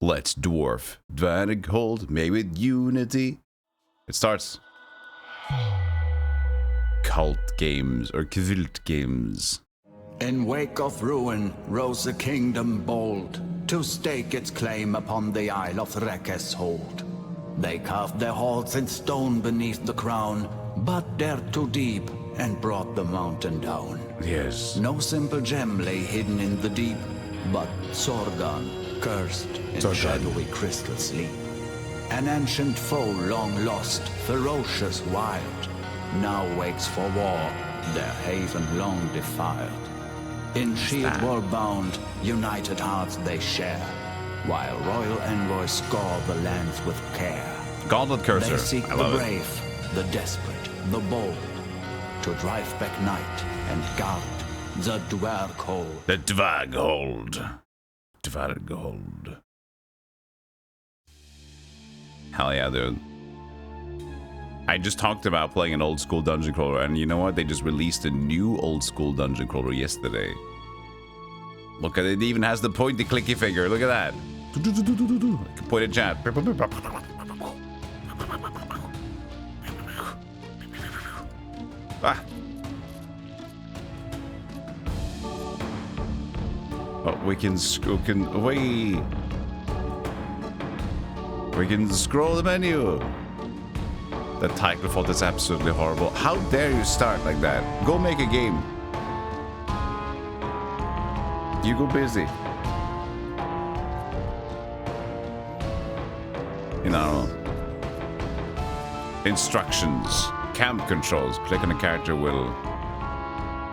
Let's dwarf Dverghold, made with unity. It starts. Cult games or cult games. In wake of ruin rose a kingdom bold to stake its claim upon the Isle of Dverghold. They carved their halls in stone beneath the crown, but dared too deep and brought the mountain down. Yes. No simple gem lay hidden in the deep, but Sorgan, cursed in shadowy crystal sleep. An ancient foe long lost, ferocious, wild, now waits for war, their haven long defiled. In shield war bound, united hearts they share, while royal envoys scour the lands with care. Gauntlet cursor. They seek the brave, the desperate, the bold, to drive back night and guard the Dverghold. The Dverghold. Dverghold. Hell yeah, dude. I just talked about playing an old school dungeon crawler, and you know what? They just released a new old school dungeon crawler yesterday. Look at it, it even has the pointy clicky finger. Look at that. I can point at chat. Ah. Oh, we can scroll the menu. The title fault is absolutely horrible. How dare you start like that? Go make a game. You go busy. You know. Instructions. Camp controls. Click on a character will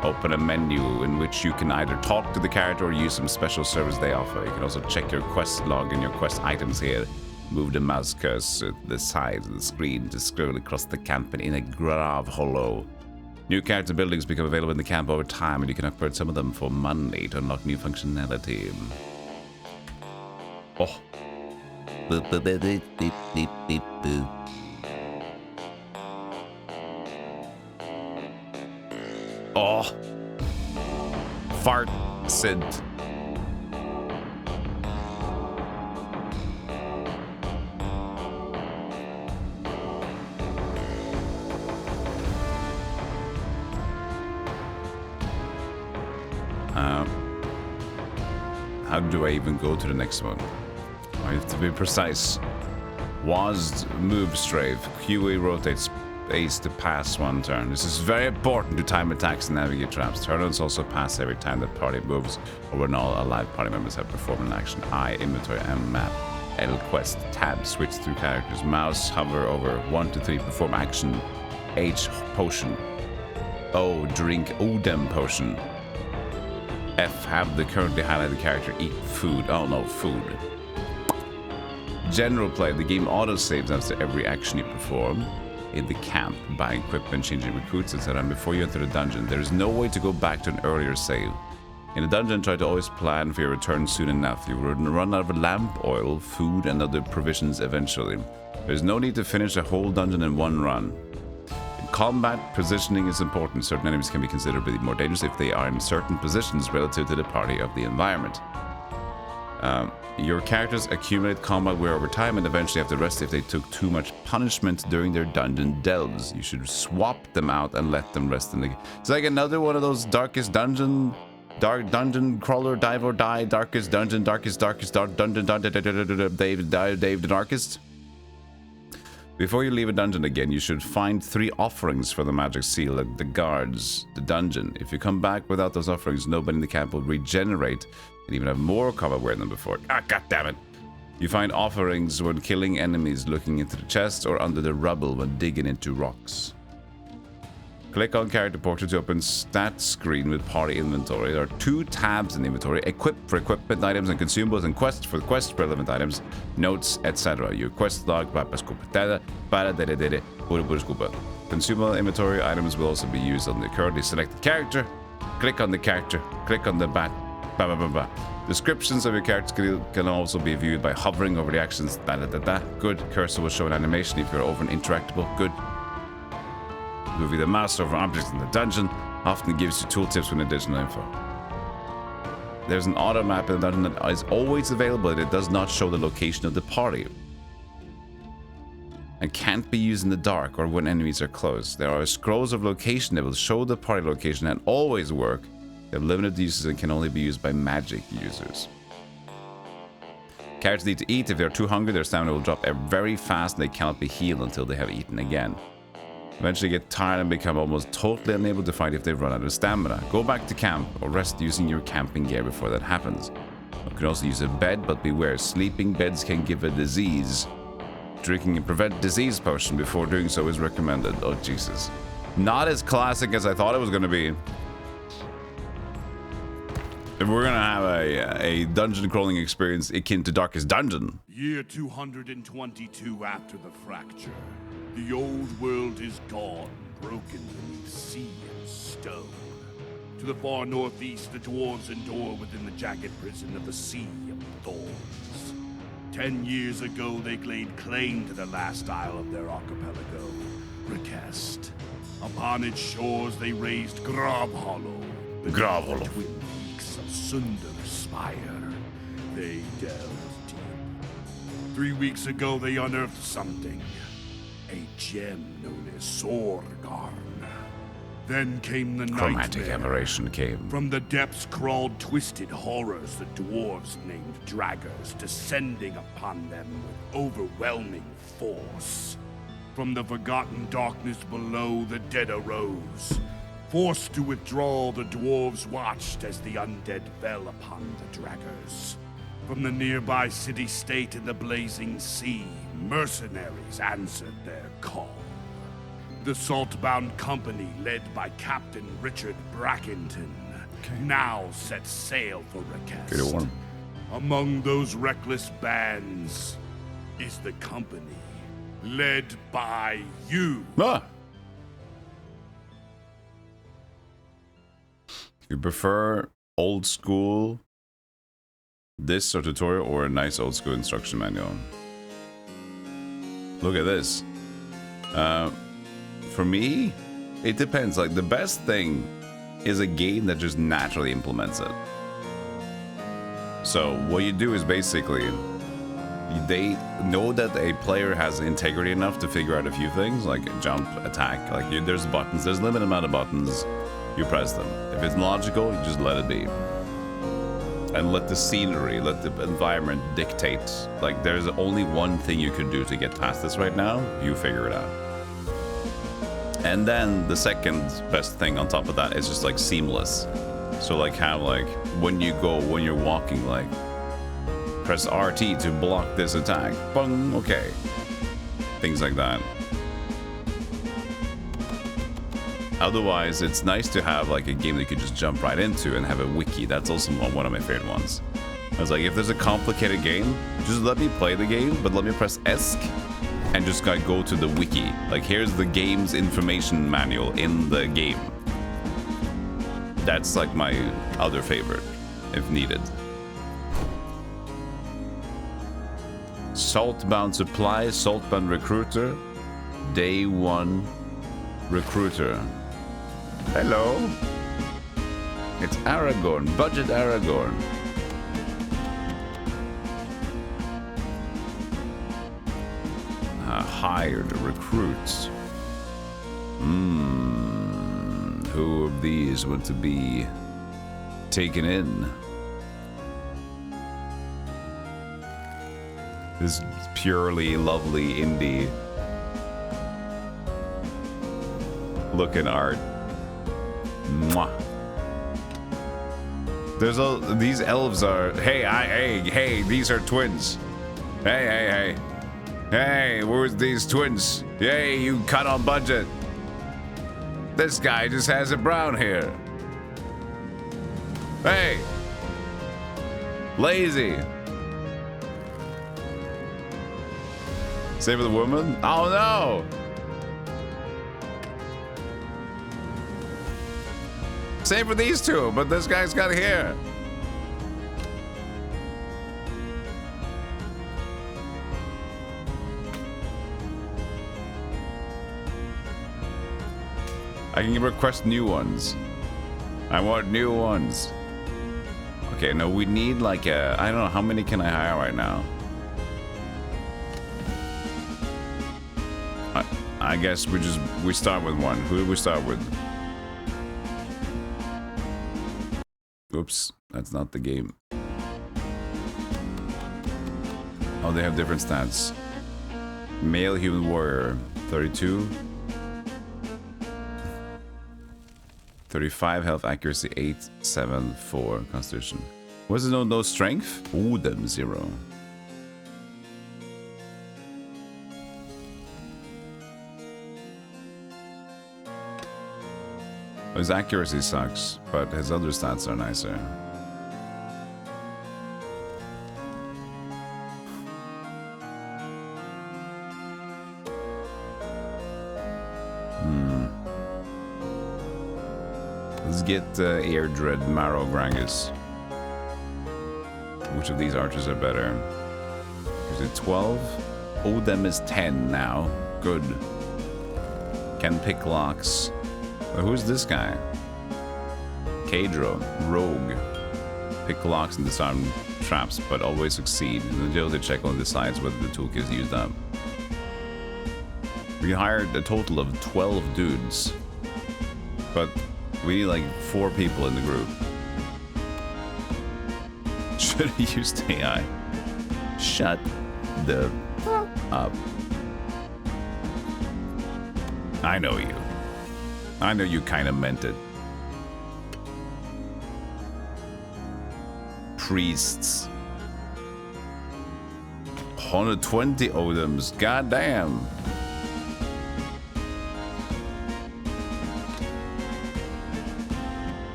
open a menu in which you can either talk to the character or use some special service they offer. You can also check your quest log and your quest items here. Move the mouse cursor to the side of the screen to scroll across the camp and in a grave hollow. New character buildings become available in the camp over time, and you can upgrade some of them for money to unlock new functionality. Oh. Oh. Fart synth. How do I even go to the next one? I have to be precise. WASD move strafe. QA rotates space to pass one turn. This is very important to time attacks and navigate traps. Turn-ons also pass every time the party moves or when all alive party members have performed an action. I, inventory, M, map, L, quest, tab, switch through characters. Mouse, hover over 1 to 3, perform action. H, potion. O, drink Odem potion. F, have the currently highlighted character eat food. Oh no, food. General play. The game auto-saves after every action you perform in the camp, buying equipment, changing recruits, etc. And before you enter the dungeon, there is no way to go back to an earlier save. In the dungeon, try to always plan for your return soon enough. You will run out of lamp oil, food, and other provisions eventually. There's no need to finish a whole dungeon in one run. Combat positioning is important. Certain enemies can be considerably more dangerous if they are in certain positions relative to the party of the environment. Your characters accumulate combat wear over time and eventually have to rest if they took too much punishment during their dungeon delves. You should swap them out and let them rest in the... It's like another one of those darkest dungeon... dungeon crawler, dive or die, darkest dungeon, darkest, dungeon, Dave the darkest. Before you leave a dungeon again, you should find 3 offerings for the magic seal that the guards the dungeon. If you come back without those offerings, nobody in the camp will regenerate and even have more combat wear than before. Ah, goddammit! You find offerings when killing enemies, looking into the chest, or under the rubble when digging into rocks. Click on character portrait to open stat screen with party inventory. There are 2 tabs in the inventory: equip for equipment items and consumables, and quest for quest relevant items, notes, etc. Your quest log, consumable inventory items will also be used on the currently selected character. Click on the character, click on the bat. Descriptions of your characters can also be viewed by hovering over the actions. Good. Cursor will show an animation if you're over an interactable. Good. Moving the mouse over objects in the dungeon often gives you tooltips with additional info. there's an auto map in the dungeon that is always available, and it does not show the location of the party. And can't be used in the dark or when enemies are close. There are scrolls of location that will show the party location and always work. They have limited uses and can only be used by magic users. Characters need to eat. If they're too hungry, their stamina will drop very fast and they cannot be healed until they have eaten again. Eventually get tired and become almost totally unable to fight if they run out of stamina. Go back to camp or rest using your camping gear before that happens. You can also use a bed, but beware, sleeping beds can give a disease. Drinking a prevent disease potion before doing so is recommended. Oh, Jesus. Not as classic as I thought it was going to be. If we're going to have a dungeon crawling experience akin to Darkest Dungeon. Year 222 after the fracture. The old world is gone, broken beneath sea and stone. To the far northeast, the dwarves endure within the jagged prison of the Sea of Thorns. 10 years ago, they laid claim to the last isle of their archipelago, Request. Upon its shores, they raised Dverghold, the twin peaks of Sundar Spire. They delved deep. 3 weeks ago, they unearthed something. A gem known as Sorgarn. Then came the Chromatic nightmare. aberration came. From the depths crawled twisted horrors the dwarves named Draggers, descending upon them with overwhelming force. From the forgotten darkness below, the dead arose. Forced to withdraw, the dwarves watched as the undead fell upon the Draggers. From the nearby city-state in the blazing sea, mercenaries answered their call. The salt-bound company, led by Captain Richard Brackington, now set sail for Request. Among those reckless bands is the company, led by you. Ah. You prefer old school this or tutorial or a nice old school instruction manual? Look at this. For me, it depends. Like, the best thing is a game that just naturally implements it. So what you do is basically they know that a player has integrity enough to figure out a few things, like jump, attack. Like, there's buttons, there's a limited amount of buttons. You press them. If it's logical, you just let it be. And let the scenery, let the environment dictate. Like, there's only one thing you can do to get past this right now. You figure it out. And then the second best thing on top of that is just like seamless. So like have like when you're walking, like press RT to block this attack. Bung, okay. Things like that. Otherwise, it's nice to have like a game that you could just jump right into and have a wiki. That's also one of my favorite ones. I was like, if there's a complicated game, just let me play the game, but let me press ESC and just go to the wiki. Like, here's the game's information manual in the game. That's like my other favorite, if needed. Saltbound supply, Saltbound recruiter, day 1 recruiter. Hello. It's Aragorn, budget Aragorn. Hired recruits. Who of these want to be taken in? This purely lovely indie looking art. Mwah. There's these elves are. Hey, these are twins. Hey. Hey, where's these twins? Hey, you cut on budget. This guy just has a brown hair. Hey. Lazy. Save the woman? Oh no. Same for these two, but this guy's got hair. I can request new ones. I want new ones. Okay, no, we need like a... I don't know, how many can I hire right now? I guess we start with one. Who do we start with? Oops, that's not the game. Oh, they have different stats. Male human warrior, 32. 35 health, accuracy 8, 7, 4, constitution. Was it no strength? Ooh, them 0. His accuracy sucks, but his other stats are nicer. Let's get Air Dread Marrow Grangus. Which of these archers are better? Is it 12? Odem is 10 now. Good. Can pick locks. But who's this guy? Cadro, rogue. Pick locks and disarm traps, but always succeed. And the agility check only decides whether the toolkit is used up. We hired a total of 12 dudes, but we need like 4 people in the group. Should have used AI. Shut the up. I know you. I know you kind of meant it. Priests. 120 Odems. Goddamn.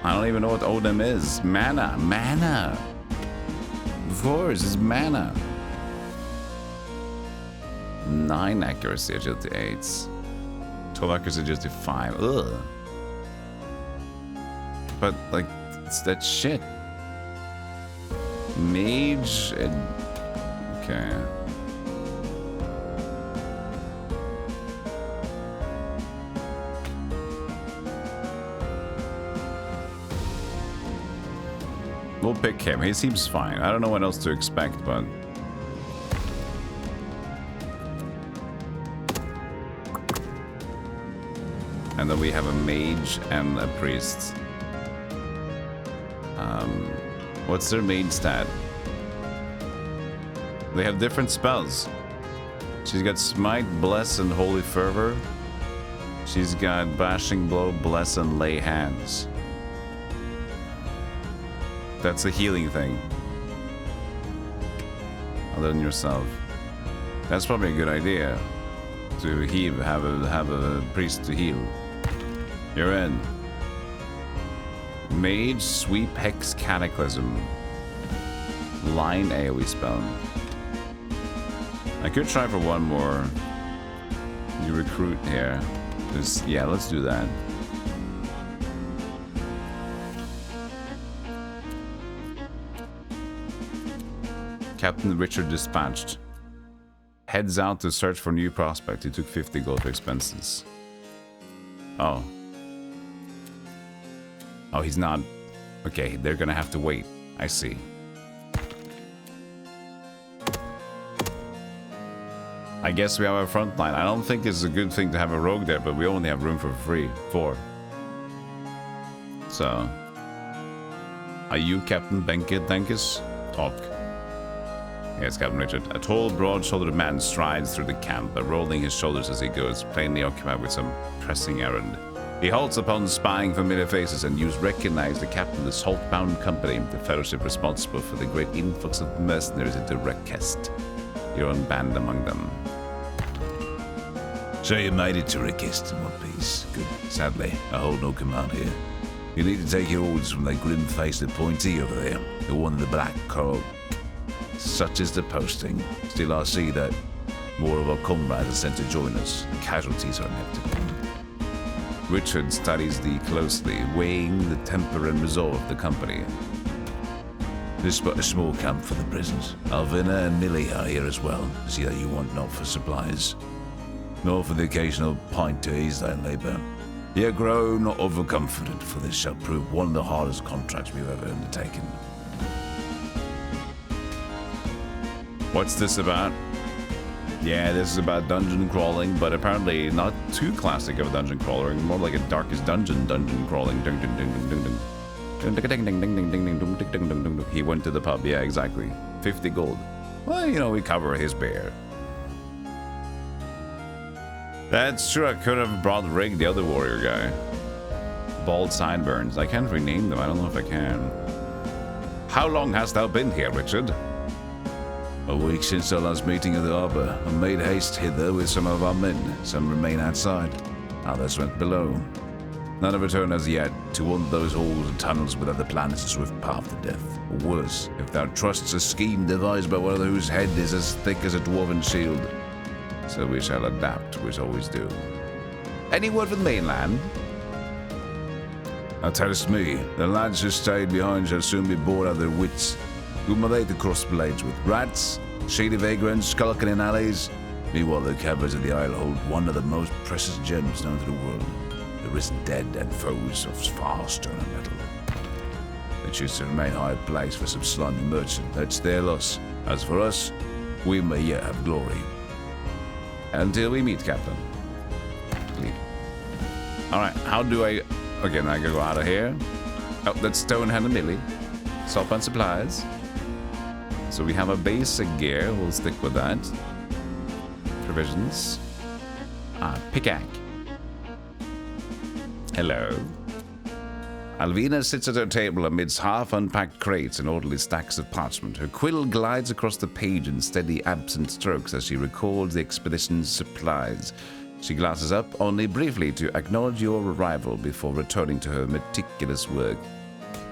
I don't even know what Odem is. Mana. Mana. Of course, it's mana. 9 accuracy, agility 8. 12 accuracy, agility 5. Ugh. But, like, it's that shit. Mage and... Okay. We'll pick him. He seems fine. I don't know what else to expect, but... And then we have a mage and a priest. What's their main stat? They have different spells. She's got Smite, Bless, and Holy Fervor. She's got Bashing Blow, Bless, and Lay Hands. That's a healing thing. Other than yourself. That's probably a good idea. To heal, have a priest to heal. You're in. Mage, Sweep, Hex, Cataclysm. Line AoE spell. I could try for one more. You recruit here. Yeah, let's do that. Captain Richard dispatched. Heads out to search for new prospect. He took 50 gold for expenses. Oh. Oh, he's not... Okay, they're gonna have to wait. I see. I guess we have a front line. I don't think it's a good thing to have a rogue there, but we only have room for 4. So... Are you Captain Denkis? Talk. Yes, Captain Richard. A tall, broad-shouldered man strides through the camp, rolling his shoulders as he goes, plainly occupied with some pressing errand. He halts upon spying familiar faces, and you recognize the captain of the salt-bound company, the fellowship responsible for the great influx of mercenaries into Rakest. Your own band among them. So you made it to Rakest in one piece. Good. Sadly, I hold no command here. You need to take your orders from that grim-faced appointee over there, the one in the black coat. Such is the posting. Still, I see that more of our comrades are sent to join us. Casualties are inevitable. Richard studies thee closely, weighing the temper and resolve of the company. This is but a small camp for the prisoners. Alvina and Millie are here as well. See that you want not for supplies, nor for the occasional pint to ease thy labour. Yet grow not overconfident, for this shall prove one of the hardest contracts we've ever undertaken. What's this about? Yeah, this is about dungeon crawling, but apparently not too classic of a dungeon crawler, more like a Darkest Dungeon crawling. He went to the pub, yeah, exactly. 50 gold. Well, you know, we cover his bear. That's true, I could have brought Rig, the other warrior guy. Bald sideburns. I can't rename them, I don't know if I can. How long hast thou been here, Richard? A week since our last meeting at the harbour. I made haste hither with some of our men. Some remain outside. Others went below. None have returned as yet to one of those halls and tunnels without the plan is a swift path to death. Or worse, if thou trusts a scheme devised by one of those whose head is as thick as a dwarven shield. So we shall adapt, we always do. Any word from the mainland? Thou tellest me, the lads who stayed behind shall soon be bored out of their wits. Whom are they to cross blades with? Rats? Shady vagrants skulking in alleys? Meanwhile, the caverns of the isle hold one of the most precious gems known to the world. The risen dead and foes of far sterner metal. They choose to remain high place for some slimy merchant. That's their loss. As for us, we may yet have glory. Until we meet, Captain. Leave. Alright, how do I... Okay, now I gotta go out of here. Oh, that's Stonehand and Millie. Swap on supplies. So we have a basic gear, we'll stick with that. Provisions. Pickaxe. Hello. Alvina sits at her table amidst half-unpacked crates and orderly stacks of parchment. Her quill glides across the page in steady, absent strokes as she records the expedition's supplies. She glances up only briefly to acknowledge your arrival before returning to her meticulous work.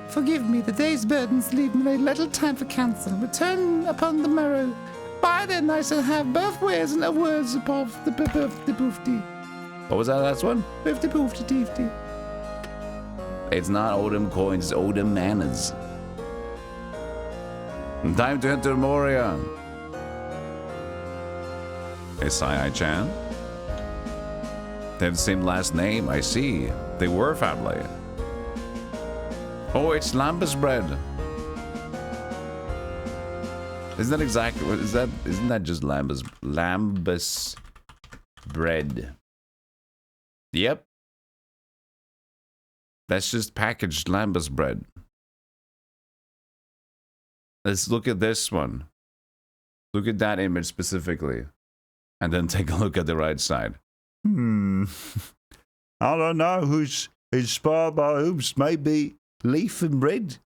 Forgive me, the day's burdens leave me very little time for counsel. Return upon the morrow. By then I shall have both ways and words above the boofty. What was that last one? Boofty boofty teefty. It's not Odin coins, it's Odin manners. Time to enter Moria. Is Sai-Chan? They have the same last name, I see. They were family. Oh, it's lambus bread. Isn't that exactly what is that? Isn't that just lambus bread? Yep. That's just packaged lambus bread. Let's look at this one. Look at that image specifically. And then take a look at the right side. I don't know who's inspired by whoops. Maybe leaf and bread.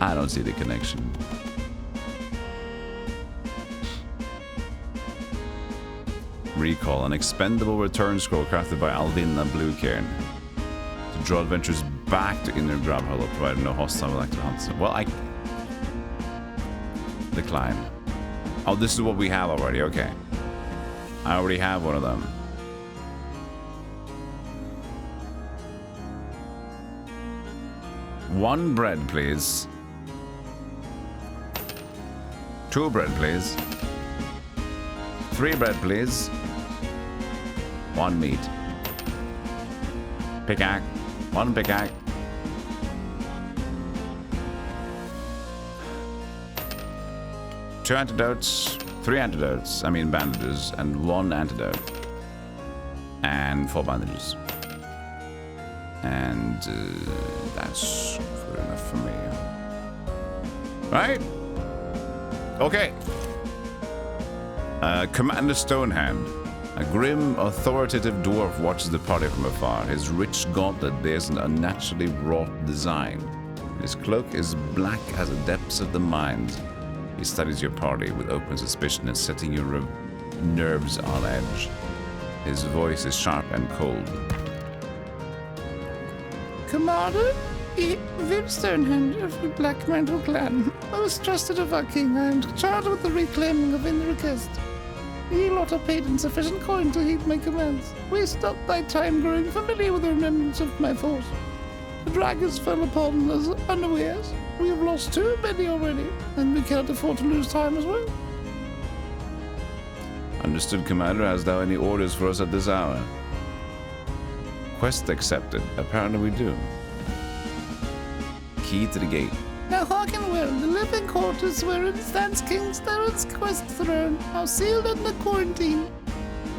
I don't see the connection. Recall, an expendable return scroll crafted by Aldina Bluecairn. To draw adventurers back to Inner Grab Hollow, provided no hostile will active hunt. Well, I... Decline. Oh, this is what we have already, okay. I already have one of them. One bread, please. 2 bread, please. 3 bread, please. 1 meat. Pickaxe. 1 pickaxe. 2 antidotes. 3 antidotes. I mean bandages. And 1 antidote. And 4 bandages. And that's good enough for me. Right? Okay. Commander Stonehand. A grim, authoritative dwarf watches the party from afar. His rich gauntlet bears an unnaturally wrought design. His cloak is black as the depths of the mind. He studies your party with open suspicion and setting your nerves on edge. His voice is sharp and cold. Commander, Vim Stonehand of the Black Mantle Clan, most trusted of our king, I am charged with the reclaiming of Inricest. Ye lot are paid insufficient coin to heed my commands. Waste not thy time growing familiar with the remembrance of my force. The dragons fell upon us unawares. We have lost too many already, and we cannot afford to lose time as well. Understood, Commander. Hast thou any orders for us at this hour? Quest accepted. Apparently we do. Key to the gate. Now hearken well, the living quarters wherein stands King Starrett's quest throne are sealed under quarantine.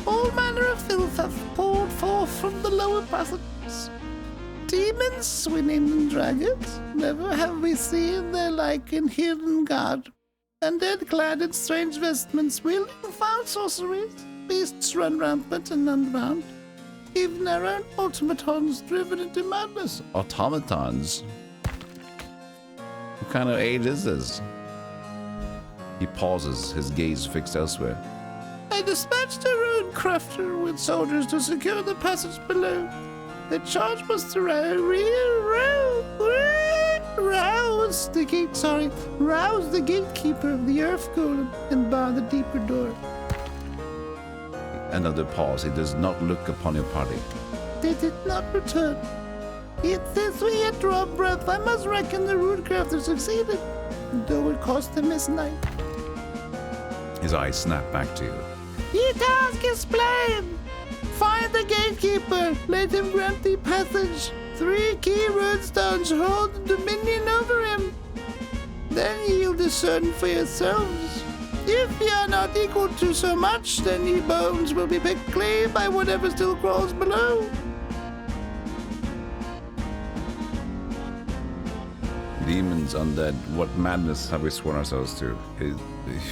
All manner of filth hath poured forth from the lower passages. Demons, we name them dragons, never have we seen their like in hidden guard. Undead clad in strange vestments, wielding foul sorceries, beasts run rampant and unbound. Even our own automatons driven into madness. Automatons? What kind of aid is this? He pauses, his gaze fixed elsewhere. I dispatched a rune crafter with soldiers to secure the passage below. The charge was to rouse the gatekeeper of the earth golem and bar the deeper door. Another pause. He does not look upon your party. They did not return. Yet since we had drawn breath, I must reckon the rune crafter succeeded, though it cost him his life. His eyes snap back to you. Your task is plain. Find the gatekeeper, let him grant thee passage. 3 key runestones hold dominion over him. Then ye'll discern for yourselves. If ye are not equal to so much, then ye bones will be picked clean by whatever still crawls below. Demons, undead, what madness have we sworn ourselves to?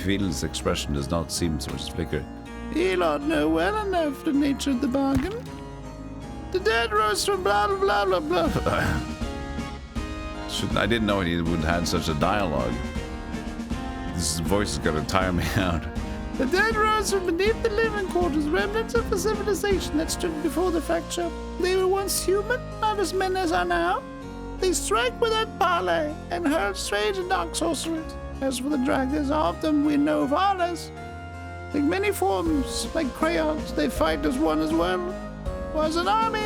His expression does not seem so much flicker. Ye not know well enough the nature of the bargain. The dead rose from blah blah blah blah blah. I didn't know he would have such a dialogue. This voice is gonna tire me out. The dead rose from beneath the living quarters, remnants of the civilization that stood before the fracture. They were once human, not as men as are now. They strike without parley and hurl strange and dark sorceries. As for the dragons, of them we know far less. Take many forms, like crayons, they fight as one as well. Was an army.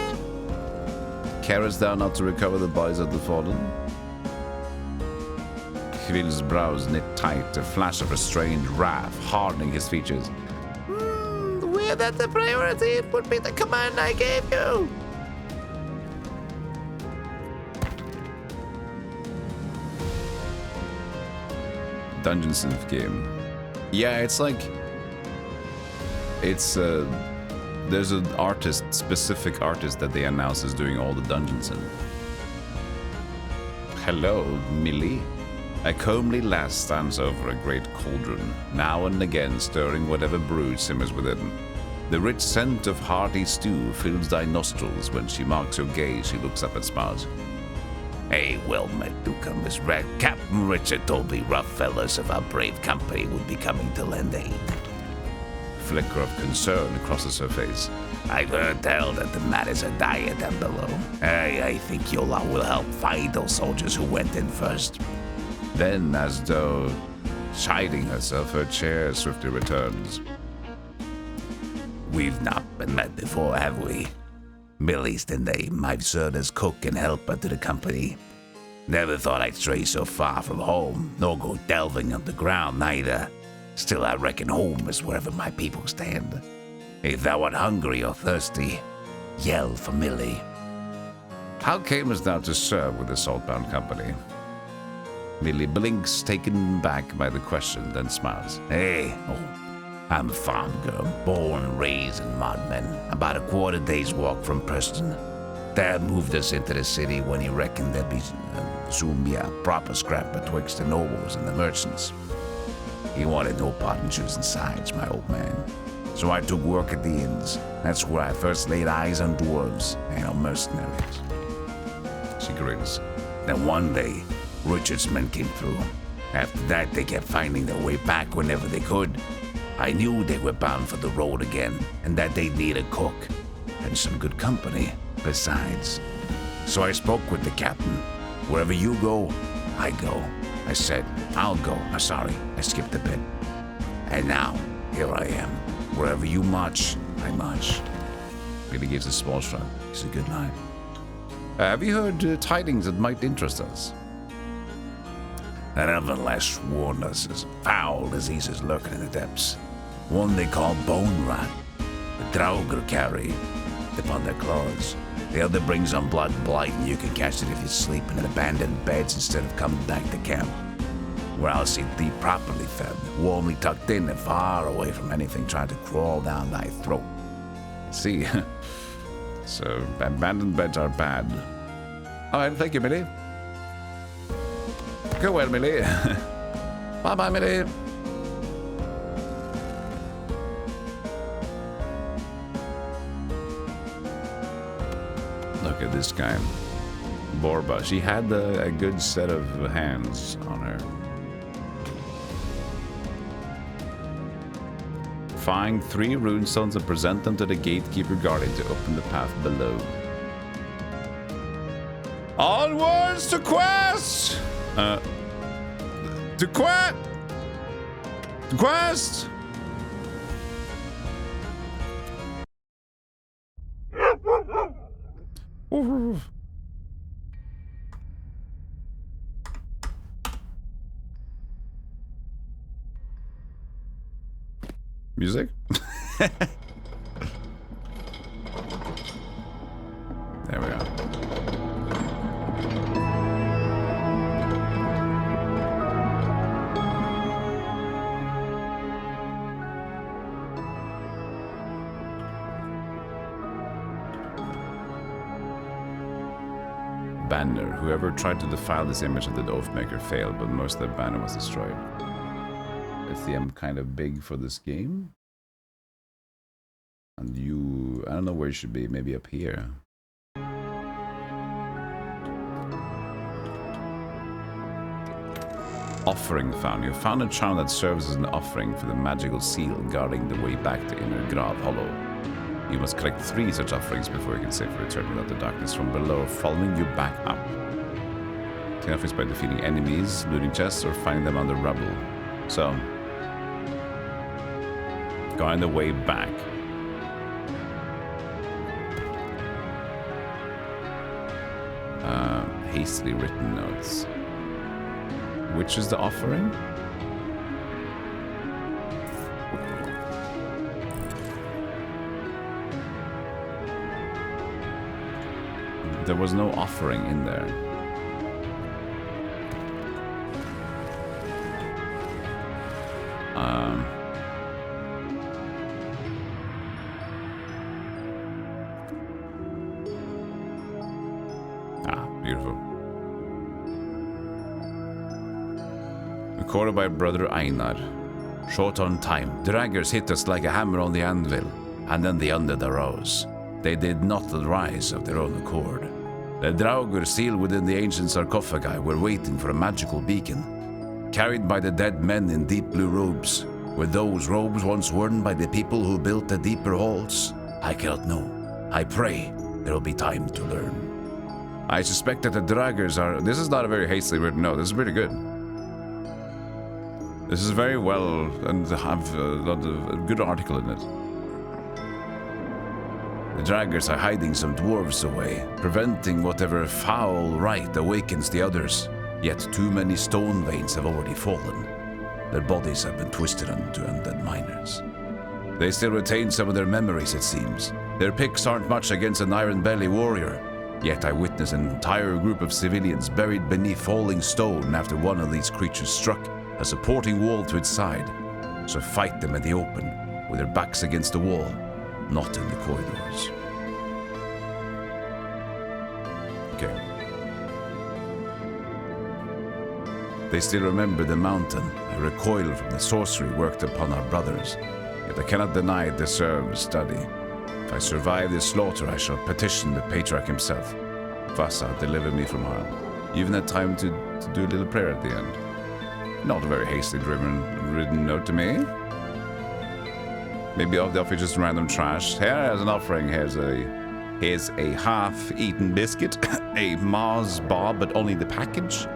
Carest thou not to recover the bodies of the fallen? Kvill's brows knit tight, a flash of restrained wrath hardening his features. Were that the priority, it would be the command I gave you. Dungeon synth game. Yeah, it's like... It's, there's an artist, specific artist that they announce is doing all the dungeon synth. Hello, Millie. A comely lass stands over a great cauldron, now and again stirring whatever brood simmers within. The rich scent of hearty stew fills thy nostrils. When she marks your gaze, she looks up and smiles. Hey, well met, newcomers. Captain Richard told me rough fellas of our brave company would be coming to lend aid. Flicker of concern crosses her face. I've heard tell that the matters are dire down below. I think your lot will help find those soldiers who went in first. Then, as though chiding herself, her chair swiftly returns. We've not been met before, have we? Millie's the name. I've served as cook and helper to the company. Never thought I'd stray so far from home, nor go delving underground neither. Still, I reckon home is wherever my people stand. If thou art hungry or thirsty, yell for Millie. How camest thou to serve with the salt-bound company? Millie blinks, taken back by the question, then smiles. Hey, I'm a farm girl, born and raised in Modmen, about a quarter day's walk from Preston. Dad moved us into the city when he reckoned there'd be soon be a proper scrap betwixt the nobles and the merchants. He wanted no part in choosing sides, my old man. So I took work at the inns. That's where I first laid eyes on dwarves and on mercenaries. She grins. Then one day, Richard's men came through. After that, they kept finding their way back whenever they could. I knew they were bound for the road again, and that they'd need a cook, and some good company besides. So I spoke with the captain. Wherever you go, I go. I said, I'll go. I'm sorry, I skipped a bit. And now, here I am. Wherever you march, I march. Billy gives a small shrug. It's a good line. Have you heard tidings that might interest us? That Everlash warned us as foul diseases lurking in the depths. One they call Bone Rat. The Draugr carry upon their claws. The other brings on blood blight, and you can catch it if you sleep in abandoned beds instead of coming back to camp. Where I'll see thee properly fed, warmly tucked in and far away from anything trying to crawl down thy throat. See, so abandoned beds are bad. Alright, thank you, Millie. Go well, Millie. Bye-bye, Millie. Look at this guy. Borba. She had a good set of hands on her. Find 3 runestones and present them to the gatekeeper guarding to open the path below. Onwards to quest! To quest! To quest! Music? There we are. Banner. Whoever tried to defile this image of the Oathmaker failed, but most of the banner was destroyed. I see I'm kind of big for this game. And you... I don't know where you should be. Maybe up here. Offering found. You found a charm that serves as an offering for the magical seal guarding the way back to Inner Grav Hollow. You must collect 3 such offerings before you can safely return without the darkness from below, following you back up. Take offerings by defeating enemies, looting chests, or finding them under rubble. So, going the way back. Hastily written notes. Which is the offering? There was no offering in there. Beautiful. Recorded by brother Einar. Short on time, draggers hit us like a hammer on the anvil, and then the undead arose. They did not rise of their own accord. The Draugr sealed within the ancient sarcophagi were waiting for a magical beacon. Carried by the dead men in deep blue robes. Were those robes once worn by the people who built the deeper halls? I cannot know. I pray there will be time to learn. I suspect that the draggers are... This is not a very hastily written note. This is pretty good. This is very well, and have a good article in it. The draggers are hiding some dwarves away, preventing whatever foul rite awakens the others. Yet too many stone veins have already fallen. Their bodies have been twisted into undead miners. They still retain some of their memories, it seems. Their picks aren't much against an iron belly warrior. Yet I witness an entire group of civilians buried beneath falling stone after one of these creatures struck a supporting wall to its side. So fight them in the open, with their backs against the wall, not in the corridors. Okay. They still remember the mountain. I recoil from the sorcery worked upon our brothers, yet I cannot deny it deserves study. If I survive this slaughter, I shall petition the Patriarch himself. Vasa, deliver me from harm. You even had time to do a little prayer at the end. Not a very hastily written note to me. Maybe off the offer just random trash. Here as an offering, here's a half-eaten biscuit, a Mars bar, but only the package,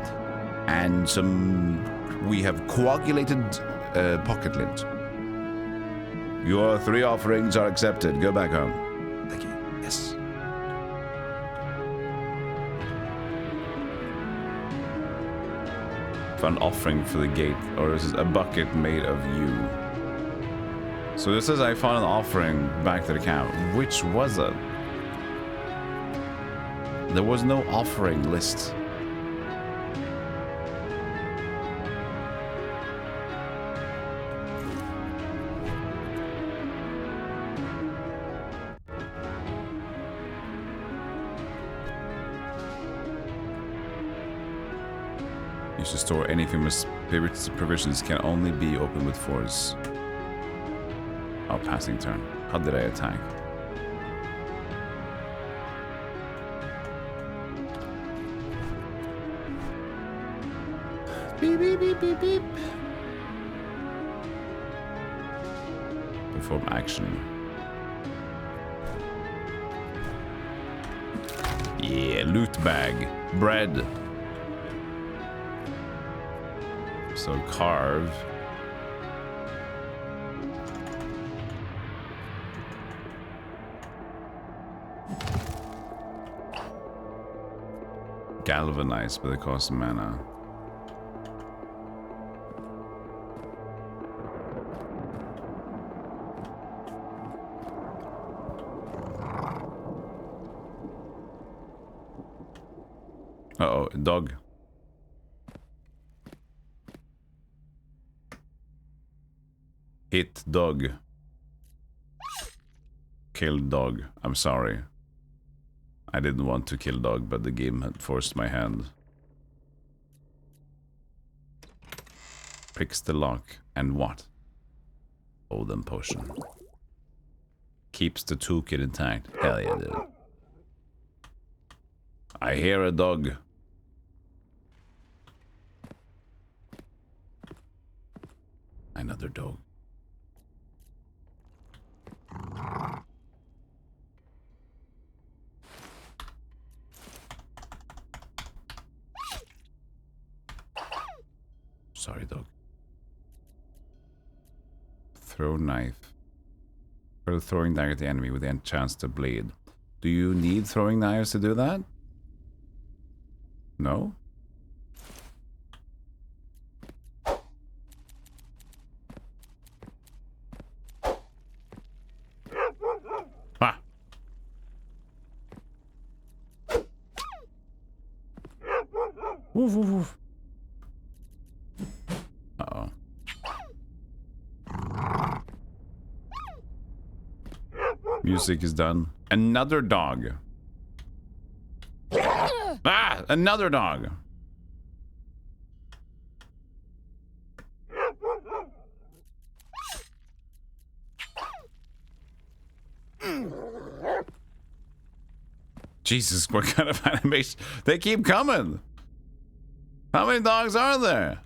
and some... we have coagulated pocket lint. Your 3 offerings are accepted. Go back home. Thank you. Yes. For an offering for the gate, or is it a bucket made of you? So this says I found an offering back to the camp. Which was it? There was no offering list. Use to store anything with spirit provisions can only be opened with force. Oh, passing turn. How did I attack? Beep, beep, beep, beep, beep. Perform action. Yeah, loot bag. Bread. So carve. Galvanize, but it costs mana. Uh-oh, dog. Hit dog. Kill dog. I'm sorry. I didn't want to kill dog, but the game had forced my hand. Picks the lock. And what? Golden potion. Keeps the toolkit intact. Hell yeah, dude. I hear a dog. Another dog. Sorry, dog. Throw knife. For throwing dagger at the enemy with the chance to bleed. Do you need throwing knives to do that? No? Ah! Woof, woof, woof. Uh-oh. Music is done. Another dog. Ah! Another dog. Jesus, what kind of animation? They keep coming. How many dogs are there?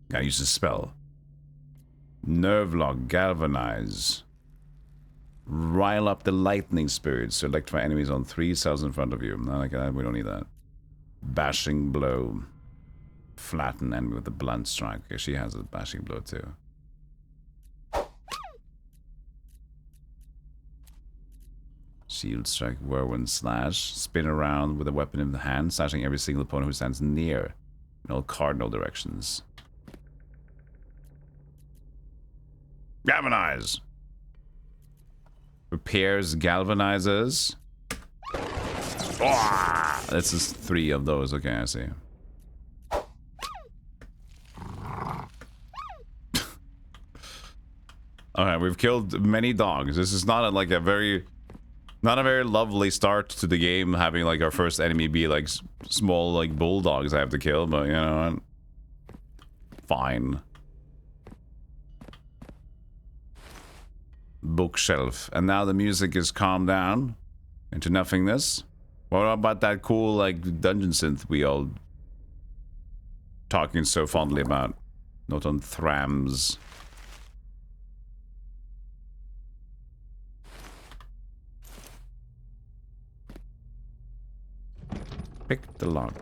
Gotta use a spell. Nerve lock, galvanize. Rile up the lightning spirits. So electrify enemies on 3 cells in front of you. Not like that. We don't need that. Bashing blow. Flatten enemy with a blunt strike. Okay, she has a bashing blow too. Shield strike, whirlwind slash. Spin around with a weapon in the hand, slashing every single opponent who stands near in all cardinal directions. Galvanize. Repairs, galvanizers. Oh, this is 3 of those. Okay, I see. Alright, we've killed many dogs. This is not like a very lovely start to the game, having like our first enemy be like small like bulldogs I have to kill, but you know what? Fine. Bookshelf. And now the music is calmed down into nothingness. What about that cool like dungeon synth we all talking so fondly about? Not on thrams. Pick the lock.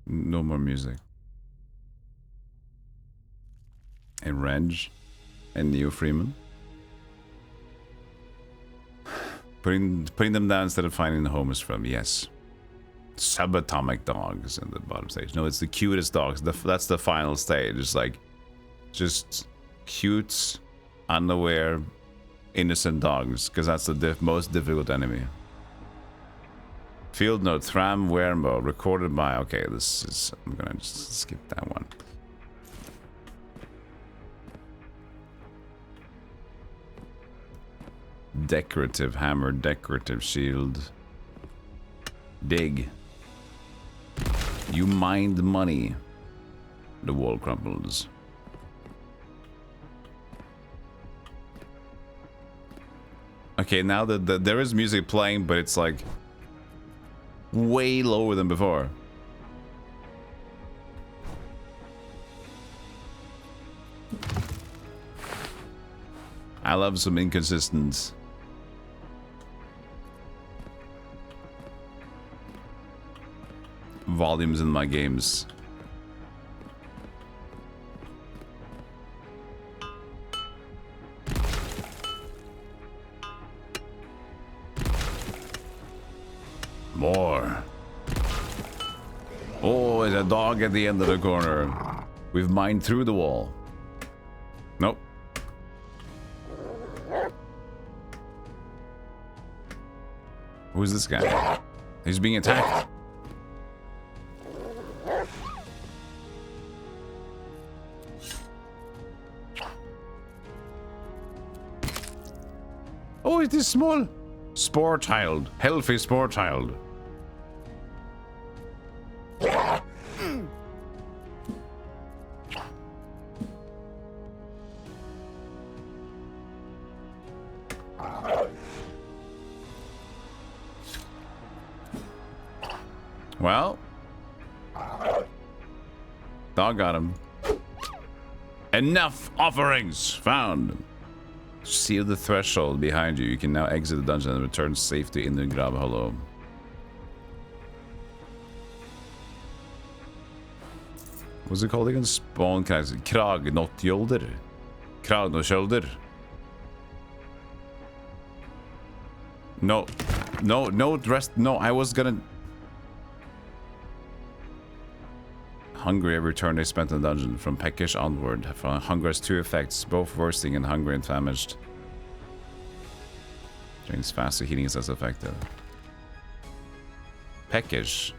No more music. And Reg. and Neo Freeman. Putting them down instead of finding the home is from, yes. Subatomic dogs in the bottom stage. No, it's the cutest dogs. That's the final stage. It's like just cute, unaware, innocent dogs, because that's the most difficult enemy. Field note, Thram Wermo, recorded by... Okay, this is... I'm gonna just skip that one. Decorative hammer, decorative shield. Dig. You mined money. The wall crumbles. Okay, now that there is music playing, but it's like way lower than before. I love some inconsistent volumes in my games. More. Oh, there's a dog at the end of the corner. We've mined through the wall. Nope. Who's this guy? He's being attacked. Oh, it is small. Spore child. Healthy spore child. Well, dog got him. Enough offerings found. Seal the threshold behind you. You can now exit the dungeon and return safely in the Grab Hollow. What's it called again? Spawn Kragnotjolder. Kragnotjolder. No, rest. No, I was gonna. Hungry, every turn they spent in the dungeon, from peckish onward. Hunger has two effects, both worsting and hungry and famished. Drains faster, healing is less effective. Peckish.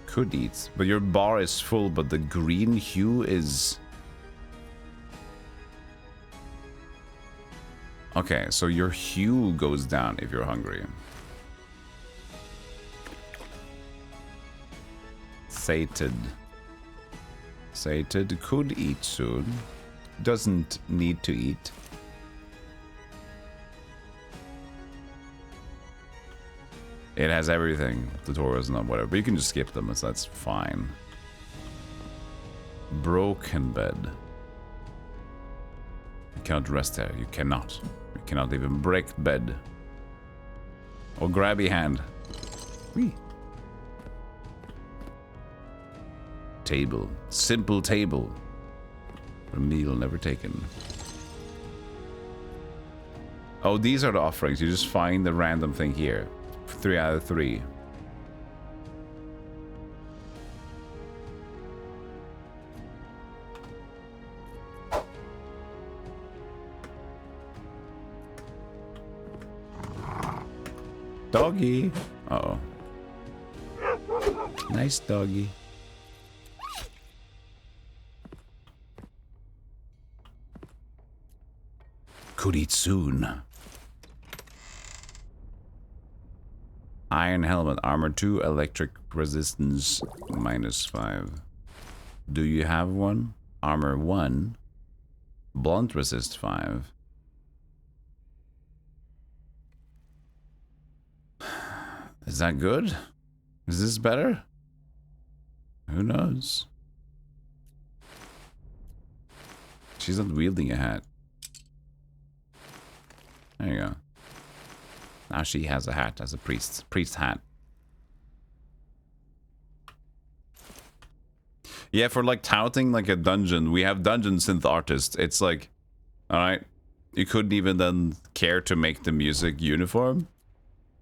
Could eat, but your bar is full, but the green hue is... Okay, so your hue goes down if you're hungry. Sated. Sated could eat soon. Doesn't need to eat. It has everything. Tutorials and whatever. But you can just skip them, so that's fine. Broken bed. You cannot rest there. You cannot. You cannot even break bed. Or grabby hand. Whee. Table. Simple table. A meal never taken. Oh, these are the offerings. You just find the random thing here. 3 out of 3. Doggy. Uh-oh. Nice doggy. Could eat soon. Iron helmet, armor 2, electric resistance -5. Do you have one? Armor 1, blunt resist 5. Is that good? Is this better? Who knows? She's not wielding a hat. There you go. Now she has a hat as a priest. Priest hat. Yeah, for like touting like a dungeon. We have dungeon synth artists. It's like Alright? You couldn't even then care to make the music uniform?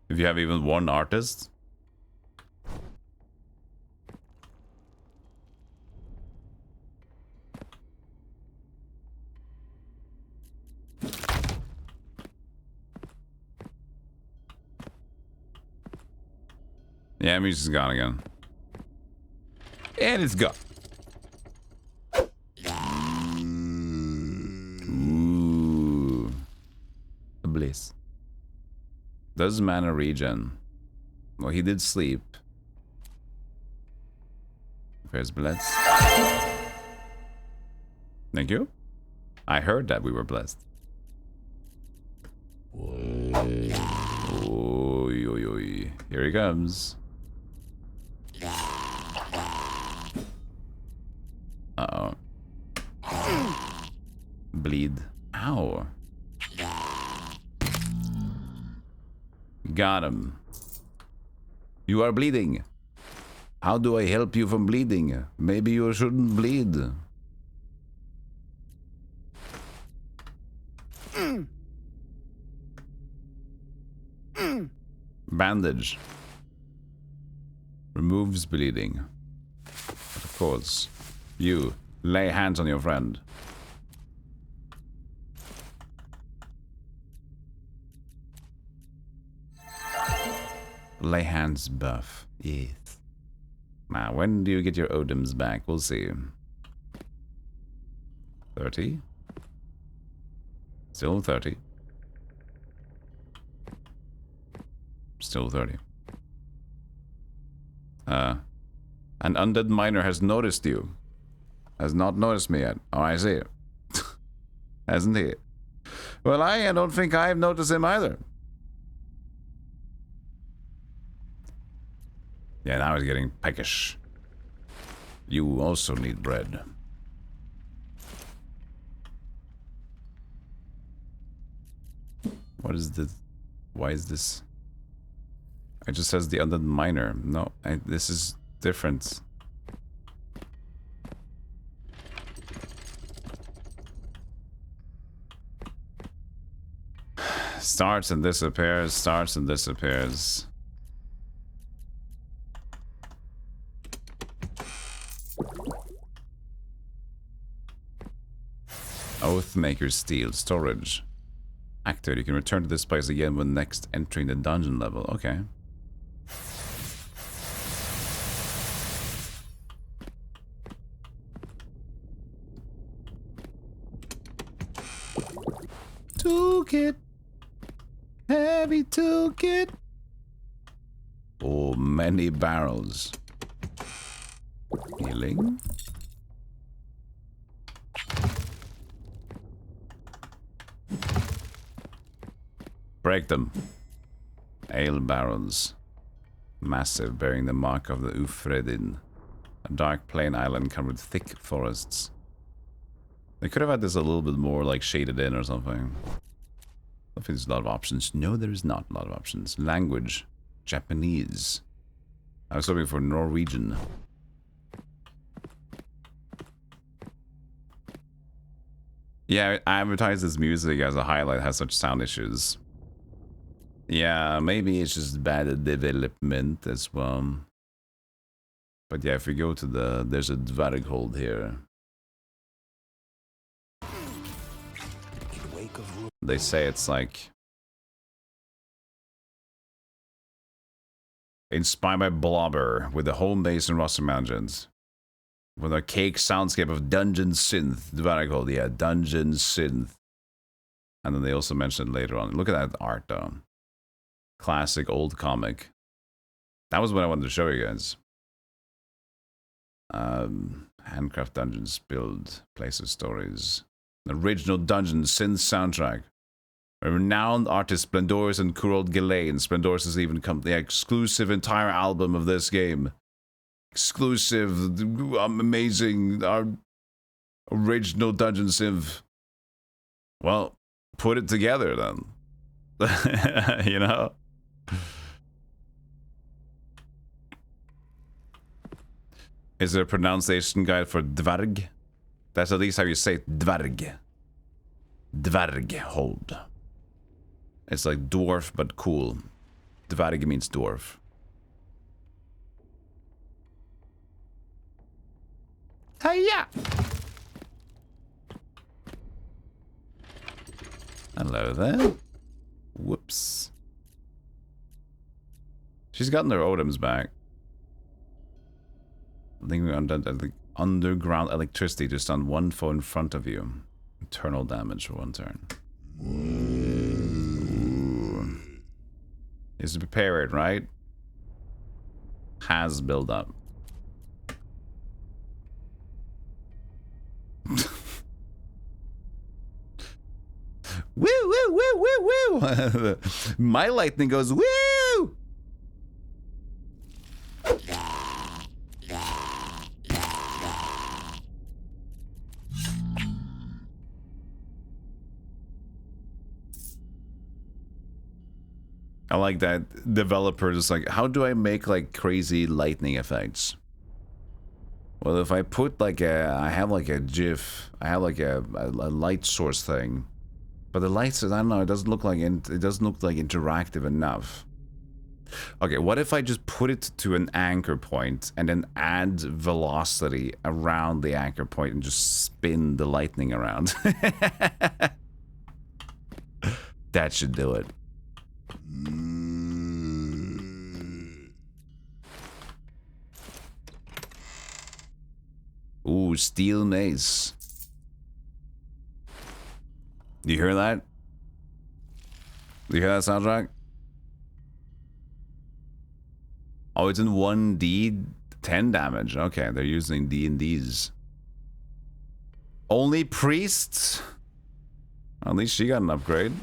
If you have even one artist? Yeah, music's gone again. And it's gone. Ooh. Bliss. Does mana regen? Well, he did sleep. Where's blessed? Thank you. I heard that we were blessed. Oy, oy, oy. Here he comes. Uh-oh. Bleed. Ow. Got him. You are bleeding. How do I help you from bleeding? Maybe you shouldn't bleed. Bandage. Removes bleeding. But of course, you lay hands on your friend. Lay hands buff. Yes. Now, when do you get your Odems back? We'll see. 30. Still 30. Still 30. An undead miner has noticed you. Has not noticed me yet. Oh, I see. Hasn't he? Well, I don't think I've noticed him either. Yeah, now he's getting peckish. You also need bread. What is this? Why is this? It just says the undead miner. No, this is different. Starts and disappears, starts and disappears. Oathmaker's Steel storage. Active. You can return to this place again when next entering the dungeon level. Okay. Toolkit. Heavy toolkit. Oh, many barrels. Healing. Break them. Ale barrels. Massive, bearing the mark of the Ufredin. A dark plain island covered with thick forests. They could have had this a little bit more like shaded in or something. I think there's a lot of options. No, there is not a lot of options. Language. Japanese. I was hoping for Norwegian. Yeah, I advertised this music as a highlight has such sound issues. Yeah, maybe it's just bad development as well. But yeah, if we go to there's a Dverghold here. They say it's like inspired by Blobber with the home base in Roster Mountains. With a cake soundscape of dungeon synth. Dverghold, yeah, dungeon synth. And then they also mentioned later on. Look at that art though. Classic old comic. That was what I wanted to show you guys. Handcraft dungeons, build, places, stories. Original dungeon synth soundtrack. A renowned artist Splendorus and Kurold Gillane. Splendorus has even come the exclusive entire album of this game. Exclusive, amazing, our original dungeon synth. Well, put it together then. You know? Is there a pronunciation guide for dverg? That's at least how you say it, dverg. Dverghold. It's like dwarf, but cool. Dverg means dwarf. Hiya! Hello there. Whoops. She's gotten her items back. I think we're on underground electricity just on one foot in front of you. Internal damage for 1 turn. Ooh. Is prepared, right? Has build up. Woo, woo, woo, woo, woo! My lightning goes woo! I like that developers is like, how do I make like crazy lightning effects? Well, if I put like I have like a GIF, I have like a light source thing, but the lights, I don't know, it doesn't look like interactive enough. Okay, what if I just put it to an anchor point and then add velocity around the anchor point and just spin the lightning around? That should do it. Ooh, steel mace. Do you hear that? Do you hear that soundtrack? Oh, it's in 1D 10 damage. Okay, they're using D&Ds. Only priests? At least she got an upgrade.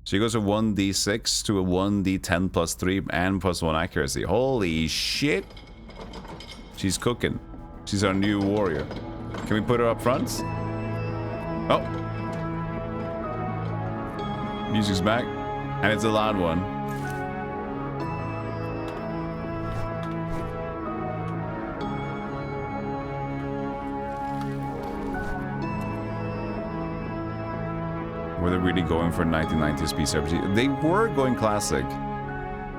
She goes from 1d6 to a 1d10 plus 3 and plus 1 accuracy. Holy shit. She's cooking. She's our new warrior. Can we put her up front? Oh. Music's back. And it's a loud one. Were they really going for 1990s PC RPG? They were going classic.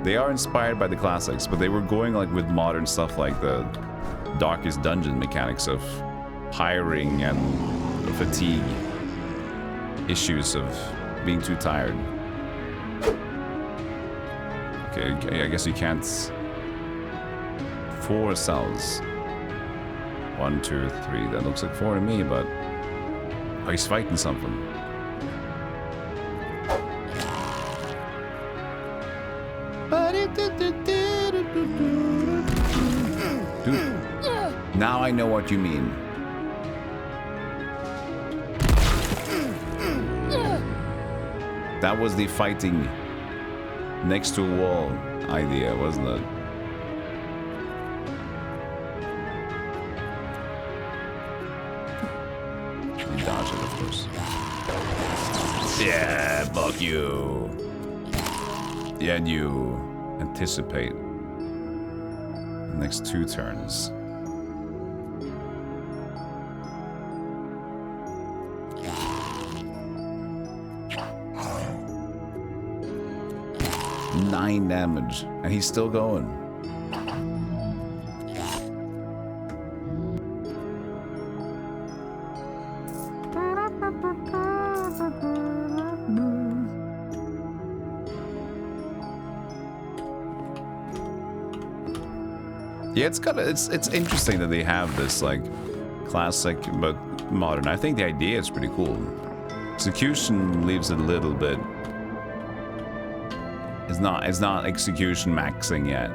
They are inspired by the classics, but they were going like with modern stuff like the Darkest Dungeon mechanics of hiring and fatigue. Issues of being too tired. Okay, I guess you can't... 4 cells. 1, 2, 3. That looks like 4 to me, but... Oh, he's fighting something. Dude, now I know what you mean. That was the fighting next to a wall idea, wasn't it? You dodge it, of course. Yeah, fuck you. Yeah, and you anticipate the next 2 turns. Nine damage, and he's still going. Yeah, it's interesting that they have this like classic but modern. I think the idea is pretty cool. Execution leaves it a little bit. It's not execution maxing yet.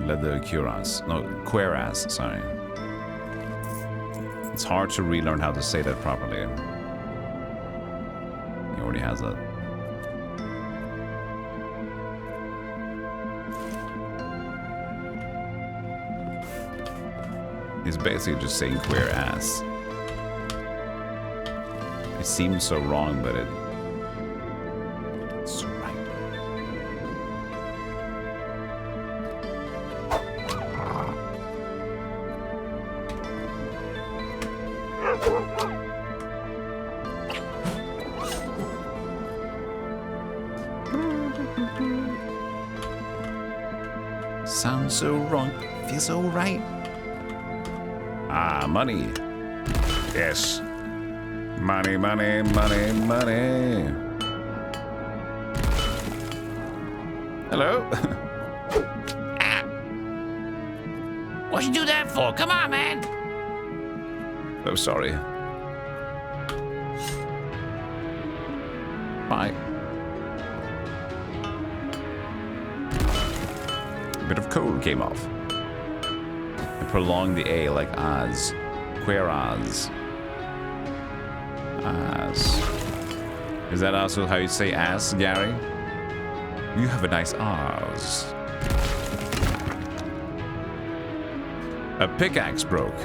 Leather cuirass, sorry. It's hard to relearn how to say that properly. He already has that. He's basically just saying queer ass. It seems so wrong, but it's so right. Sounds so wrong, feels so right. Ah, money. Yes. Money, money, money, money. Hello? Ah. What you do that for? Come on, man. Oh, sorry. Bye. A bit of coal came off. I prolonged the A like as. Whereas. As. Is that also how you say ass, Gary? You have a nice ass. A pickaxe broke.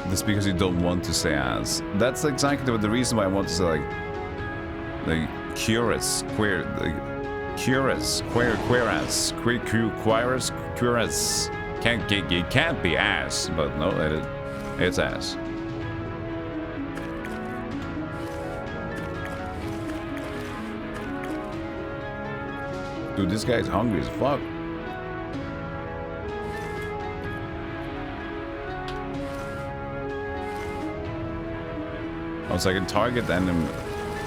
That's because you don't want to say as. That's exactly the reason why I want to say like curious, queer, curious, queeras, queeras. It can't be ass, but no, it's ass. Dude, this guy's hungry as fuck. Oh, so I can target them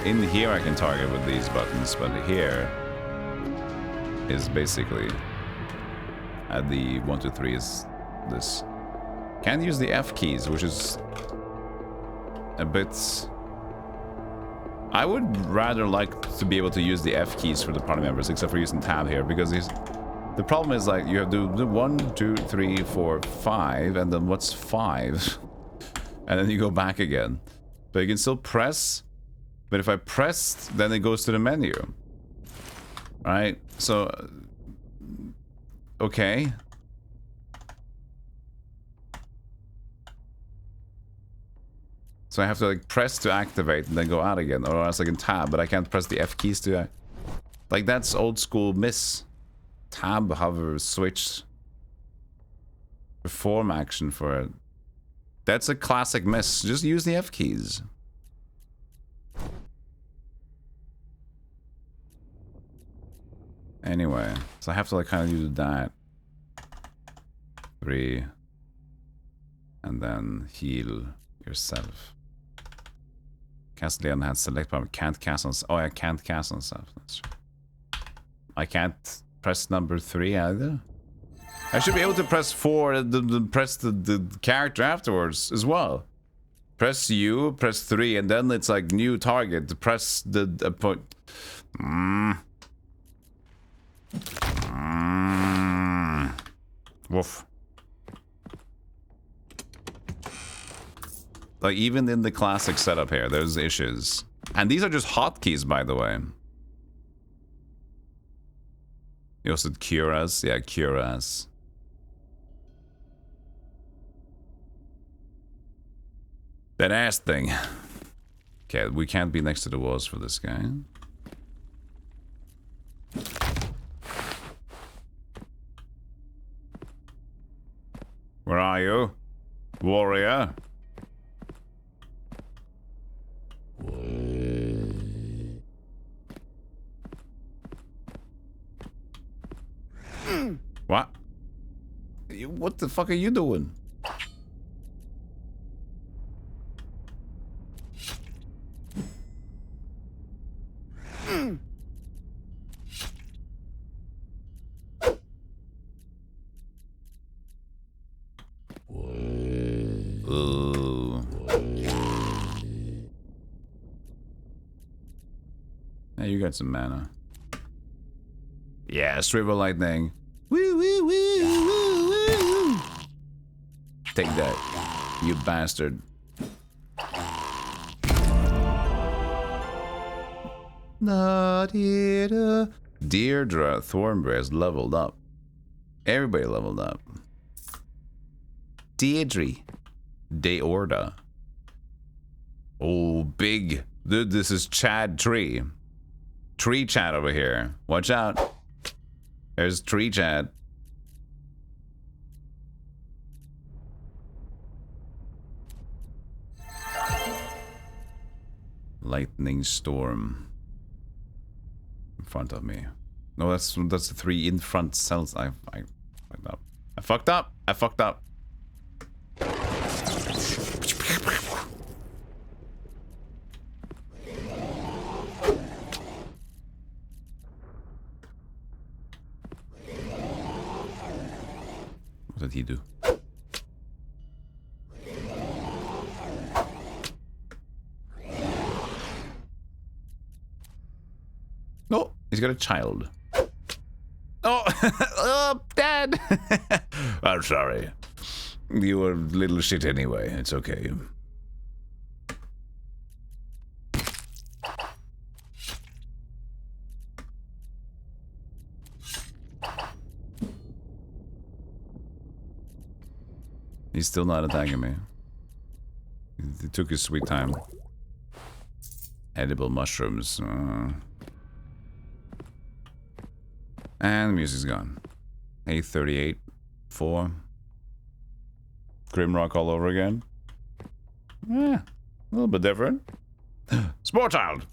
in here. I can target with these buttons, but here is basically at the 1, 2, 3 is this. Can't use the F keys, which is a bit. I would rather like to be able to use the F keys for the party members, except for using tab here, because the problem is like you have to do 1, 2, 3, 4, 5, and then what's 5? And then you go back again. But you can still press, but if I press, then it goes to the menu. Right? So, okay. So I have to like press to activate and then go out again, or else I can tab, but I can't press the F keys to like that's old school miss. Tab, hover, switch, perform action for it. That's a classic miss. Just use the F keys. Anyway, so I have to like kind of use that. 3. And then heal yourself. Cast Leon has select power. Can't cast on. Oh, I can't cast on self. That's true. I can't press number 3 either. I should be able to press 4. Press the character afterwards as well. Press U, press 3, and then it's like new target. Press the point. Woof. Like, even in the classic setup here, there's issues. And these are just hotkeys, by the way. You also said Curas? Yeah, Curas. That ass thing. Okay, we can't be next to the walls for this guy. Where are you? Warrior? What? What the fuck are you doing? Hey, you got some mana. Yeah, River Lightning. Woo, woo, woo, woo, woo. Take that, you bastard. Not here. Deirdre Thornberry has leveled up. Everybody leveled up. Deirdre. Deorda. Oh, big. Dude, this is Chad Tree. Tree Chad over here. Watch out. There's Tree Chad. Lightning Storm. in front of me. No, that's the 3 in front cells. I fucked up. I fucked up. I fucked up. What did he do? No, he's got a child. Oh, oh, Dad! I'm sorry. You were little shit anyway. It's okay. He's still not attacking me. He took his sweet time. Edible mushrooms. And the music's gone. 8:38. 4. Grimrock all over again. Yeah, a little bit different. Sport child.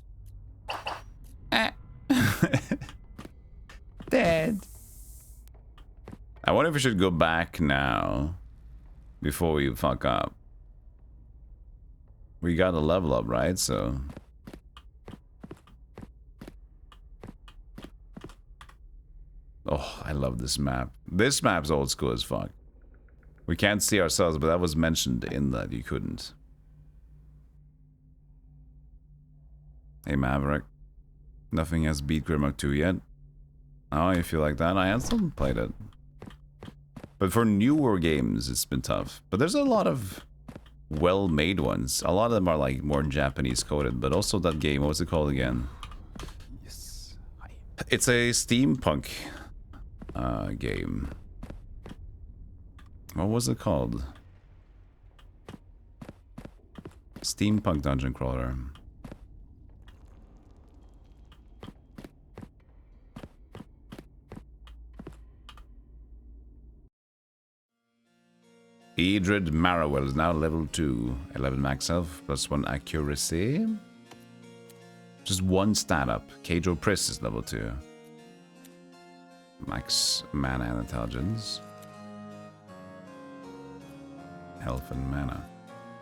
Dead. I wonder if we should go back now before we fuck up. We got a level up, right? So oh, I love this map. This map's old school as fuck. We can't see ourselves, but that was mentioned in that you couldn't. Hey Maverick. Nothing has beat Grimrock 2 yet. Oh, you feel like that? I still haven't played it. But for newer games, it's been tough. But there's a lot of well-made ones. A lot of them are like more Japanese coded, but also that game, what was it called again? Yes. It's a steampunk game. What was it called? Steampunk dungeon crawler. Edred Marrowell is now level 2. 11 max health, plus 1 accuracy. Just 1 stat up. Cajo Priss is level 2. Max mana and intelligence. Health and mana.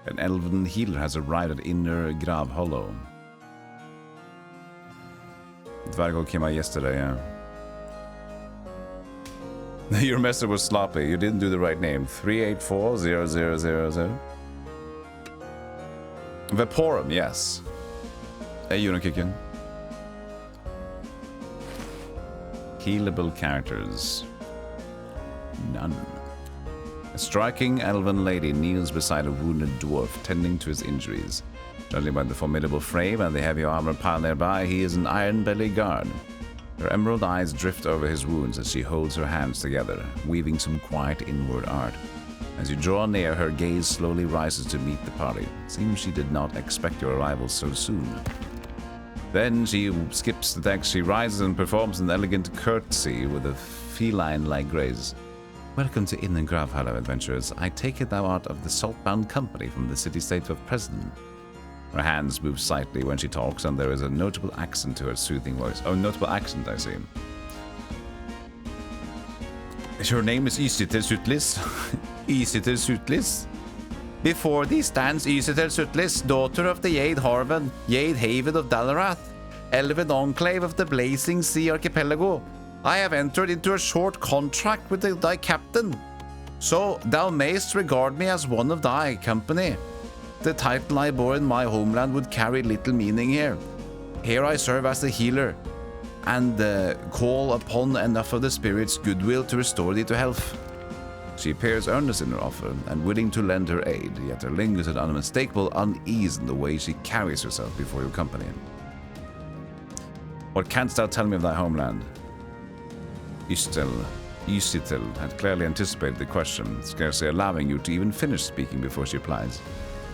An elven healer has arrived at Inner Grav Hollow. Dverghold came out yesterday, yeah. Your message was sloppy. You didn't do the right name. 3840000. Vaporum, yes. Hey, Unikicken. Healable characters. None. A striking elven lady kneels beside a wounded dwarf, tending to his injuries. Judging by the formidable frame and the heavy armor piled nearby, he is an iron-bellied guard. Her emerald eyes drift over his wounds as she holds her hands together, weaving some quiet inward art. As you draw near, her gaze slowly rises to meet the party. Seems she did not expect your arrival so soon. Then she skips the deck, she rises and performs an elegant curtsy with a feline-like grace. Welcome to Inner Grav Hollow, adventurers. I take it thou art of the salt-bound company from the city-state of President. Her hands move slightly when she talks, and there is a notable accent to her soothing voice. Oh, notable accent, I see. Her name is Ysiter Sutlis. Ysiter Sutlis? Before thee stands Ysiter Sutlis, daughter of the Jade Haven of Dalarath, elven enclave of the Blazing Sea Archipelago. I have entered into a short contract with thy captain, so thou mayst regard me as one of thy company. The title I bore in my homeland would carry little meaning here. Here I serve as a healer, and call upon enough of the spirit's goodwill to restore thee to health. She appears earnest in her offer, and willing to lend her aid, yet there lingers an unmistakable unease in the way she carries herself before your company. What canst thou tell me of thy homeland? Ysitil had clearly anticipated the question, scarcely allowing you to even finish speaking before she replies.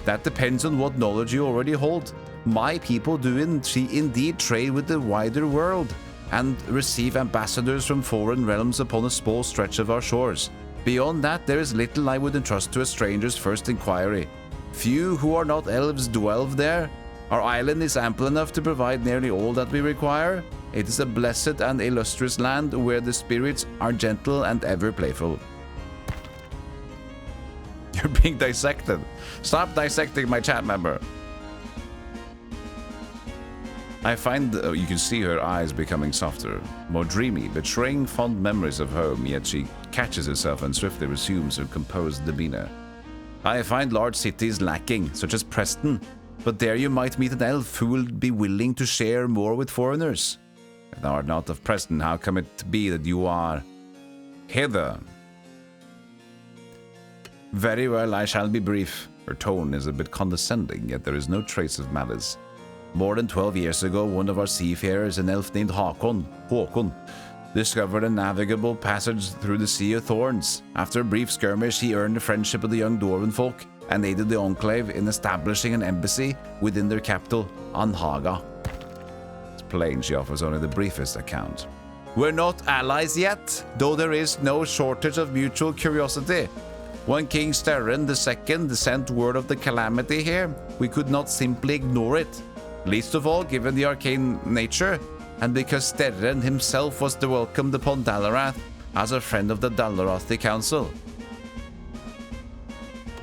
That depends on what knowledge you already hold. My people do indeed trade with the wider world, and receive ambassadors from foreign realms upon a small stretch of our shores. Beyond that, there is little I would entrust to a stranger's first inquiry. Few who are not elves dwell there. Our island is ample enough to provide nearly all that we require. It is a blessed and illustrious land where the spirits are gentle and ever playful. You're being dissected. Stop dissecting my chat member. I find you can see her eyes becoming softer, more dreamy, betraying fond memories of home, yet she catches herself and swiftly resumes her composed demeanor. I find large cities lacking, such as Preston, but there you might meet an elf who will be willing to share more with foreigners. If thou art not of Preston, how come it be that you are hither? Very well, I shall be brief. Her tone is a bit condescending, yet there is no trace of malice. More than 12 years ago, one of our seafarers, an elf named Håkon, discovered a navigable passage through the Sea of Thorns. After a brief skirmish, he earned the friendship of the young dwarven folk and aided the Enclave in establishing an embassy within their capital, Anhaga. It's plain she offers only the briefest account. We're not allies yet, though there is no shortage of mutual curiosity. When King Sterren II sent word of the calamity here, we could not simply ignore it. Least of all, given the arcane nature, and because Sterren himself was welcomed upon Dalaran as a friend of the Dalarathi Council.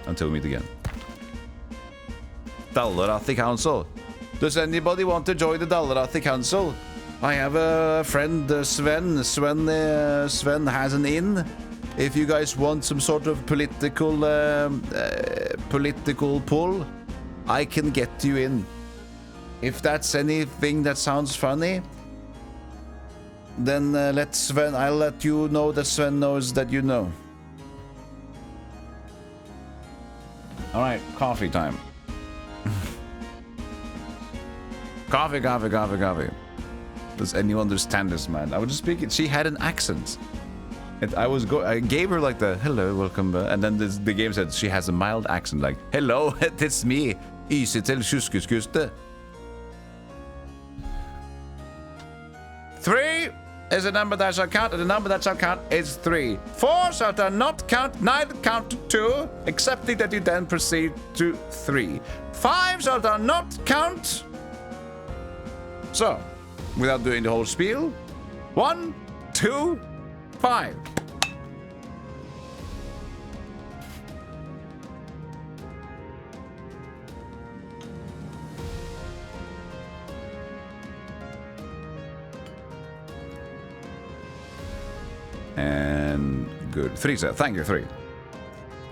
Until we meet again. Dalarathi Council. Does anybody want to join the Dalarathi Council? I have a friend, Sven. Sven has an inn. If you guys want some sort of political pull, I can get you in. If that's anything that sounds funny, then I'll let you know that Sven knows that you know. Alright, coffee time. Coffee. Does anyone understand this, man? I was just speaking. She had an accent. I gave her like the hello, welcome, and then the game said she has a mild accent, like hello, it's me, Ysetel Kjuskuskuste. 3 is a number that shall count, and the number that shall count is 3. 4 shall not count, neither count to 2, excepting that you then proceed to 3. 5 shall not count. So, without doing the whole spiel, 1, 2, 5. And good. 3, sir. Thank you, 3.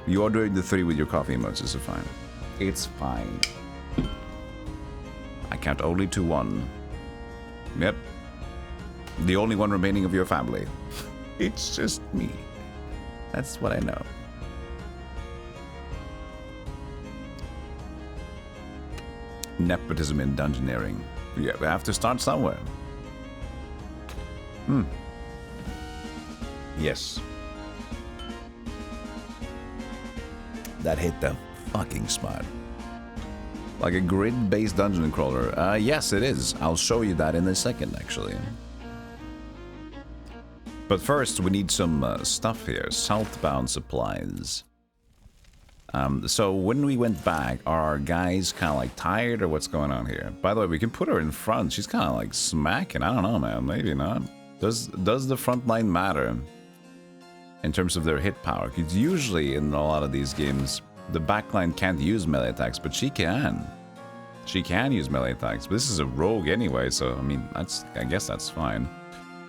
You are doing the 3 with your coffee emojis, so fine. It's fine. I count only to 1. Yep. The only one remaining of your family. It's just me. That's what I know. Nepotism in dungeoneering. Yeah, we have to start somewhere. Yes. That hit the fucking spot. Like a grid-based dungeon crawler. Yes, it is. I'll show you that in a second, actually. But first, we need some stuff here. Southbound supplies. So when we went back, are our guys kind of like tired or what's going on here? By the way, we can put her in front. She's kind of like smacking. I don't know, man. Maybe not. Does the front line matter in terms of their hit power? Because usually in a lot of these games, the backline can't use melee attacks, but she can. She can use melee attacks. But this is a rogue anyway, so I mean, I guess that's fine.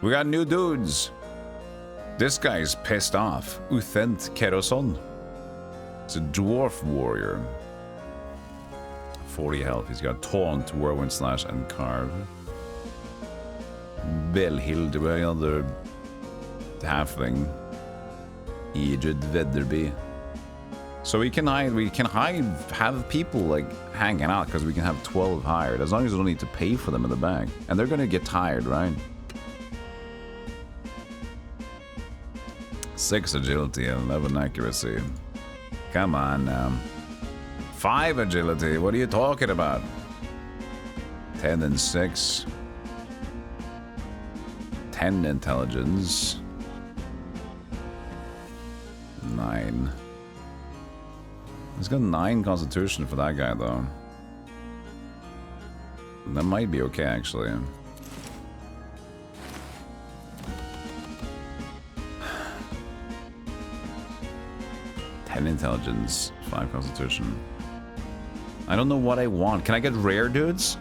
We got new dudes. This guy's pissed off. Uthent Keroson. It's a dwarf warrior. 40 health. He's got Taunt, Whirlwind Slash, and Carve. Belhild, we have another halfling. Edred Vedderby. So we can have people like hanging out because we can have 12 hired as long as we don't need to pay for them in the back. And they're gonna get tired, right? 6 agility and 11 accuracy. Come on now. 5 agility, what are you talking about? 10 and 6. 10 intelligence. 9. He's got 9 constitution for that guy though. That might be okay actually. 10 intelligence, 5 constitution. I don't know what I want. Can I get rare dudes?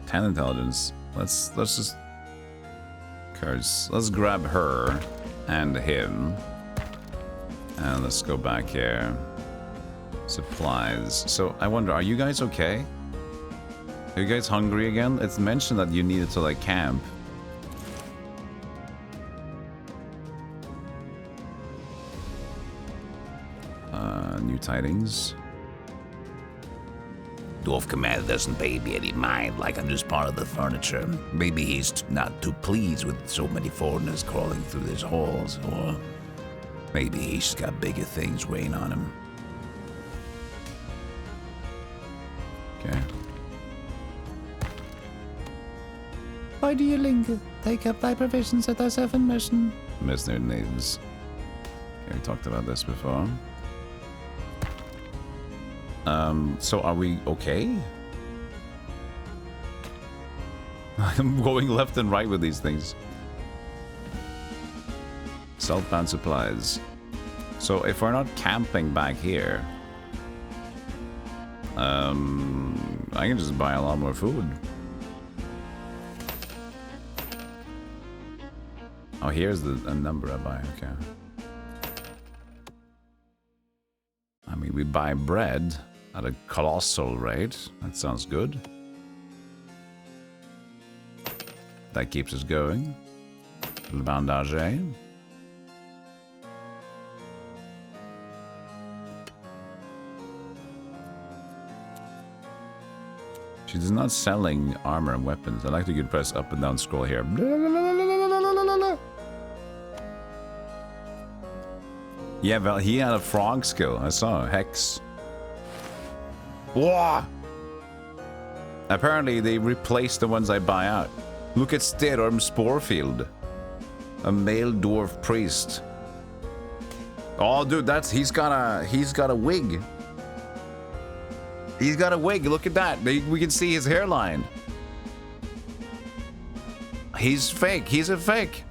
Ten intelligence. Let's just curse. Let's grab her and him. And let's go back here. Supplies. So I wonder, are you guys okay? Are you guys hungry again? It's mentioned that you needed to like camp. New tidings. Dwarf Commander doesn't pay me any mind, like I'm just part of the furniture. Maybe he's not too pleased with so many foreigners crawling through his halls, or maybe he's got bigger things weighing on him. Okay. Why do you linger? Take up thy provisions at thy servant mission. Mercenary natives. Okay, we talked about this before. So are we okay? I'm going left and right with these things. Southbound supplies. So if we're not camping back here, I can just buy a lot more food. Oh, here's a number I buy, okay. I mean, we buy bread at a colossal rate. That sounds good. That keeps us going. Le bandage. She's not selling armor and weapons. I like to press up and down scroll here. Yeah, well, he had a frog skill. I saw Hex. Whoa! Apparently, they replaced the ones I buy out. Look at Sterorm Sporefield. A male dwarf priest. Oh, dude, he's got a wig. He's got a wig. Look at that. We can see his hairline. He's fake. He's a fake.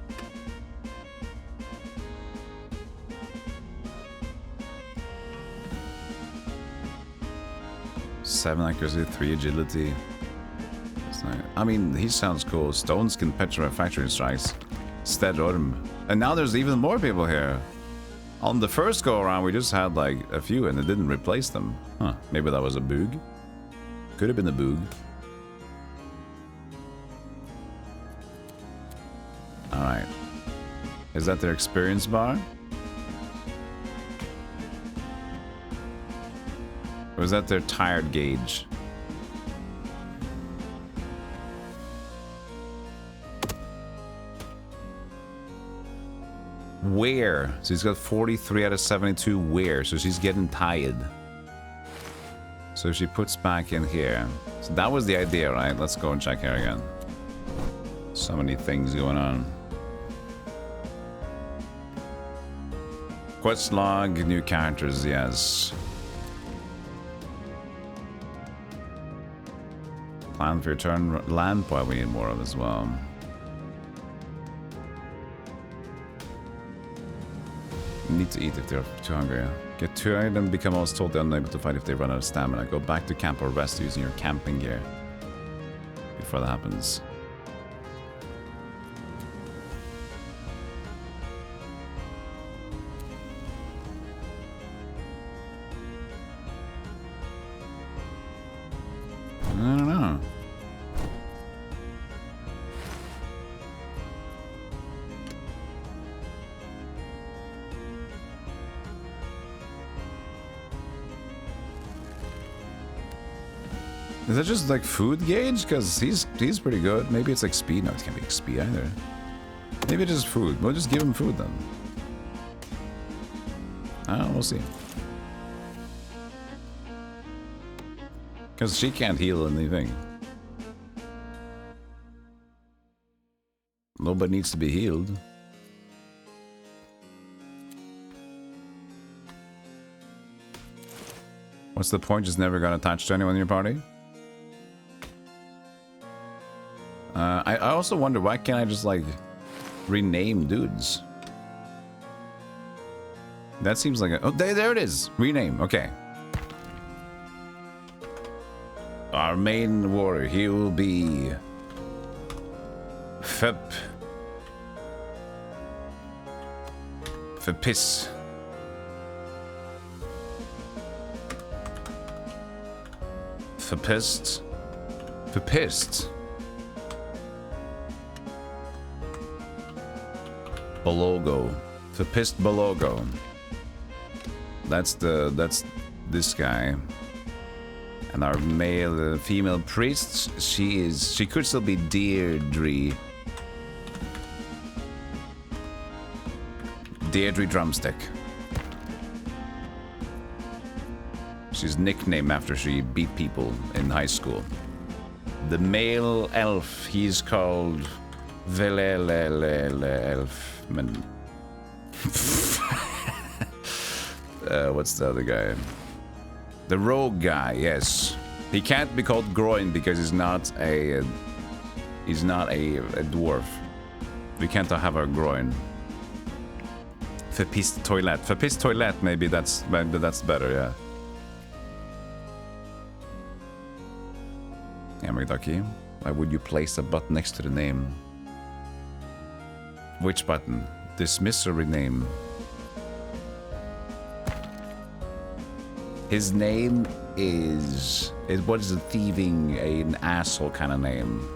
Seven accuracy, 3 agility. I mean, he sounds cool. Stone Skin Petrifactory Strikes. Steadorm. And now there's even more people here. On the first go around, we just had like a few and it didn't replace them. Huh. Maybe that was a bug. Could have been a bug. Alright. Is that their experience bar? Or is that their tired gauge? Wear. So he's got 43 out of 72 wear. So she's getting tired. So she puts back in here. So that was the idea, right? Let's go and check here again. So many things going on. Quest log, new characters, yes. Plan for your turn. Land point we need more of as well. Need to eat if they're too hungry. Get tired and become almost totally unable to fight if they run out of stamina. Go back to camp or rest using your camping gear before that happens. I don't know. Is that just like food gauge? Because he's pretty good. Maybe it's like speed. No, it can't be speed either. Maybe it's just food. We'll just give him food then. We'll see. Because she can't heal anything. Nobody needs to be healed. What's the point? Just never got attached to anyone in your party? I also wonder, why can't I just, like, rename dudes? That seems like a... Oh, there it is! Rename, okay. Our main warrior, he will be... Piss. Pissed. Belogo. Pissed Belogo. That's this guy. And our female priest, she could still be Deirdre. Deirdre Drumstick. She's nicknamed after she beat people in high school. The male elf, he's called Elfman. What's the other guy? The rogue guy, yes. He can't be called Groin because he's not a dwarf. We can't have a Groin. Verpist Toilet. Verpist Toilet, maybe that's better, yeah. Yamagdaki, why would you place a button next to the name? Which button? Dismiss or rename? His name is... What is a thieving, an asshole kind of name?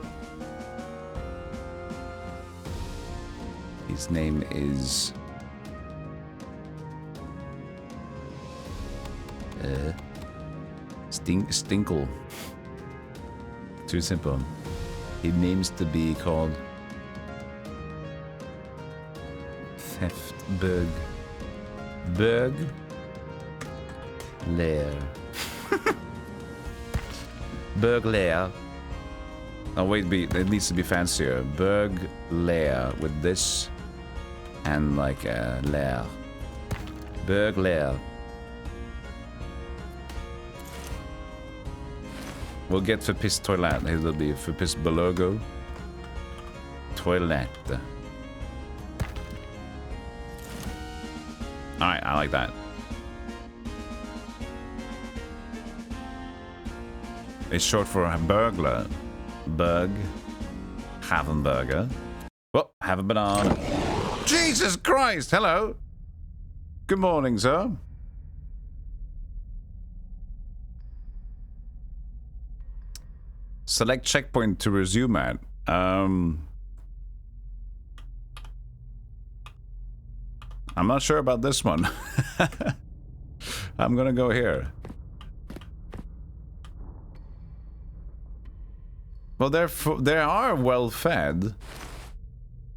His name is... Stinkle. Too simple. He names to be called... Theftberg. Berg? Lair. Berg Lair. Oh wait, it needs to be fancier. Berg Lair with this and like a lair. Berg Lair. We'll get Verpiss Toilet. It'll be Verpiss Belogo. Toilet. Alright, I like that. It's short for a burglar. Bug. Havenburger. Oh, have a banana. Jesus Christ! Hello! Good morning, sir. Select checkpoint to resume at. I'm not sure about this one. I'm gonna go here. Well, they are well fed,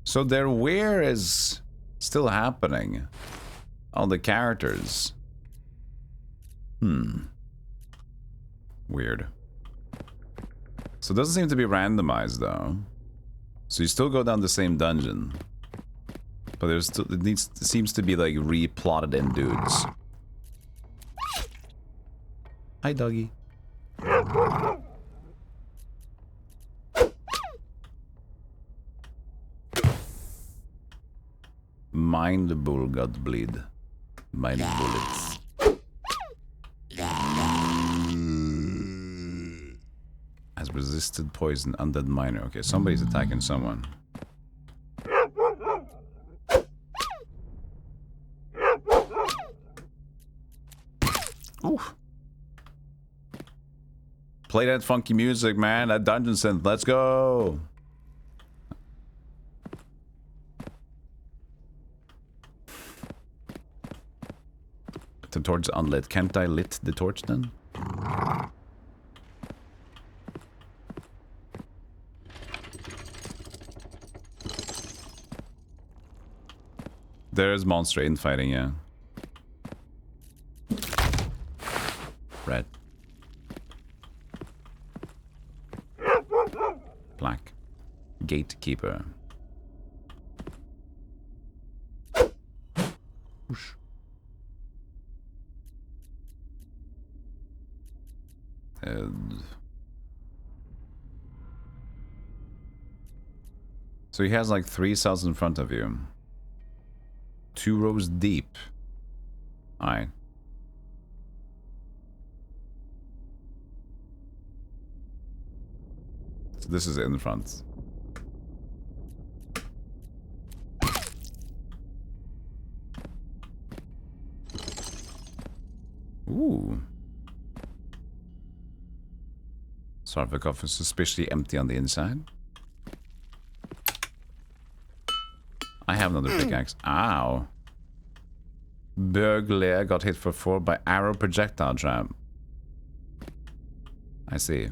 so their wear is still happening. All the characters. Weird. So it doesn't seem to be randomized though. So you still go down the same dungeon, but there's still, it seems to be like replotted in dudes. Hi, doggy. Mind the bull got bleed. Mind bullets. Has resisted poison, undead miner. Okay, somebody's attacking someone. Oof. Play that funky music, man. That dungeon synth. Let's go. The torch unlit. Can't I lit the torch then? There's monster infighting, yeah. Red. Black. Gatekeeper. Whoosh. So he has like 3 cells in front of you. 2 rows deep. Alright. So this is in front. Ooh. Sarkophagus is suspiciously empty on the inside. I have another pickaxe. Ow. Dverghold got hit for 4 by arrow projectile trap. I see.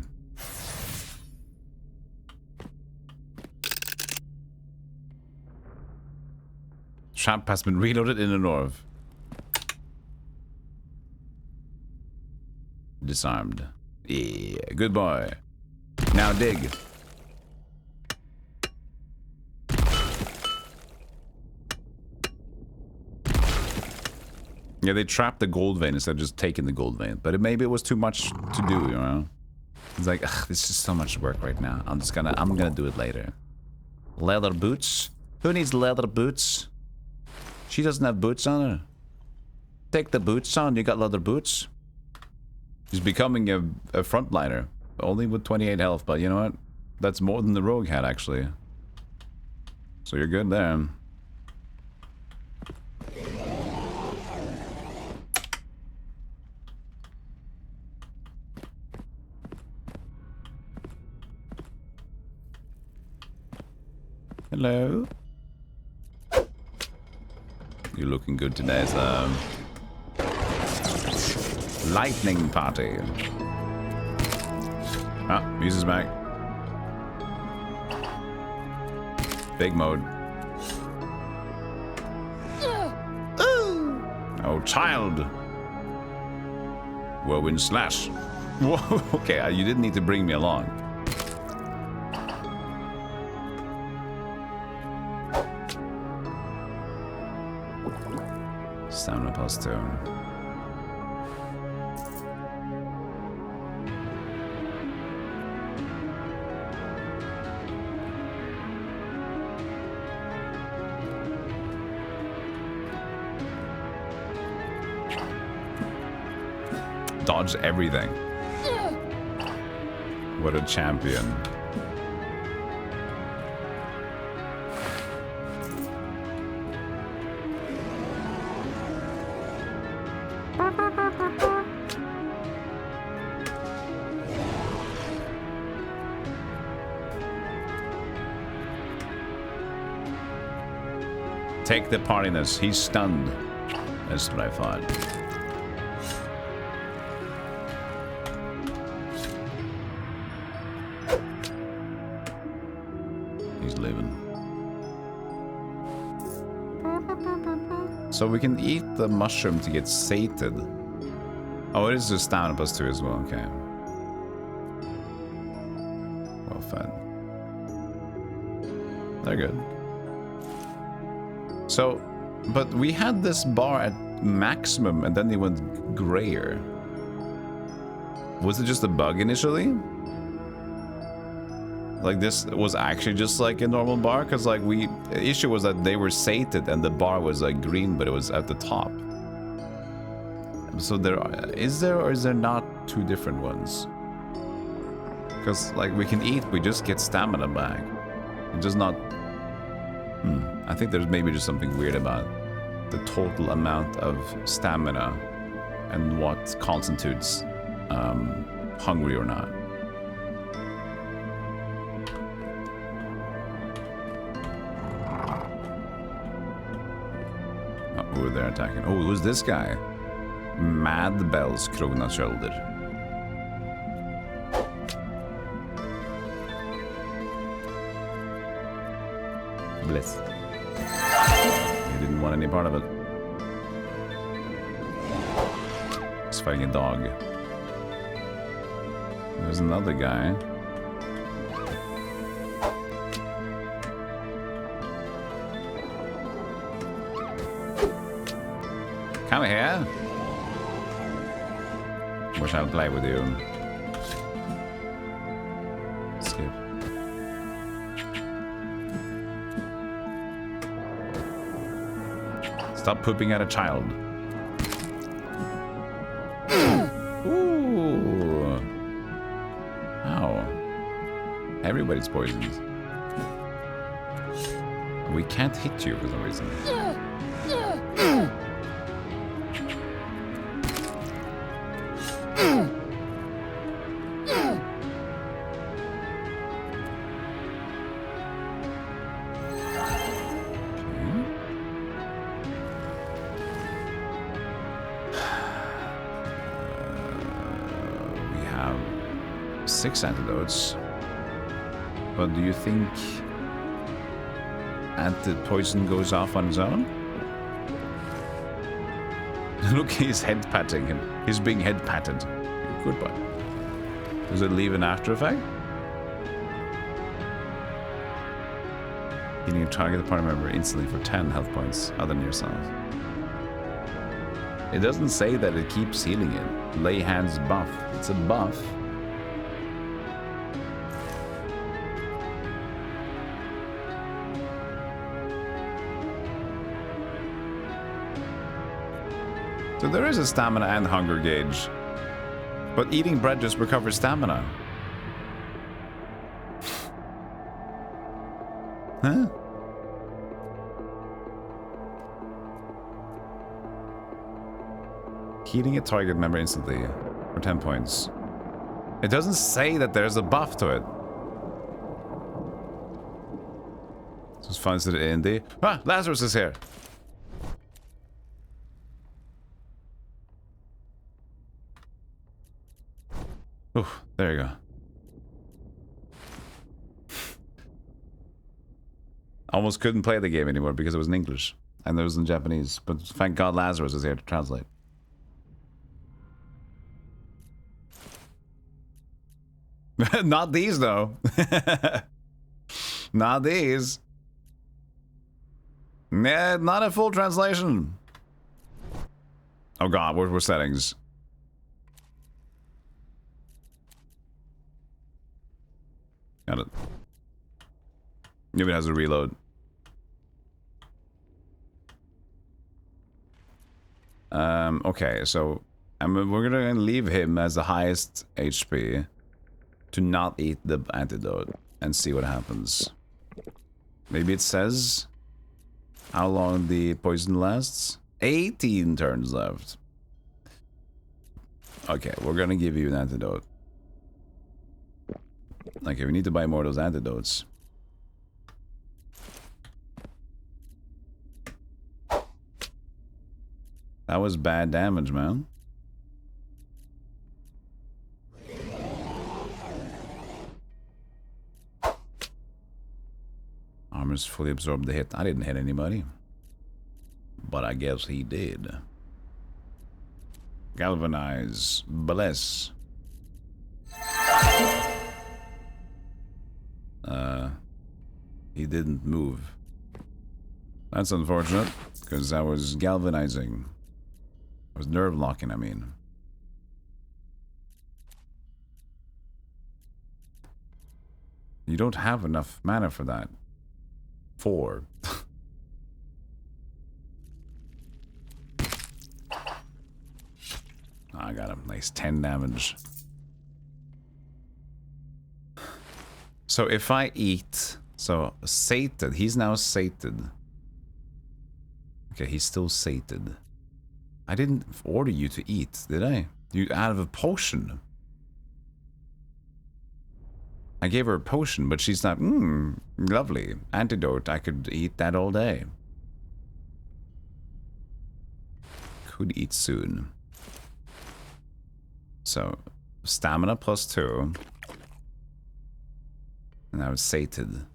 Trap has been reloaded in the north. Disarmed. Yeah, good boy. Now dig. Yeah, they trapped the gold vein instead of just taking the gold vein. But maybe it was too much to do, you know? It's like, ugh, this is so much work right now. I'm gonna do it later. Leather boots? Who needs leather boots? She doesn't have boots on her. Take the boots on, you got leather boots. She's becoming a frontliner. Only with 28 health, but you know what? That's more than the rogue had, actually. So you're good there. Hello. You're looking good today, as lightning party. Ah, music's back. Big mode. Oh, child. Whirlwind slash. Whoa, okay, you didn't need to bring me along. Stamina plus 2. Dodge everything. What a champion. Take the partiness. He's stunned. That's what I thought. He's leaving. So we can eat the mushroom to get sated. Oh, it is just stamina plus 2 as well. Okay. Well fed. They're good. So, but we had this bar at maximum and then it went grayer. Was it just a bug initially? Like this was actually just like a normal bar? Because like the issue was that they were sated and the bar was like green, but it was at the top. So is there or is there not 2 different ones? Because like we can eat, we just get stamina back. It does not... I think there's maybe just something weird about the total amount of stamina and what constitutes hungry or not. Oh, who are they attacking? Oh, who's this guy? Mad Bells Krogna Shoulder. Bliss. He didn't want any part of it. He's fighting a dog. There's another guy. Come here. Wish I would play with you. Skip. Stop pooping at a child. Ooh. Ow. Everybody's poisoned. We can't hit you for some reason. We have 6 antidotes. But do you think anti-poison goes off on its own? Look, he's head patting him. He's being head patted. Goodbye. Does it leave an after effect? Healing a target party member instantly for 10 health points other than yourself. It doesn't say that it keeps healing it. Lay hands buff. It's a buff. So there is a stamina and hunger gauge. But eating bread just recovers stamina. Huh? Healing a target member instantly for 10 points. It doesn't say that there's a buff to it. Just finds it in the... Ah! Lazarus is here! Oof, there you go. Almost couldn't play the game anymore because it was in English. And it was in Japanese. But thank God Lazarus is here to translate. Not these, though. Not these. Nah, not a full translation. Oh God, what were settings? Got it. Maybe it has a reload. Okay, so we're gonna leave him as the highest HP to not eat the antidote and see what happens. Maybe it says how long the poison lasts. 18 turns left. Okay, we're gonna give you an antidote. Okay, we need to buy more of those antidotes. That was bad damage, man. Armor's fully absorbed the hit. I didn't hit anybody. But I guess he did. Galvanize. Bless. He didn't move. That's unfortunate, because I was galvanizing. I was nerve locking, I mean. You don't have enough mana for that. 4. I got him. Nice 10 damage. So if I eat... So, sated. He's now sated. Okay, he's still sated. I didn't order you to eat, did I? You out of a potion. I gave her a potion, but she's not... lovely. Antidote. I could eat that all day. Could eat soon. So, stamina +2. And I was sated.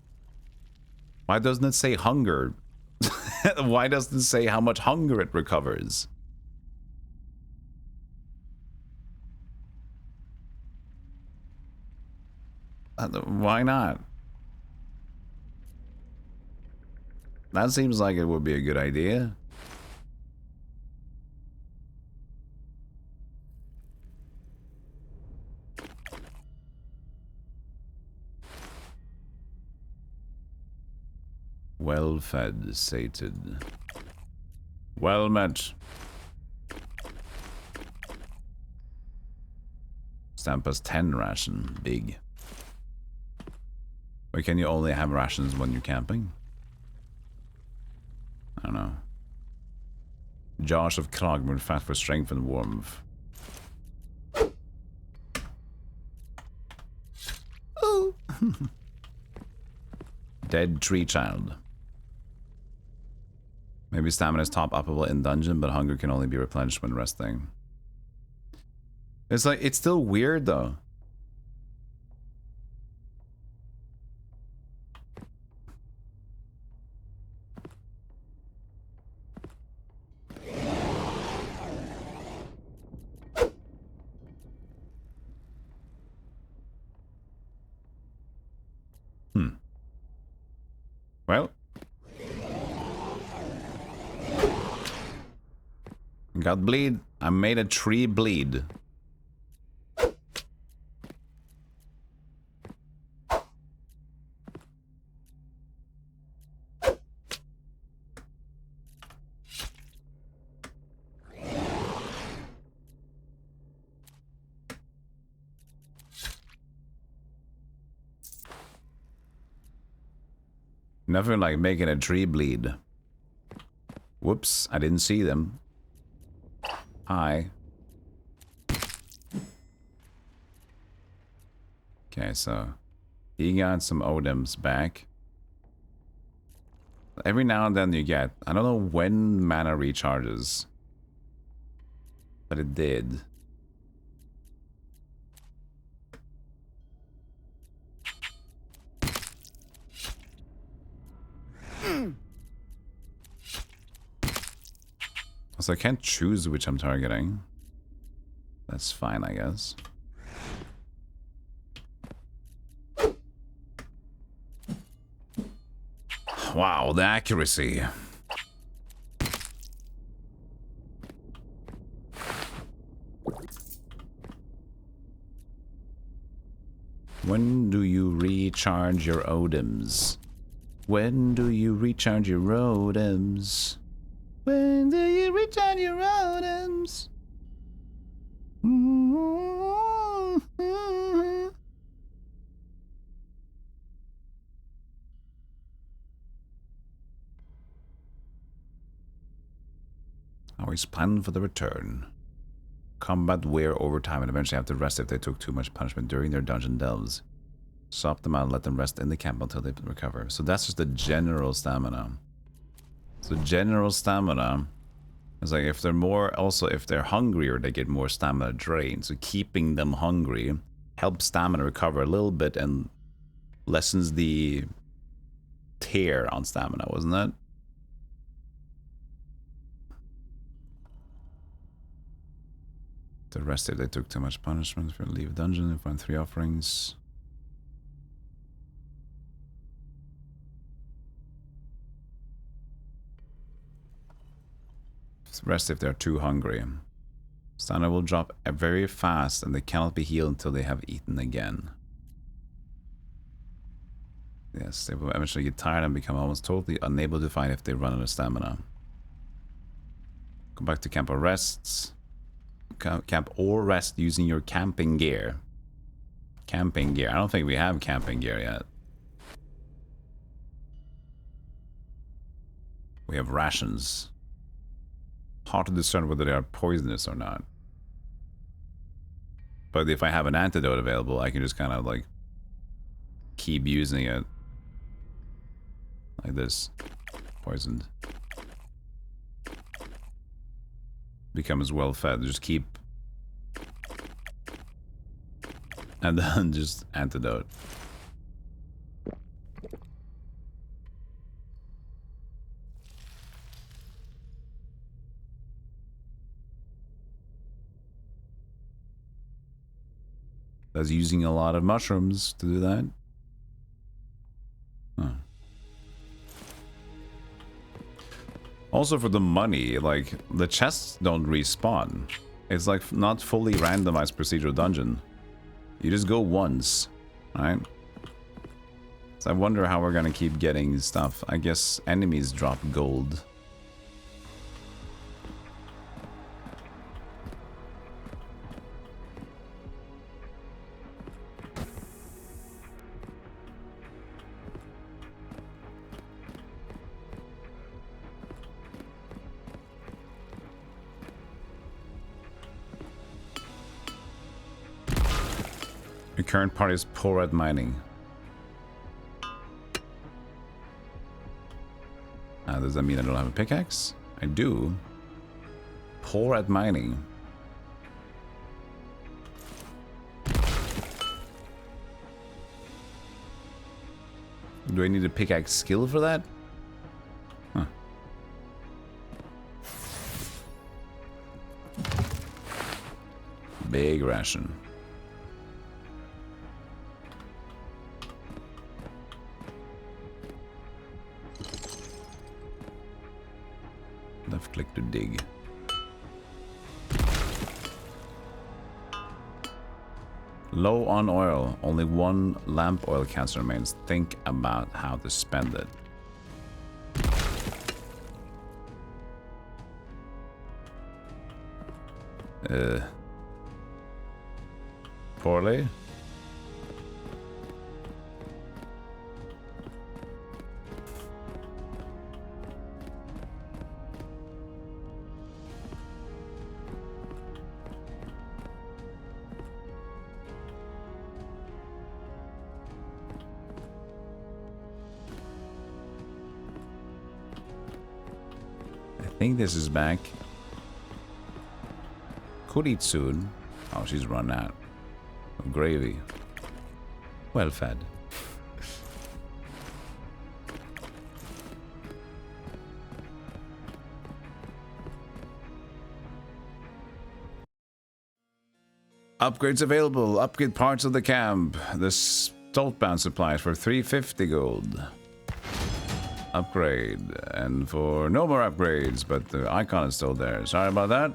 Why doesn't it say hunger? Why doesn't it say how much hunger it recovers? Why not? That seems like it would be a good idea. Well fed, sated. Well met. Stampa's 10 ration. Big. Why can you only have rations when you're camping? I don't know. Jars of Kragmund fat for strength and warmth. Oh. Dead tree child. Maybe stamina is top upable in dungeon, but hunger can only be replenished when resting. It's like, it's still weird though. Well. Got bleed. I made a tree bleed. Nothing like making a tree bleed. Whoops, I didn't see them. Hi. Okay, so he got some Odems back. Every now and then you get, I don't know when mana recharges, but it did. So I can't choose which I'm targeting. That's fine, I guess. Wow, the accuracy. When do you recharge your Odems? When do you recharge your Odems? When do you recharge your Odems? Always plan for the return. Combat wear over time and eventually have to rest if they took too much punishment during their dungeon delves. Swap them out and let them rest in the camp until they recover. So that's just the general stamina. So general stamina is like if they're more, also if they're hungrier, they get more stamina drain. So keeping them hungry helps stamina recover a little bit and lessens the tear on stamina, wasn't it? The rest if they took too much punishment for leave dungeon and find 3 offerings. Rest if they're too hungry. Stamina will drop very fast and they cannot be healed until they have eaten again. Yes, they will eventually get tired and become almost totally unable to fight if they run out of stamina. Go back to camp or rests. Camp or rest using your camping gear. Camping gear. I don't think we have camping gear yet. We have rations. Hard to discern whether they are poisonous or not. But if I have an antidote available, I can just kind of like keep using it. Like this. Poisoned. Becomes well fed. Just keep. And then just antidote. That's using a lot of mushrooms to do that. Huh. Also for the money, like, the chests don't respawn. It's like not fully randomized procedural dungeon. You just go once, right? So I wonder how we're gonna keep getting stuff. I guess enemies drop gold. The current party is poor at mining. Does that mean I don't have a pickaxe? I do. Poor at mining. Do I need a pickaxe skill for that? Huh. Big ration. Left click to dig. Low on oil. Only one lamp oil canister remains. Think about how to spend it. Poorly? I think this is back. Could eat soon. Oh, she's run out of gravy. Well fed. Upgrades available. Upgrade parts of the camp. The Stoltbound supplies for 350 gold. Upgrade. And for no more upgrades, but the icon is still there. Sorry about that.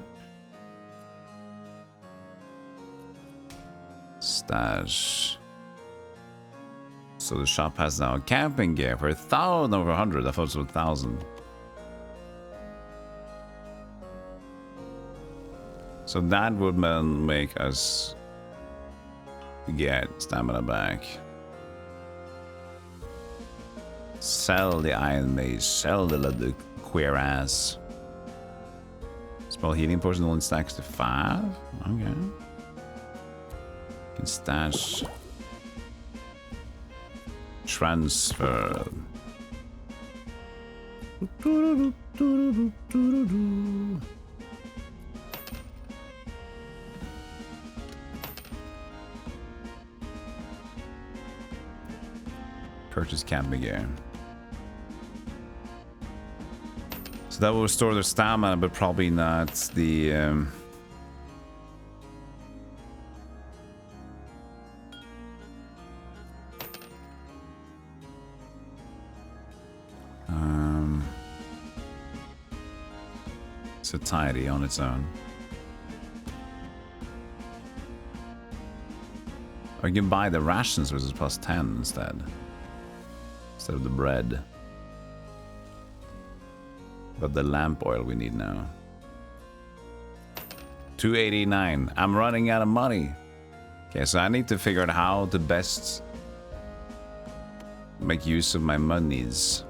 Stash. So the shop has now camping gear for 1,000 over 100. I thought it was 1,000. So that would make us get stamina back. Sell the iron mace. Sell the queer ass. Spell healing potion only stacks to 5. Okay. Can stash. Transfer. Purchase camping gear. So that will restore their stamina, but probably not the satiety on its own. Or you can buy the rations, which is plus 10 instead of the bread. But the lamp oil we need now. 289. I'm running out of money. Okay, so I need to figure out how to best make use of my monies.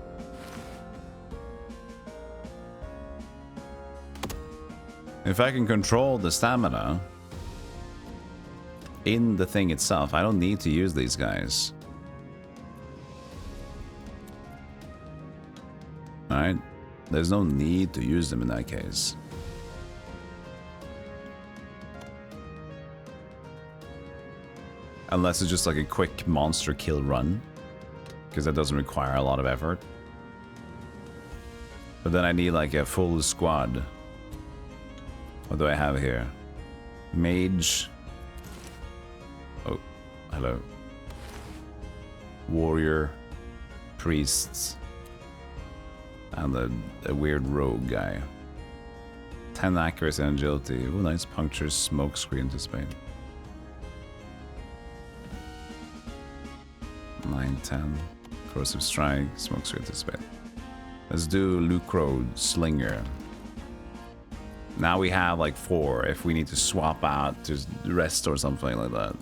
If I can control the stamina in the thing itself, I don't need to use these guys. Alright? There's no need to use them in that case. Unless it's just like a quick monster kill run. Because that doesn't require a lot of effort. But then I need like a full squad. What do I have here? Mage. Oh, hello. Warrior. Priests. And a weird rogue guy. 10 accuracy and agility. Ooh, nice punctures, smoke screen to Spain. 9, 10. Corrosive strike, smoke screen to Spain. Let's do Lucro Slinger. Now we have like 4 if we need to swap out to rest or something like that.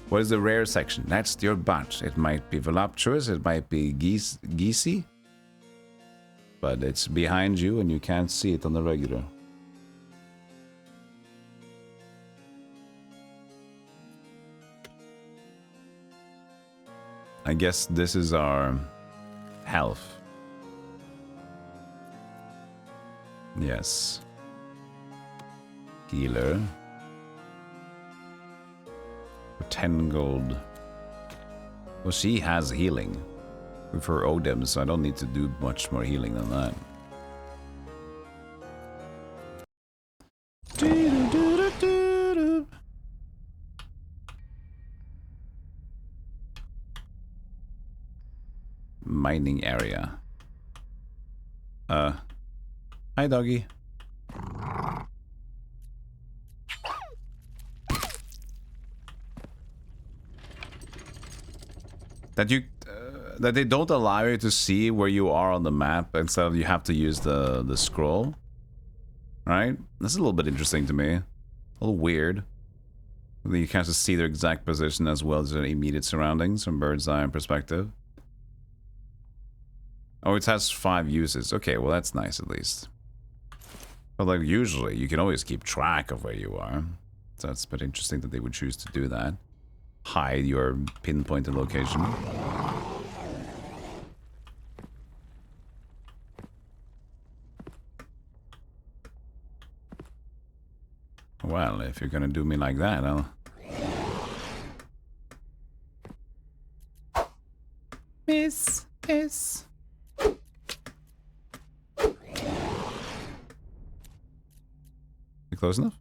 What is the rare section? That's your butt. It might be voluptuous, it might be geesy. But it's behind you and you can't see it on the regular. I guess this is our health. Yes. Healer. For 10 gold. Well, she has healing with her Odem, so I don't need to do much more healing than that. Mining area. Hi, doggy. That they don't allow you to see where you are on the map, instead of you have to use the scroll. Right? That's a little bit interesting to me. A little weird. You can't just see their exact position as well as their immediate surroundings from bird's eye perspective. Oh, it has 5 uses. Okay, well that's nice at least. But like usually, you can always keep track of where you are. So that's a bit interesting that they would choose to do that. Hide your pinpointed location. Well, if you're gonna do me like that, I'll... Miss. You close enough?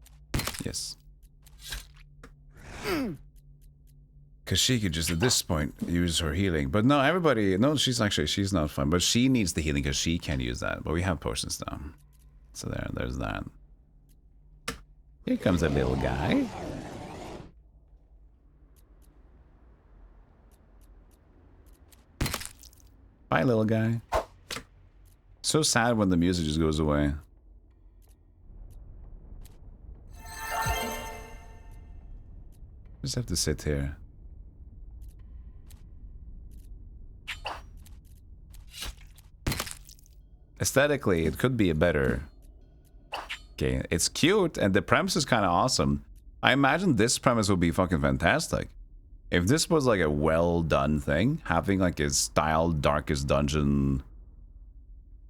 Yes. Because she could just, at this point, use her healing. But no, everybody... No, she's not fine. But she needs the healing because she can use that. But we have potions now. So there's that. Here comes a little guy. Bye, little guy. So sad when the music just goes away. Just have to sit here. Aesthetically, it could be a better game. It's cute, and the premise is kind of awesome. I imagine this premise would be fucking fantastic. If this was like a well-done thing, having like a styled Darkest Dungeon,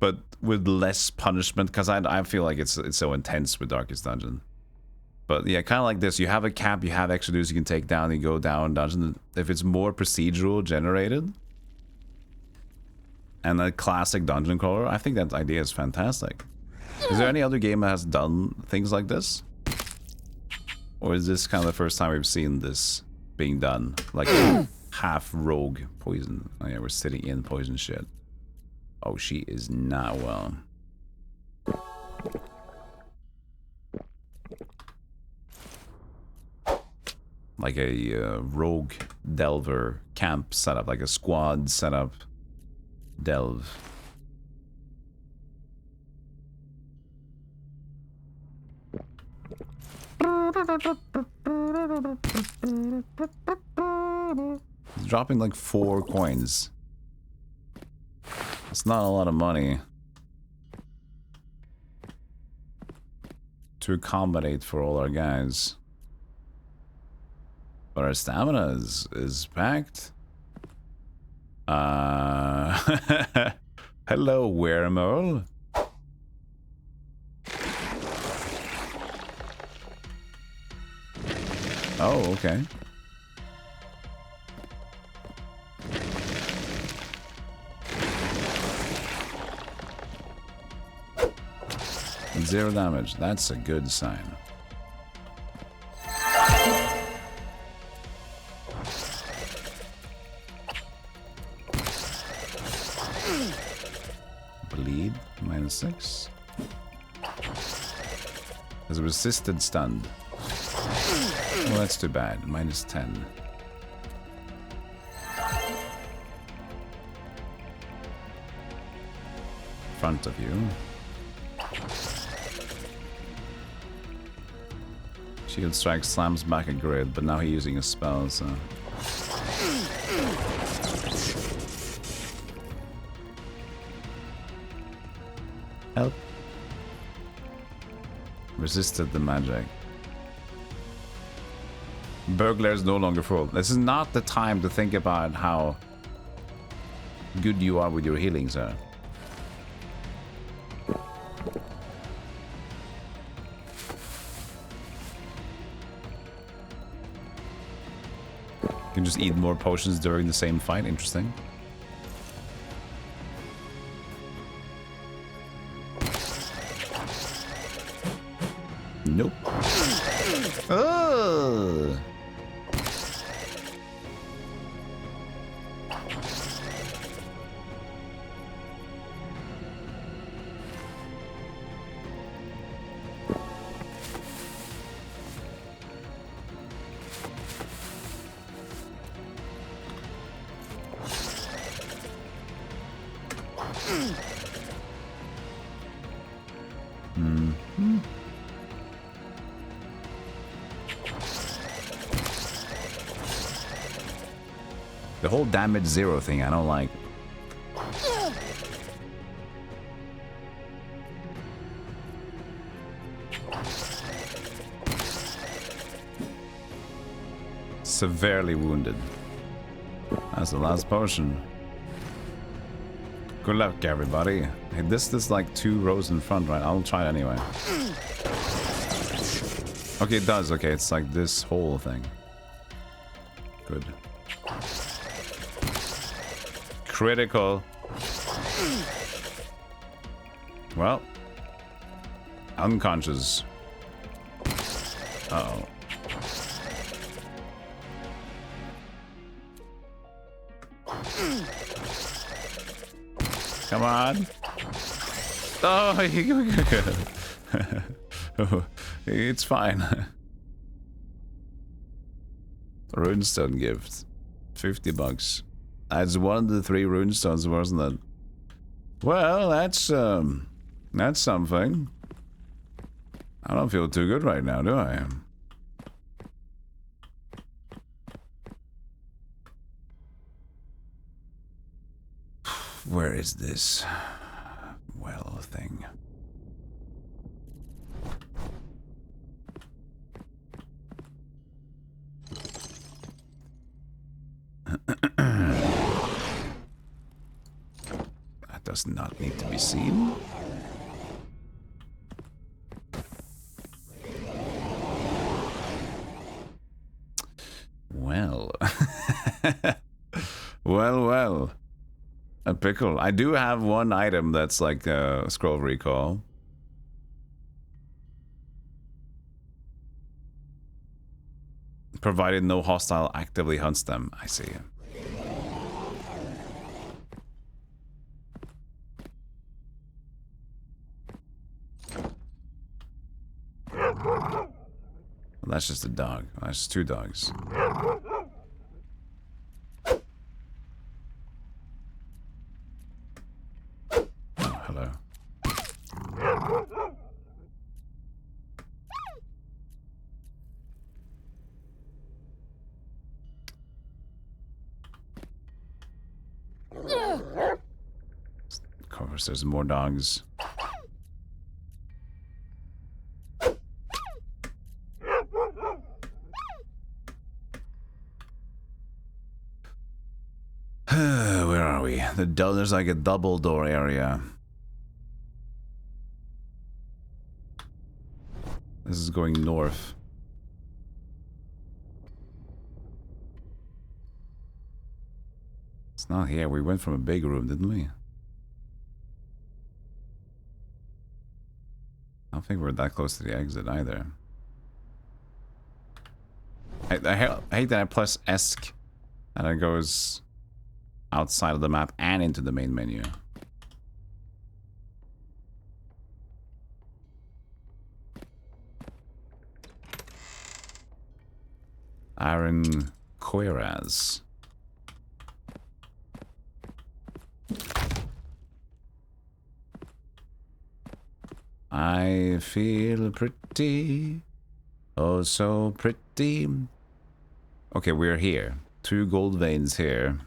but with less punishment, because I feel like it's so intense with Darkest Dungeon. But yeah, kind of like this. You have a cap, you have extra dudes you can take down, you go down dungeon. If it's more procedural generated, and a classic dungeon crawler, I think that idea is fantastic. Is there any other game that has done things like this? Or is this kind of the first time we've seen this being done? Like half rogue poison. Oh yeah, we're sitting in poison shit. Oh, she is not well. Like a rogue delver camp setup, like a squad setup. Delve. He's dropping like 4 coins. It's not a lot of money to accommodate for all our guys. But our stamina is packed. Hello, Weremole. Oh, okay. And 0 damage. That's a good sign. Bleed, -6. There's a resisted stun. Well, that's too bad. -10. Front of you. Shield strike slams back a grid, but now he's using a spell, so... Help. Resisted the magic. Burglar is no longer full. This is not the time to think about how good you are with your healing, sir. You can just eat more potions during the same fight. Interesting. Nope. Oh. The whole damage zero thing, I don't like. Severely wounded. That's the last potion. Good luck, everybody. Hey, this is like 2 rows in front, right? I'll try it anyway. Okay, it does. Okay, it's like this whole thing. Good. Critical. Well. Unconscious. Uh-oh. Come on. Oh, it's fine. Runestone gift. $50. That's one of the 3 runestones, wasn't it? Well, that's something. I don't feel too good right now, do I? Where is this well thing? That does not need to be seen. Well. Well. A pickle. I do have one item that's like a scroll of recall. Provided no hostile actively hunts them. I see. Well, that's just a dog. That's 2 dogs. Hello. Of course, there's more dogs. Where are we? There's like a double door area. This is going north. It's not here. We went from a big room, didn't we? I don't think we're that close to the exit either. I hate that I press ESC and it goes outside of the map and into the main menu. Aaron Coiraz. I feel pretty, oh so pretty. Okay, we're here. 2 gold veins here.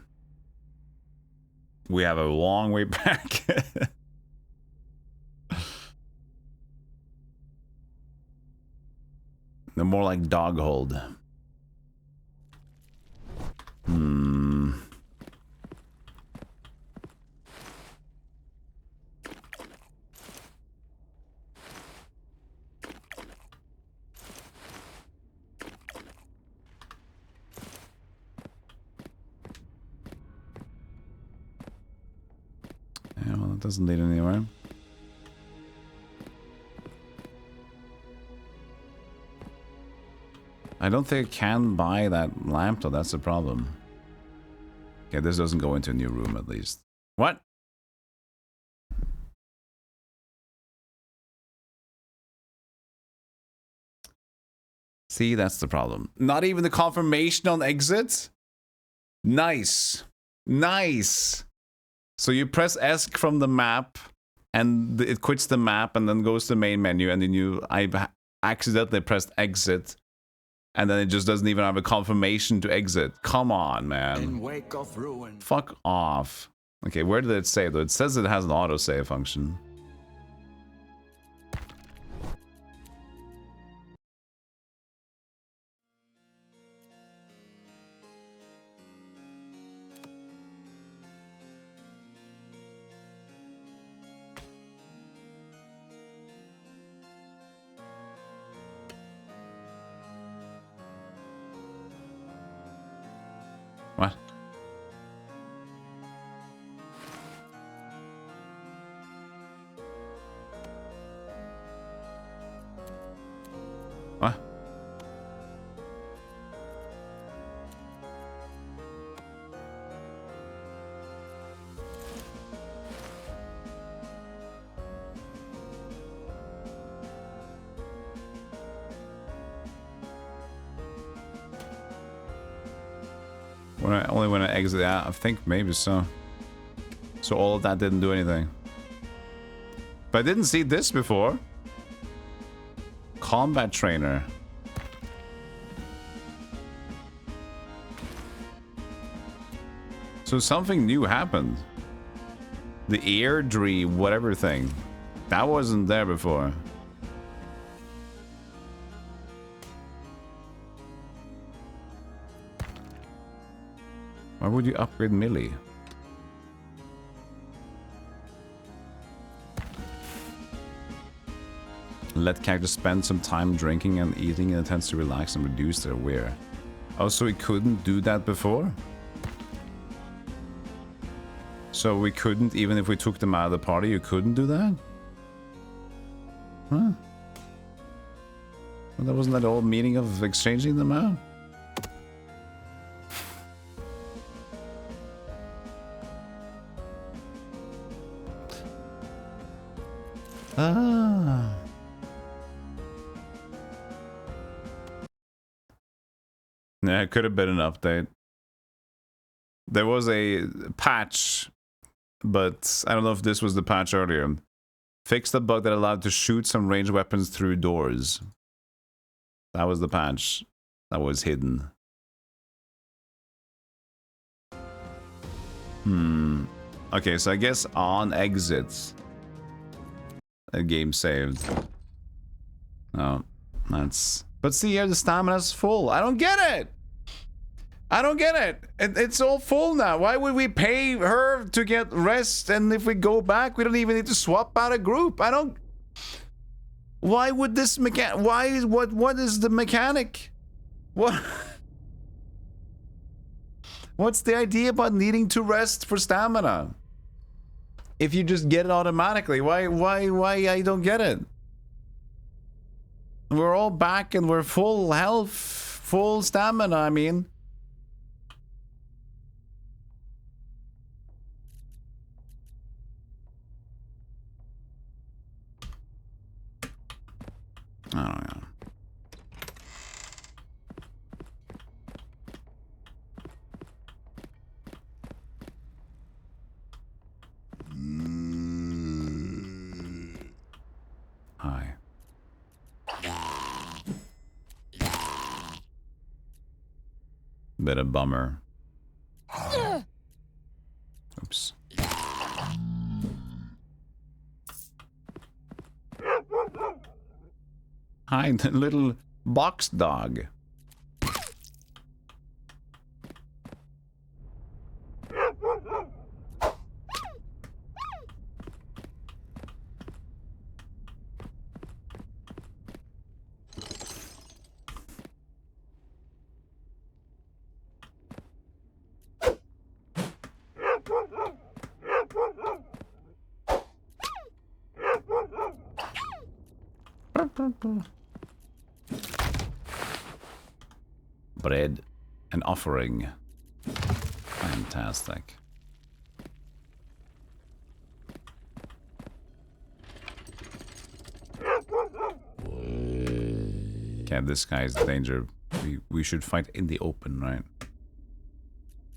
We have a long way back. They're more like Dverghold. doesn't lead anywhere. I don't think I can buy that lamp though, that's the problem. Okay, this doesn't go into a new room at least. What? See, that's the problem. Not even the confirmation on exit? Nice. Nice. So you press S from the map, and it quits the map, and then goes to the main menu, and then I accidentally pressed exit, and then it just doesn't even have a confirmation to exit. Come on, man. In wake of ruin. Fuck off. Okay, where did it save though? It says it has an autosave function. What? What? Only when I exit out, I think maybe so. So all of that didn't do anything. But I didn't see this before. Combat trainer. So something new happened. The Airdrie whatever thing. That wasn't there before. Why would you upgrade melee? Let characters spend some time drinking and eating in attempts to relax and reduce their wear. Oh, so we couldn't do that before? So we couldn't, even if we took them out of the party, you couldn't do that? Huh? Well, that wasn't that the whole meaning of exchanging them out? Ah. Yeah, it could have been an update. There was a patch, but I don't know if this was the patch earlier. Fixed a bug that allowed to shoot some ranged weapons through doors. That was the patch that was hidden. Okay, so I guess on exits, a game saved. Oh, that's... But see here, the stamina's full. I don't get it! I don't get it! It's all full now. Why would we pay her to get rest, and if we go back, we don't even need to swap out a group? I don't... Why would this mechanic... What is the mechanic? What... What's the idea about needing to rest for stamina? If you just get it automatically, why I don't get it? We're all back and we're full health, full stamina, I mean. I don't know. Hi. Bit of bummer. Oops. Hi, the little box dog. Bread. An offering. Fantastic. Okay, this guy's in danger. We should fight in the open, right?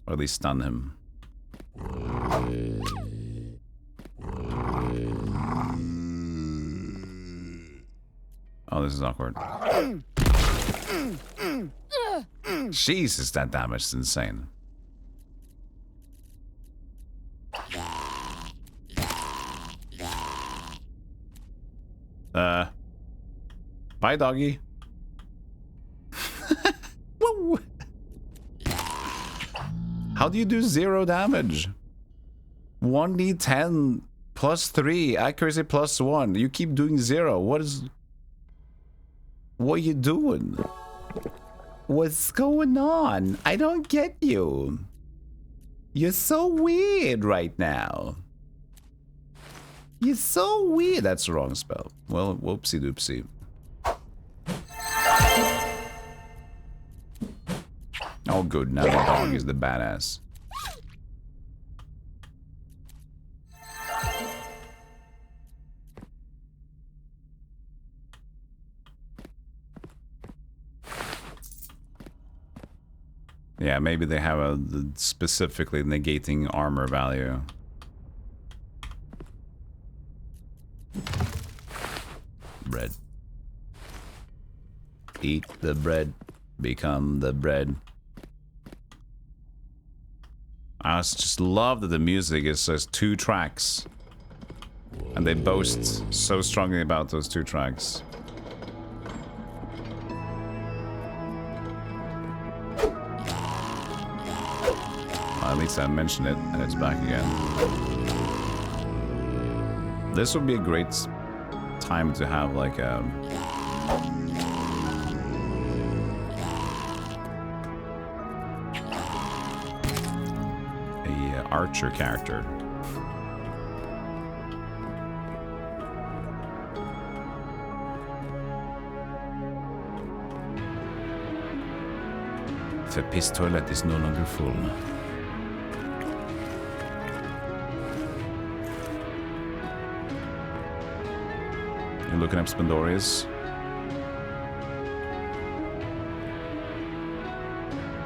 Or at least stun him. Oh, this is awkward. Jesus, that damage is insane. Bye, doggy. Woo! How do you do 0 damage? 1d10 plus 3, accuracy plus 1. You keep doing 0. What are you doing? What's going on? I don't get you. You're so weird right now. You're so weird. That's the wrong spell. Well, whoopsie doopsie. Oh, good. Now the dog is the badass. Yeah, maybe they have a specifically negating armor value. Bread. Eat the bread. Become the bread. I just love that the music is just 2 tracks. And they boast so strongly about those 2 tracks. Well, at least I mentioned it and it's back again. This would be a great time to have like a archer character. The piss toilet is no longer full. You're looking up Spandorius.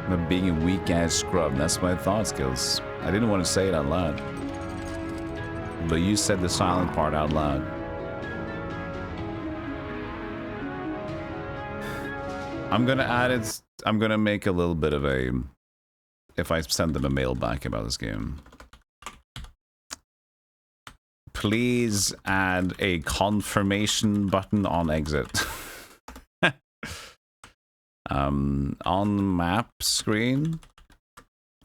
I'm being a weak ass scrub. That's my thought skills. I didn't want to say it out loud. But you said the silent part out loud. I'm gonna add it. I'm gonna make a little bit of a... If I send them a mail back about this game. Please add a confirmation button on exit. On map screen,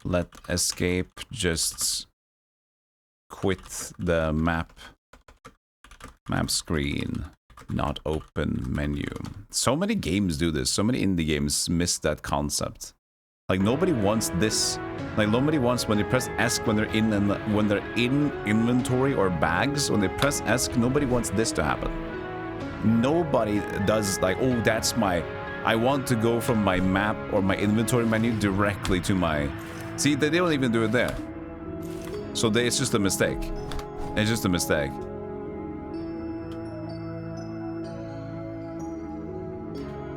let escape just quit the map screen, not open menu. So many games do this. So many indie games miss that concept. Like nobody wants this. Like nobody wants when they press ESC when they're in inventory or bags. When they press ESC, nobody wants this to happen. Nobody does like, oh, that's my... I want to go from my map or my inventory menu directly to my... See, they don't even do it there. So it's just a mistake. It's just a mistake.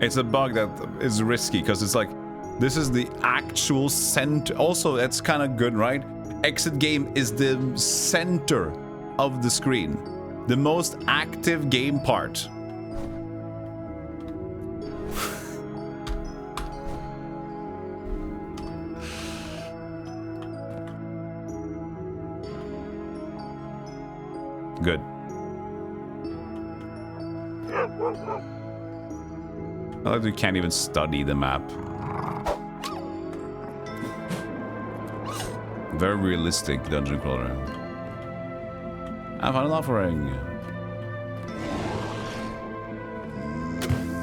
It's a bug that is risky because it's like, this is the actual center. Also, that's kind of good, right? Exit game is the center of the screen. The most active game part. Good. I like you can't even study the map. Very realistic dungeon crawler. I found an offering.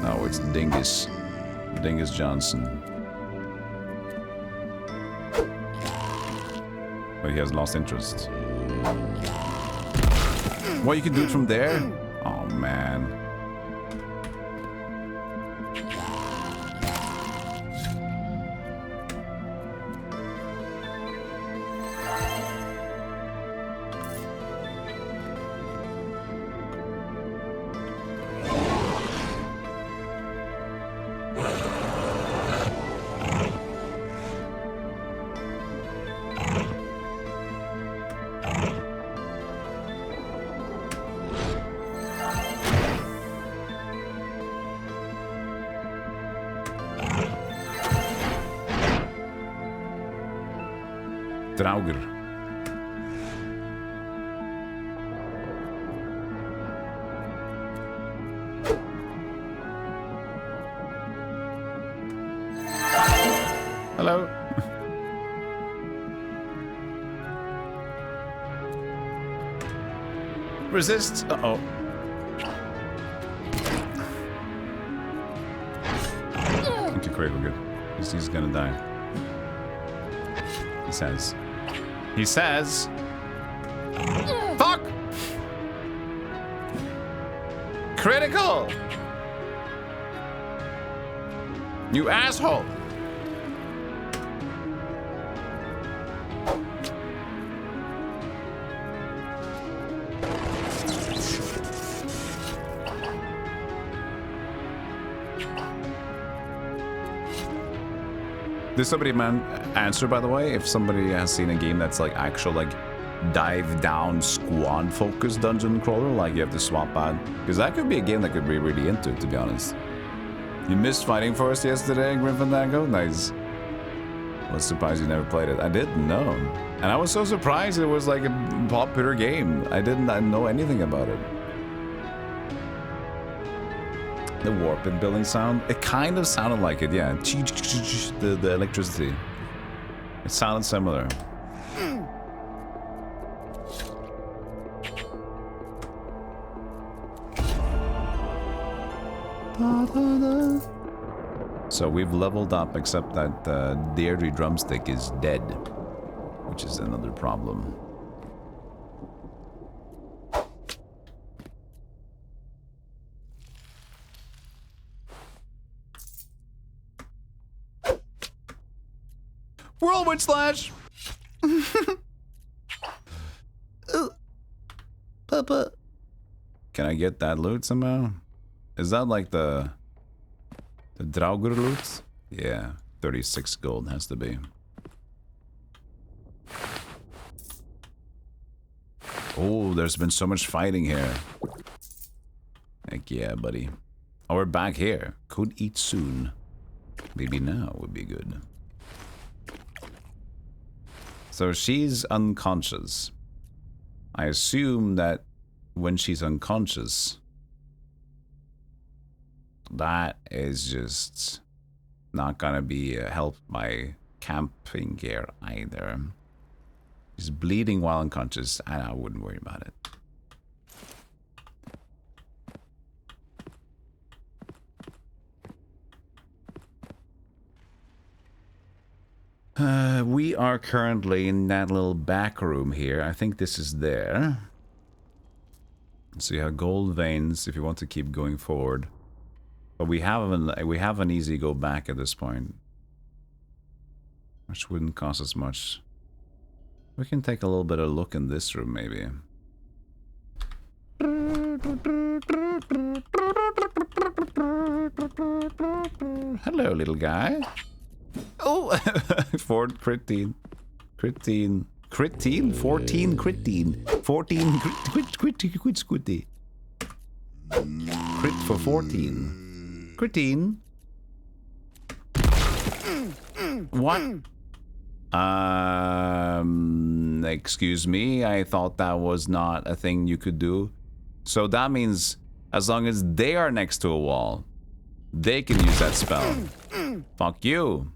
Oh, it's Dingus. Dingus Johnson. But he has lost interest. Well, you can do it from there? Oh, man. Draugr. Hello. Resist. Uh-oh. Okay, great, we're good. He's gonna die. He says. He says. Fuck! Critical! You asshole! Did somebody answer, by the way, if somebody has seen a game that's like actual like dive down squad focused dungeon crawler, like you have to swap out, because that could be a game that could be really into it, to be honest. You missed Fighting Force yesterday, Grim Fandango? Nice. I was surprised you never played it. I didn't know, and I was so surprised it was like a popular game. I didn't know anything about it. The warp and building sound, it kind of sounded like it, yeah. The electricity. It sounded similar. So we've leveled up, except that Deirdre Drumstick is dead, which is another problem. Whirlwind Slash! Papa. Can I get that loot somehow? Is that like the Draugr loot? Yeah, 36 gold has to be. Oh, there's been so much fighting here. Heck yeah, buddy. Oh, we're back here. Could eat soon. Maybe now would be good. So she's unconscious. I assume that when she's unconscious, that is just not gonna be helped by camping gear either. She's bleeding while unconscious, and I wouldn't worry about it. We are currently in that little back room here. I think this is there. So you have gold veins if you want to keep going forward. But we have an easy go back at this point. Which wouldn't cost us much. We can take a little bit of a look in this room maybe. Hello, little guy. Oh, 4 critine. 14 critine. 14 crit crit for 14. Critine. What? Excuse me, I thought that was not a thing you could do. So that means as long as they are next to a wall, they can use that spell. Fuck you.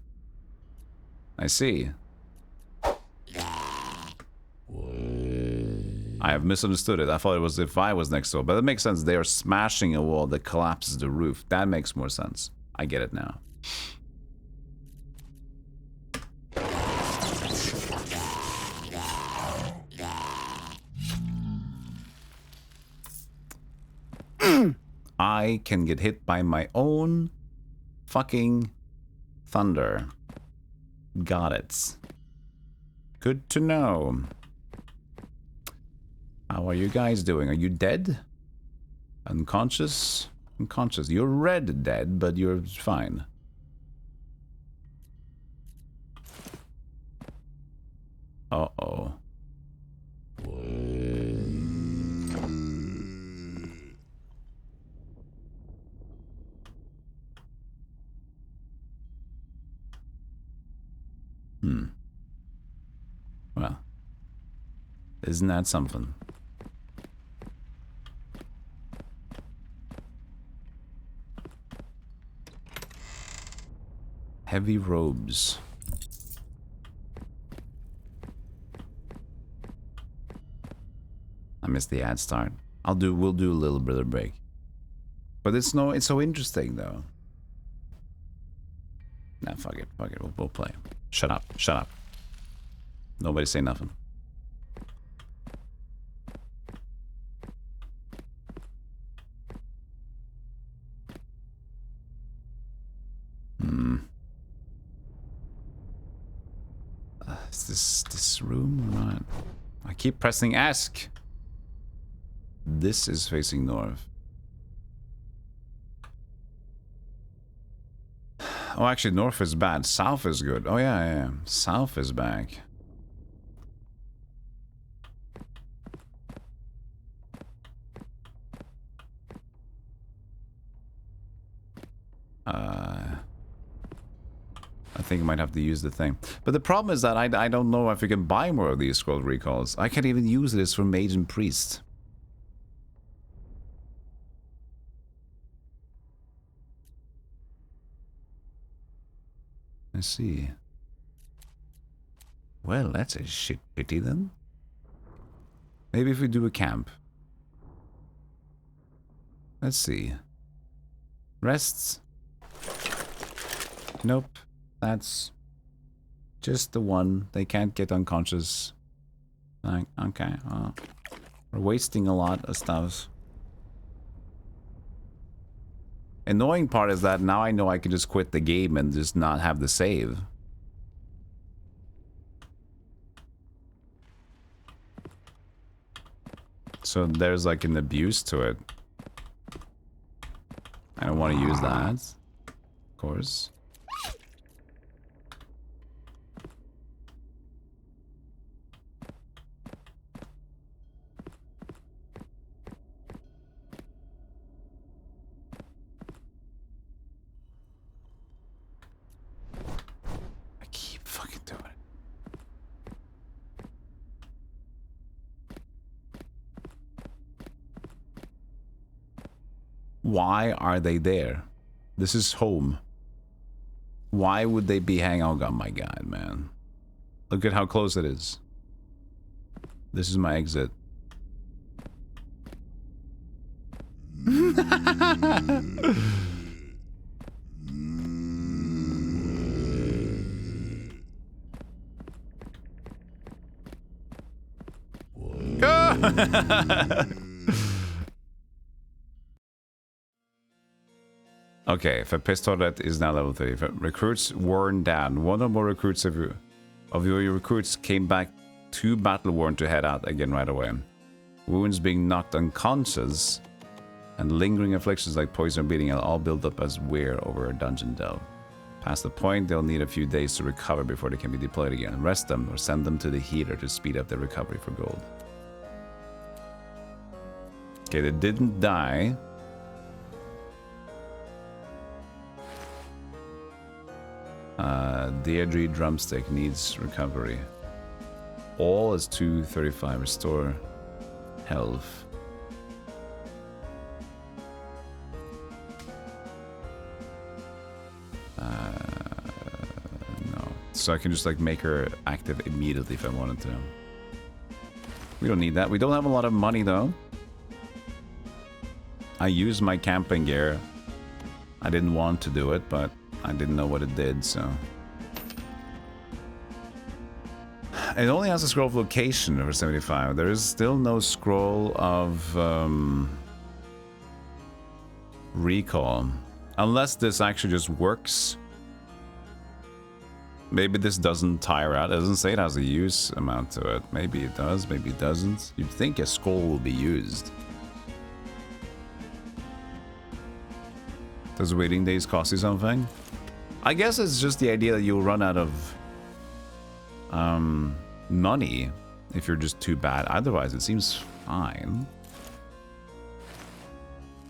I see. I have misunderstood it. I thought it was if I was next to it. But it makes sense. They are smashing a wall that collapses the roof. That makes more sense. I get it now. I can get hit by my own fucking thunder. Got it. Good to know. How are you guys doing? Are you dead? Unconscious? Unconscious. You're red dead, but you're fine. Uh-oh. Isn't that something? Heavy robes. I missed the ad start. We'll do a little bit of break. But it's so interesting though. Nah, fuck it, we'll play. Shut up. Nobody say nothing. Is this room or not? I keep pressing ask. This is facing north. Oh, actually, north is bad. South is good. Oh, yeah. South is back. I think I might have to use the thing. But the problem is that I don't know if we can buy more of these scroll recalls. I can't even use this for mage and priest. I see. Well, that's a shit pity then. Maybe if we do a camp. Let's see. Rests. Nope. That's just the one. They can't get unconscious. Like, okay. We're wasting a lot of stuff. Annoying part is that now I know I can just quit the game and just not have the save. So there's like an abuse to it. I don't want to use that. Of course. Why are they there? This is home. Why would they be hanging out? Oh my god, man. Look at how close it is. This is my exit. Okay, if a pistolet is now level 3. If recruits worn down. One or more recruits of your recruits came back too battle worn to head out again right away. Wounds being knocked unconscious and lingering afflictions like poison or bleeding will all build up as wear over a dungeon delve. Past the point, they'll need a few days to recover before they can be deployed again. Rest them or send them to the healer to speed up their recovery for gold. Okay, they didn't die. Deirdre drumstick needs recovery. All is 235. Restore health. No. So I can just like make her active immediately if I wanted to. We don't need that. We don't have a lot of money though. I used my camping gear. I didn't want to do it, but I didn't know what it did, so. It only has a scroll of location over 75. There is still no scroll of recall. Unless this actually just works. Maybe this doesn't tire out. It doesn't say it has a use amount to it. Maybe it does, maybe it doesn't. You'd think a scroll will be used. Does waiting days cost you something? I guess it's just the idea that you'll run out of money if you're just too bad. Otherwise, it seems fine.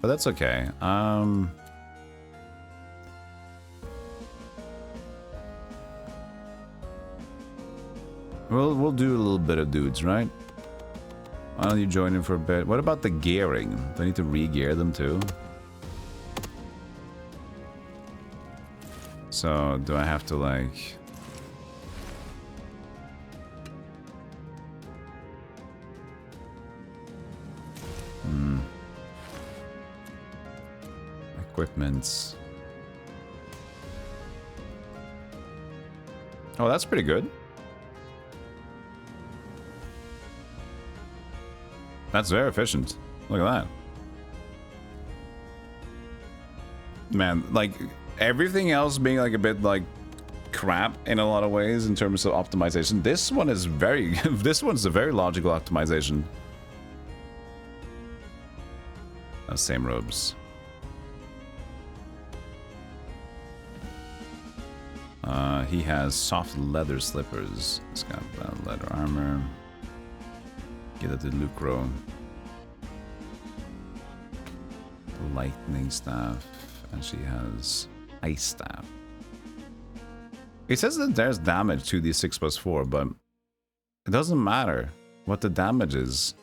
But that's okay. We'll do a little bit of dudes, right? Why don't you join in for a bit? What about the gearing? Do I need to re-gear them too? So, do I have to like... Equipments. Oh, that's pretty good. That's very efficient. Look at that. Man, like, everything else being like a bit like crap in a lot of ways in terms of optimization. This one is very... this one's a very logical optimization. Same robes. He has soft leather slippers. He's got leather armor. Get that to Lucro. Lightning staff. And she has ice staff. It says that there's damage to the 6+4, but it doesn't matter what the damage is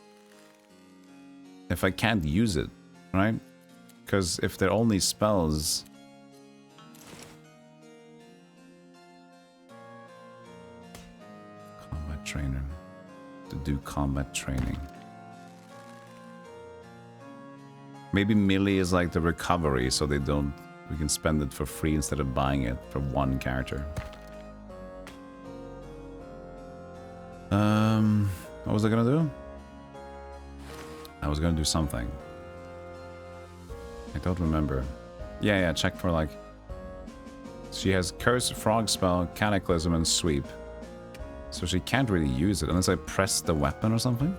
if I can't use it, right? Because if they're only spells... Combat trainer. To do combat training. Maybe melee is like the recovery, so they don't... We can spend it for free instead of buying it for one character. What was I gonna do? I was gonna do something. I don't remember. Yeah, check for like... She has Curse, Frog Spell, Cataclysm, and Sweep. So she can't really use it unless I press the weapon or something.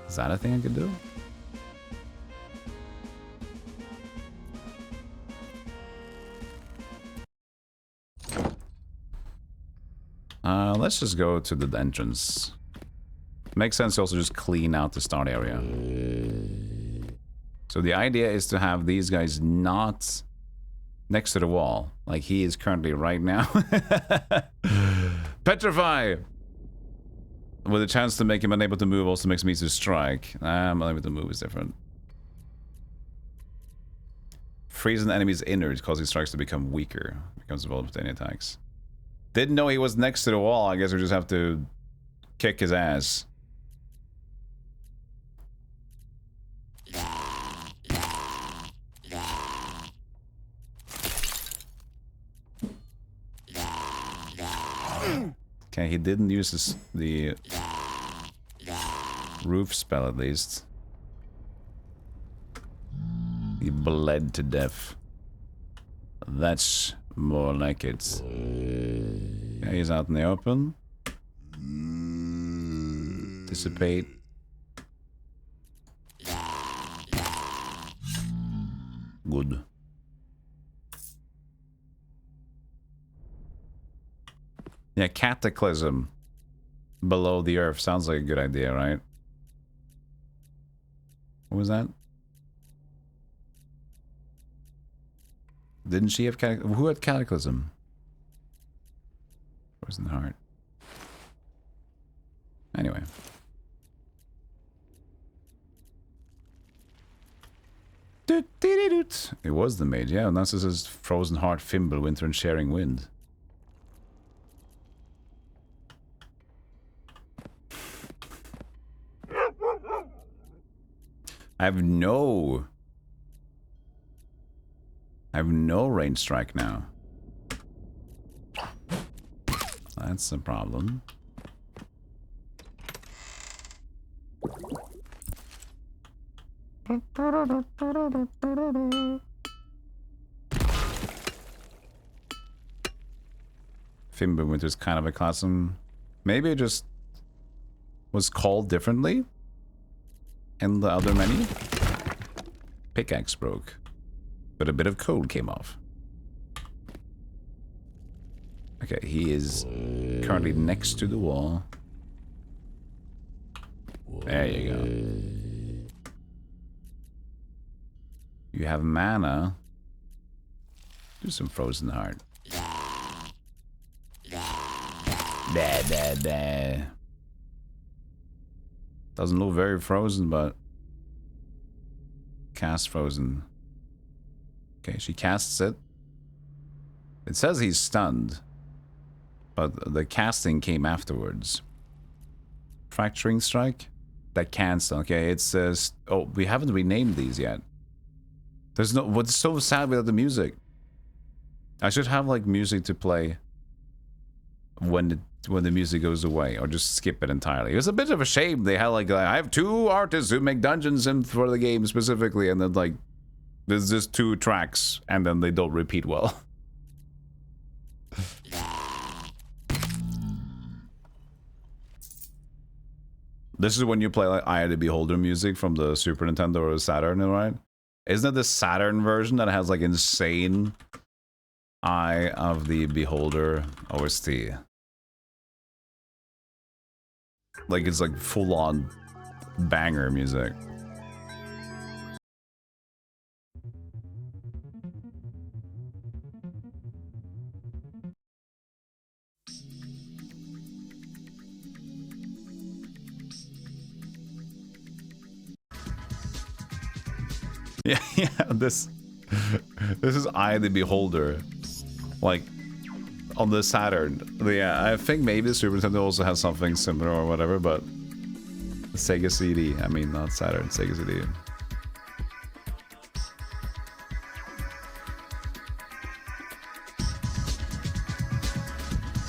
Is that a thing I could do? Let's just go to the entrance. Makes sense to also just clean out the start area. So the idea is to have these guys not next to the wall, like he is currently right now. Petrify! With a chance to make him unable to move also makes me to strike. Unable to move is different. Freeze an enemy's innards, causing strikes to become weaker. Becomes involved with any attacks. Didn't know he was next to the wall. I guess we just have to kick his ass. Okay, he didn't use the roof spell at least. He bled to death. That's more like it. Yeah, he's out in the open. Dissipate. Good. Yeah, Cataclysm below the earth sounds like a good idea, right? What was that? Didn't she have Cataclysm? Who had Cataclysm? Poison Heart. Anyway. It was the mage, yeah. And that's this is Frozen Heart, Fimble, Winter, and Sharing Wind. I have no range strike now. That's a problem. Fimbulwinter's kind of a class. Maybe it just was called differently in the other menu. Pickaxe broke, but a bit of code came off. Okay, he is currently next to the wall. There you go. You have mana. Do some Frozen Heart. Da. Doesn't look very frozen, but cast frozen. Okay, she casts it. It says he's stunned, but the casting came afterwards. Fracturing strike? That can stun. Okay, it says... Oh, we haven't renamed these yet. There's no... What's so sad without the music? I should have, like, music to play when the music goes away, or just skip it entirely. It was a bit of a shame. They had, like I have 2 artists who make dungeons for the game specifically, and then, like, there's just 2 tracks, and then they don't repeat well. This is when you play like Eye of the Beholder music from the Super Nintendo or the Saturn, right? Isn't it the Saturn version that has like insane Eye of the Beholder OST? Like it's like full on banger music. Yeah, this is Eye of the Beholder, like on the Saturn. Yeah, I think maybe the Super Nintendo also has something similar or whatever, but Sega CD. I mean, not Saturn, Sega CD.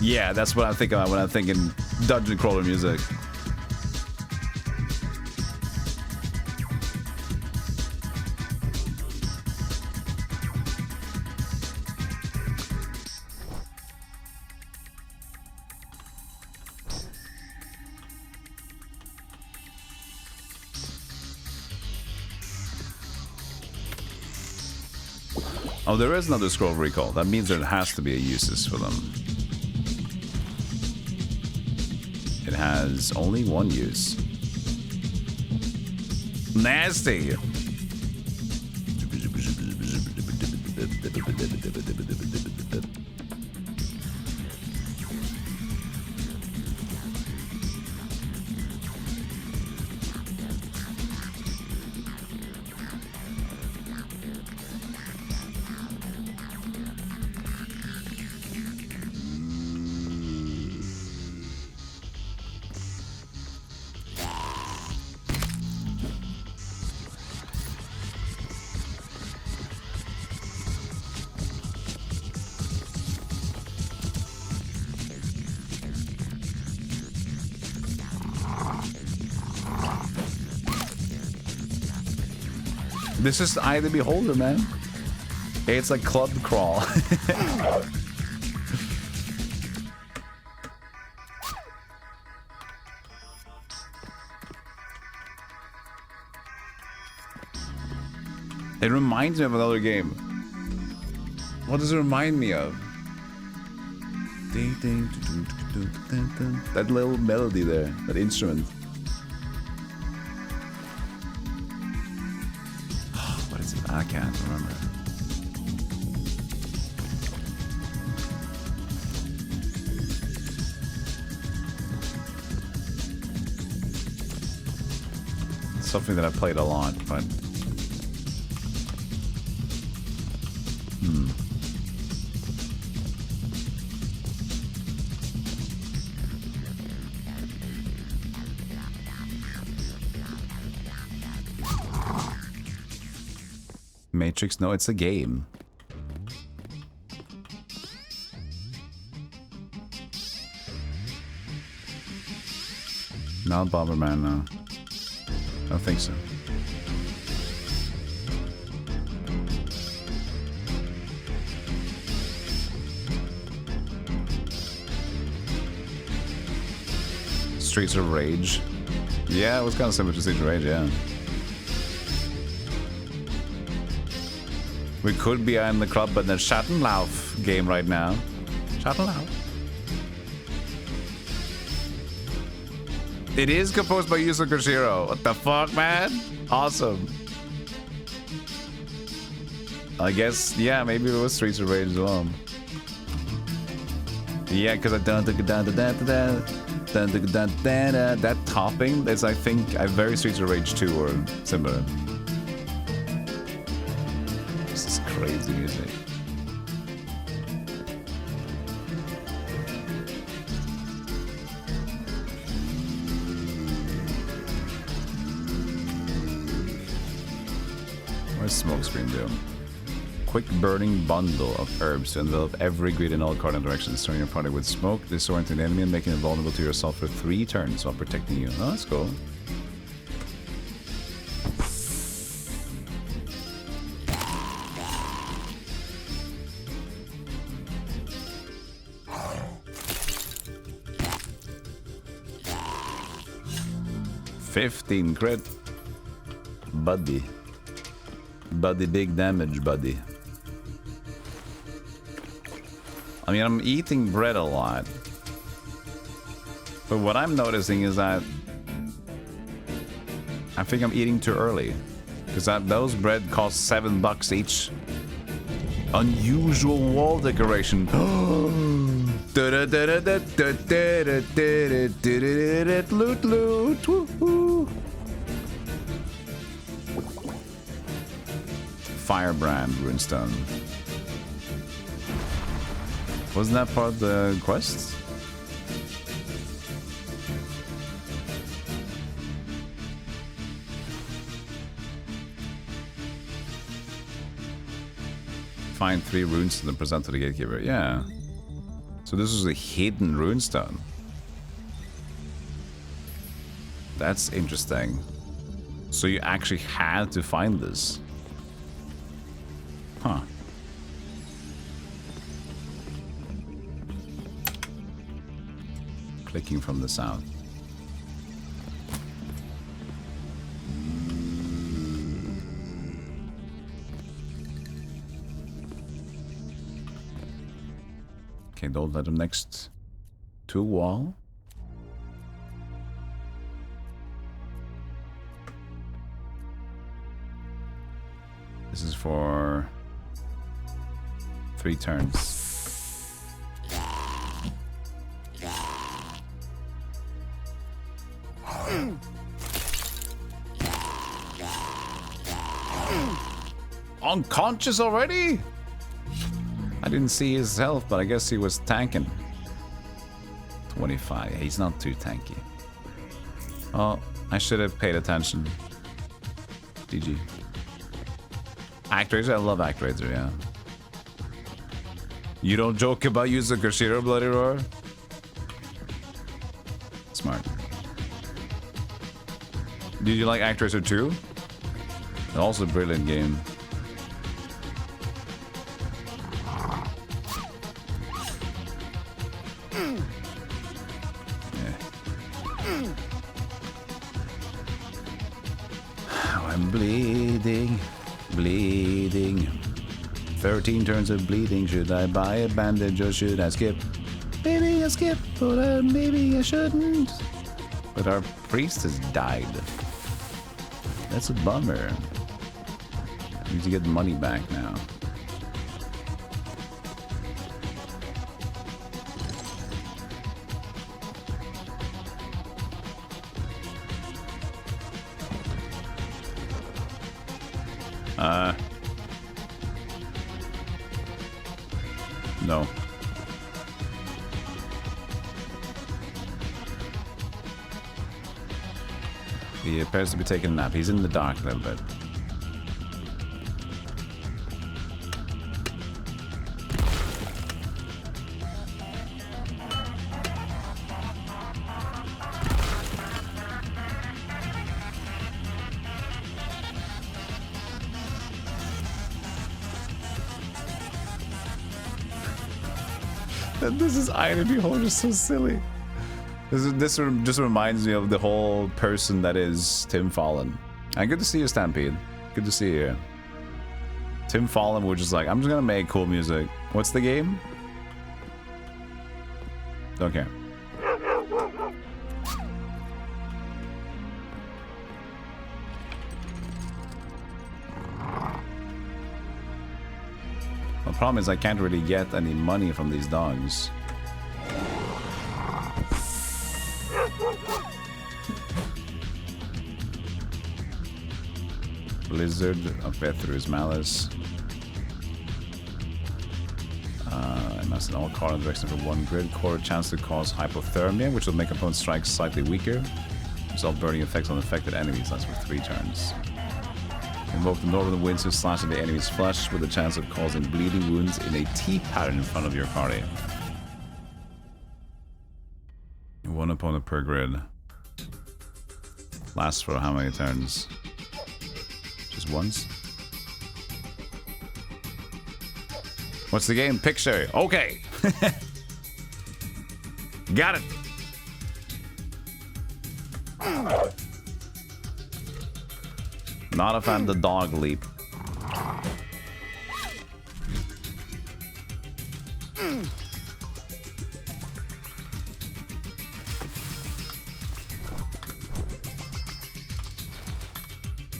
Yeah, that's what I think about when I'm thinking dungeon crawler music. Oh, there is another scroll recall. That means there has to be a uses for them. It has only one use. Nasty! This is Eye of the Beholder, man. Hey, it's like Club Crawl. It reminds me of another game. What does it remind me of? That little melody there, that instrument. I can't remember. It's something that I played a lot, but Matrix? No, it's a game. Not Bomberman, no. I don't think so. Streets of Rage. Yeah, it was kind of similar to Streets of Rage, yeah. We could be in the club, but there's Schattenlauf game right now. Schattenlauf. It is composed by Yuzo Koshiro. What the fuck, man? Awesome. I guess, yeah, maybe it was Streets of Rage as well. Yeah, because I dun. That topping is, I think, very Streets of Rage 2 or similar. This is crazy music. Where's Smokescreen do? Quick burning bundle of herbs to envelop every grid in all cardinal directions. Surround your party with smoke, disorienting the enemy and making it vulnerable to yourself for 3 turns while protecting you. Oh, that's cool. $15 crit. Buddy. Buddy, big damage, buddy. I mean, I'm eating bread a lot. But what I'm noticing is that I think I'm eating too early. Because those bread cost $7 each. Unusual wall decoration. Loot, loot. Woo-hoo. Firebrand runestone. Wasn't that part of the quest? Find 3 runes and then present to the gatekeeper. Yeah. So this is a hidden runestone. That's interesting. So you actually had to find this. Huh. Clicking from the south. Okay, don't let him next to a wall. This is for 3 turns. Unconscious already? I didn't see his health, but I guess he was tanking. 25. He's not too tanky. Oh, I should have paid attention. GG. Actraiser? I love Actraiser, yeah. You don't joke about using Kushiro, Bloody Roar? Smart. Did you like Actraiser 2? Also a brilliant game. I'm bleeding, bleeding. 13 turns of bleeding. Should I buy a bandage or should I skip? Maybe I skip, but maybe I shouldn't. But our priest has died. That's a bummer. We need to get the money back now. No. He appears to be taking a nap. He's in the dark a little bit. This is Iron Beholder is so silly. This just reminds me of the whole person that is Tim Fallen. And good to see you, Stampede. Good to see you. Tim Fallen was just like, I'm just gonna make cool music. What's the game? Don't care. The problem is I can't really get any money from these dogs. Blizzard. Okay, through his malice. I must in all card in the direction of 1 grid core. Chance to cause hypothermia, which will make opponent strikes slightly weaker. Result burning effects on affected enemies. That's for 3 turns. Invoke the northern winds to slash at the enemy's flesh with a chance of causing bleeding wounds in a T pattern in front of your party. 1 opponent per grid. Lasts for how many turns? Just once? What's the game? Picture. Okay. Got it. Not a fan of the dog leap.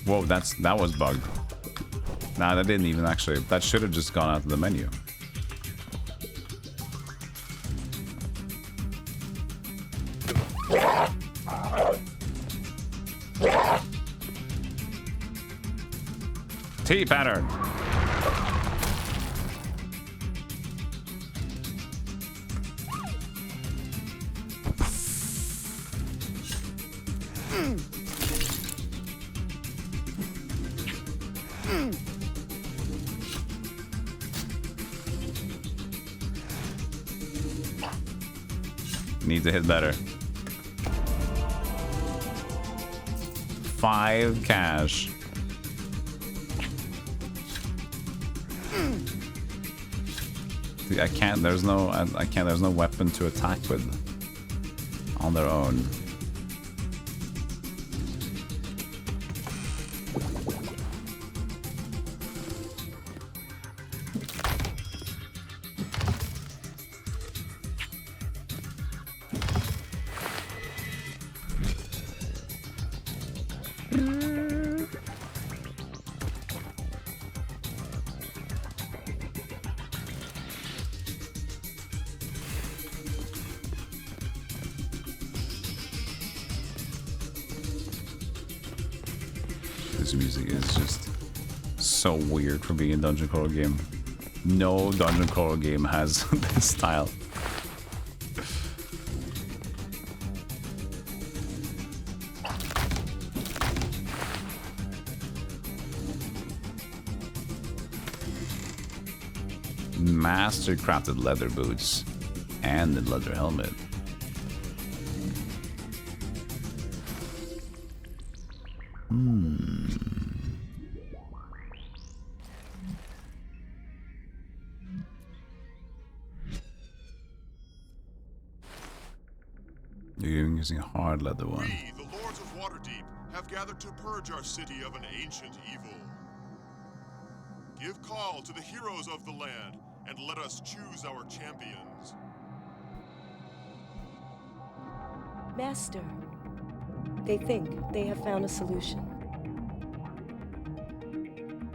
Whoa, that was bugged. Nah, that didn't even actually. That should have just gone out of the menu. T pattern. Need to hit better. 5 cash. I can't. There's no. I can't. There's no weapon to attack with on their own. This music is just so weird for being a dungeon crawler game. No dungeon crawler game has this style. Master crafted leather boots and the leather helmet. You're using a hard leather one. We, the Lords of Waterdeep, have gathered to purge our city of an ancient evil. Give call to the heroes of the land, and let us choose our champions. Master, they think they have found a solution.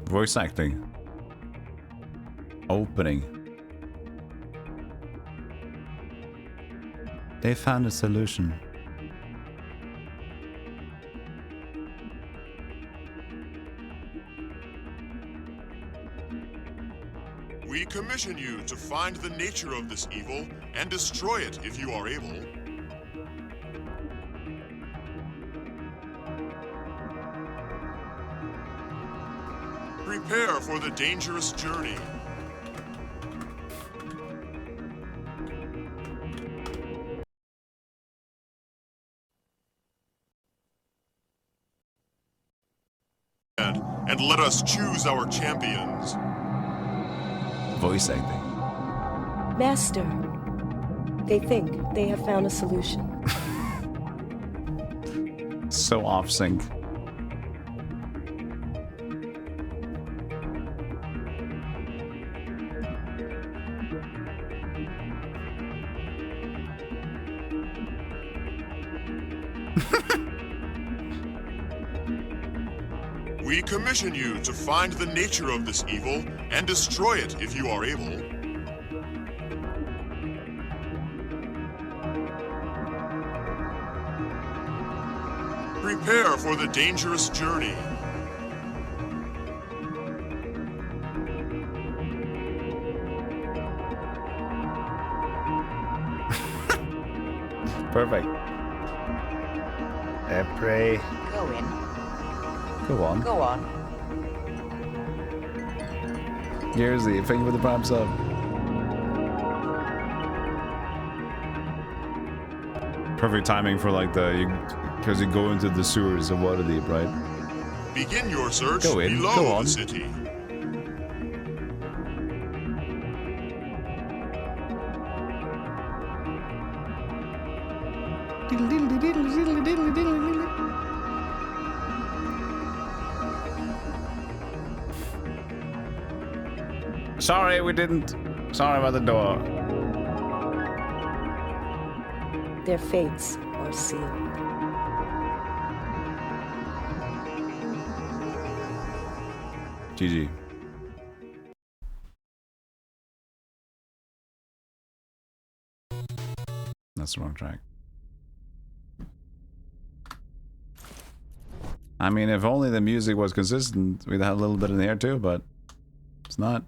Voice acting. Opening. They found a solution. We commission you to find the nature of this evil and destroy it if you are able. Prepare for the dangerous journey. And let us choose our champions. Voice acting. Master, they think they have found a solution. So off sync. We commission you to find the nature of this evil and destroy it if you are able. Prepare for the dangerous journey. Perfect. Pray. Go in. Go on. Go on. Jersey, thank you for the prime sub. Perfect timing for like because you go into the sewers of Waterdeep, right? Begin your search Go in. below Go on. the city. Sorry, we didn't. Sorry about the door. Their fates are sealed. GG. That's the wrong track. I mean, if only the music was consistent, we'd have a little bit in the air too, but it's not.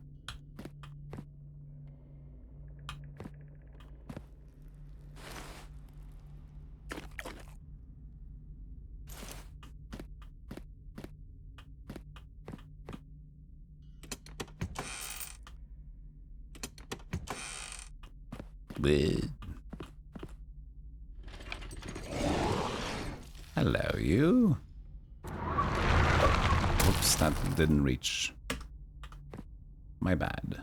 Bleh. Hello, you. Oops, that didn't reach. My bad.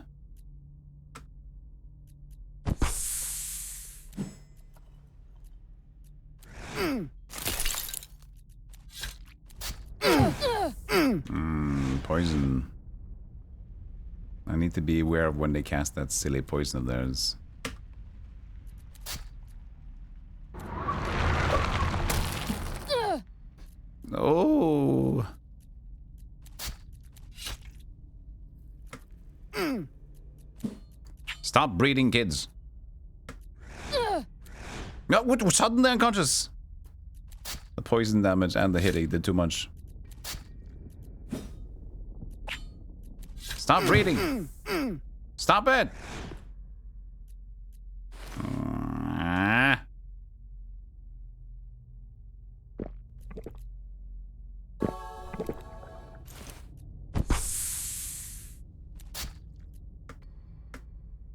Poison. I need to be aware of when they cast that silly poison of theirs. Oh. Stop breeding kids. No, what? Suddenly unconscious. The poison damage and the hitting did too much. Stop breeding. Stop it.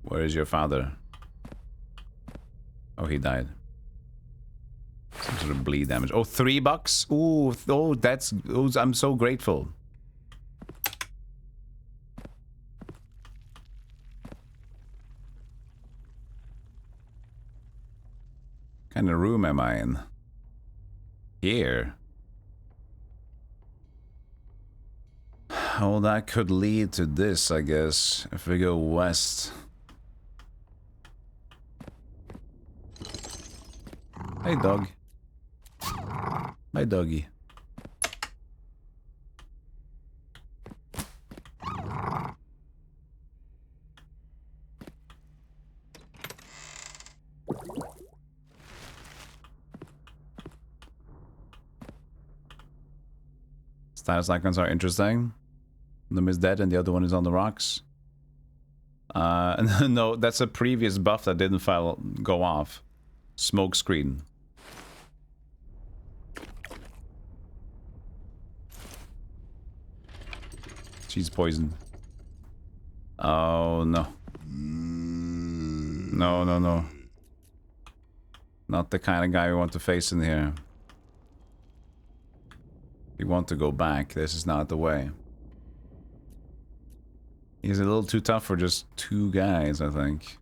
Where is your father? Oh, he died. Some sort of bleed damage. Oh, $3? Ooh, oh, that's... Oh, I'm so grateful. What kind of room am I in? Here. Oh, that could lead to this, I guess, if we go west. Hey, dog. Hi, doggy. Status icons are interesting. One of them is dead and the other one is on the rocks. No, that's a previous buff that didn't go off. Smoke screen. She's poisoned. Oh no. No, no, no. Not the kind of guy we want to face in here. We want to go back. This is not the way. He's a little too tough for just two guys, I think.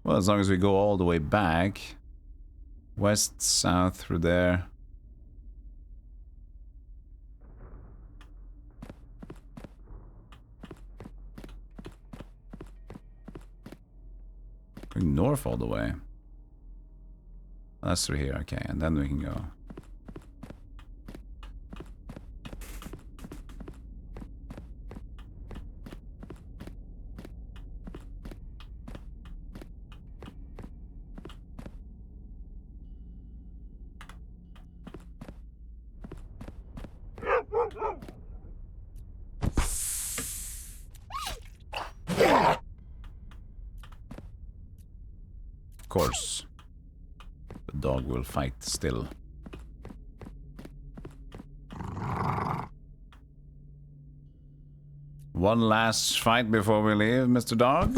Well, as long as we go all the way back. West, south, through there. Going north all the way. That's through here, okay, and then we can go. Of course. The dog will fight still. One last fight before we leave, Mr. Dog.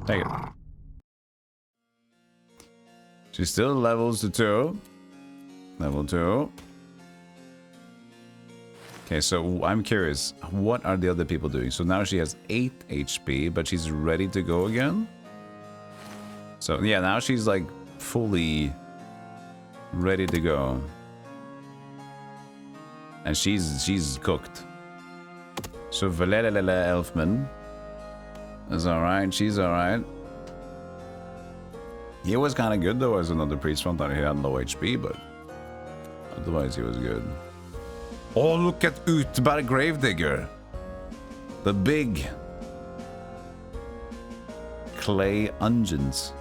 Take it. She still levels to 2. Level 2. Okay, so I'm curious. What are the other people doing? So now she has 8 HP, but she's ready to go again? So yeah, now she's like fully ready to go. And she's cooked. So Valelele Elfman is alright, she's alright. He was kind of good though as another priest front. He had low HP, but otherwise he was good. Oh, look at Utberg Gravedigger. The big clay onions.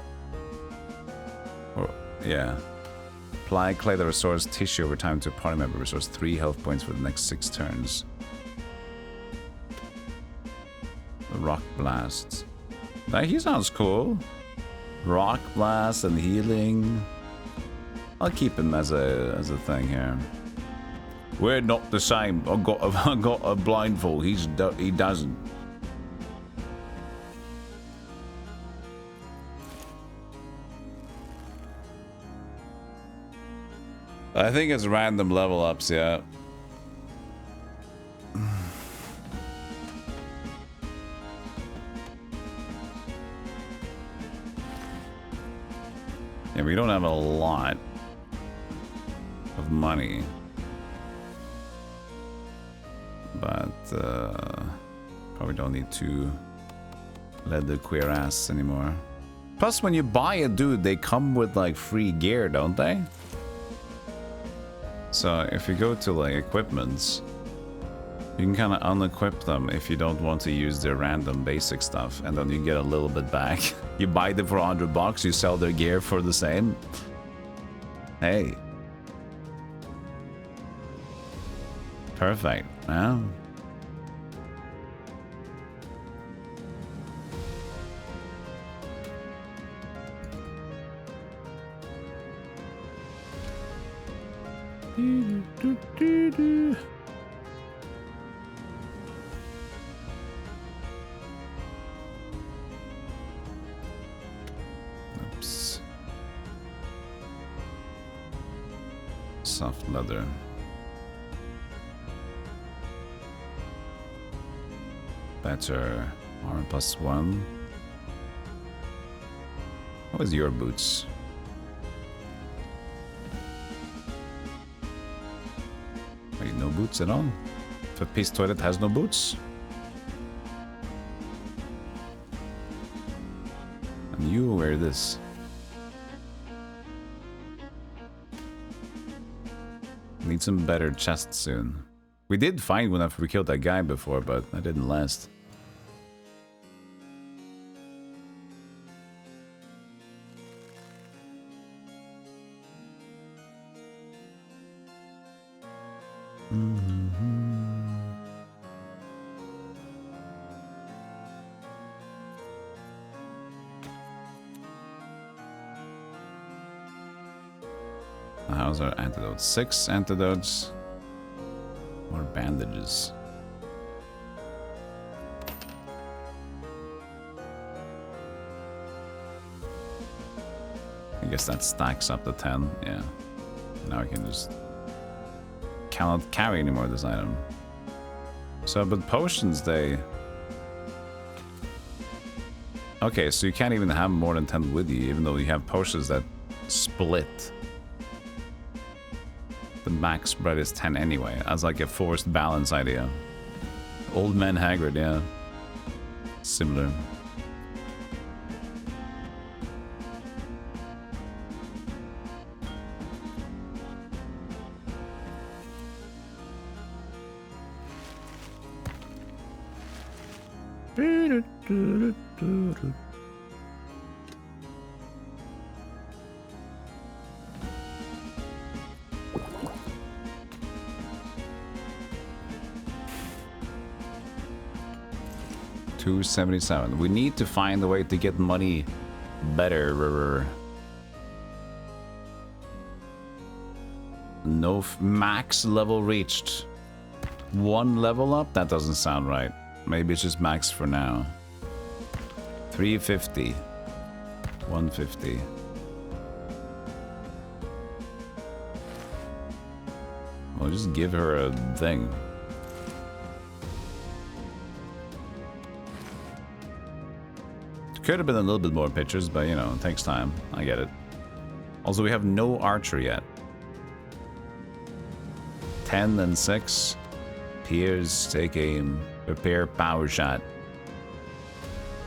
Or, yeah. Apply clay that restores tissue over time to a party member. Restores 3 health points for the next 6 turns. The Rock Blast. Now, he sounds cool. Rock Blast and healing. I'll keep him as a thing here. We're not the same. I got a blindfold. He doesn't. I think it's random level ups, yeah. Yeah, we don't have a lot of money. But probably don't need 2 leather cuirass anymore. Plus, when you buy a dude, they come with like free gear, don't they? So if you go to like equipments, you can kind of unequip them if you don't want to use their random basic stuff, and then you get a little bit back. You buy them for $100, you sell their gear for the same. Hey. Perfect. Yeah. Oops. Soft leather. Better. Armor +1. What was your boots? Wait, no boots at all? Fifth-piece toilet has no boots? And you wear this. Need some better chests soon. We did find one after we killed that guy before, but that didn't last. How's our antidotes? 6 antidotes. More bandages. I guess that stacks up to 10. Yeah. Now I can just cannot carry anymore this item. So, but potions, they... Okay, so you can't even have more than 10 with you, even though you have potions that split. The max spread is 10 anyway, as like a forced balance idea. Old Man Hagrid, yeah. Similar. 277. We need to find a way to get money better. No max level reached. 1 level up? That doesn't sound right. Maybe it's just max for now. 350. 150. We'll just give her a thing. Could have been a little bit more pictures, but you know, it takes time. I get it. Also, we have no archer yet. 10 and 6. Piers, take aim. Prepare power shot.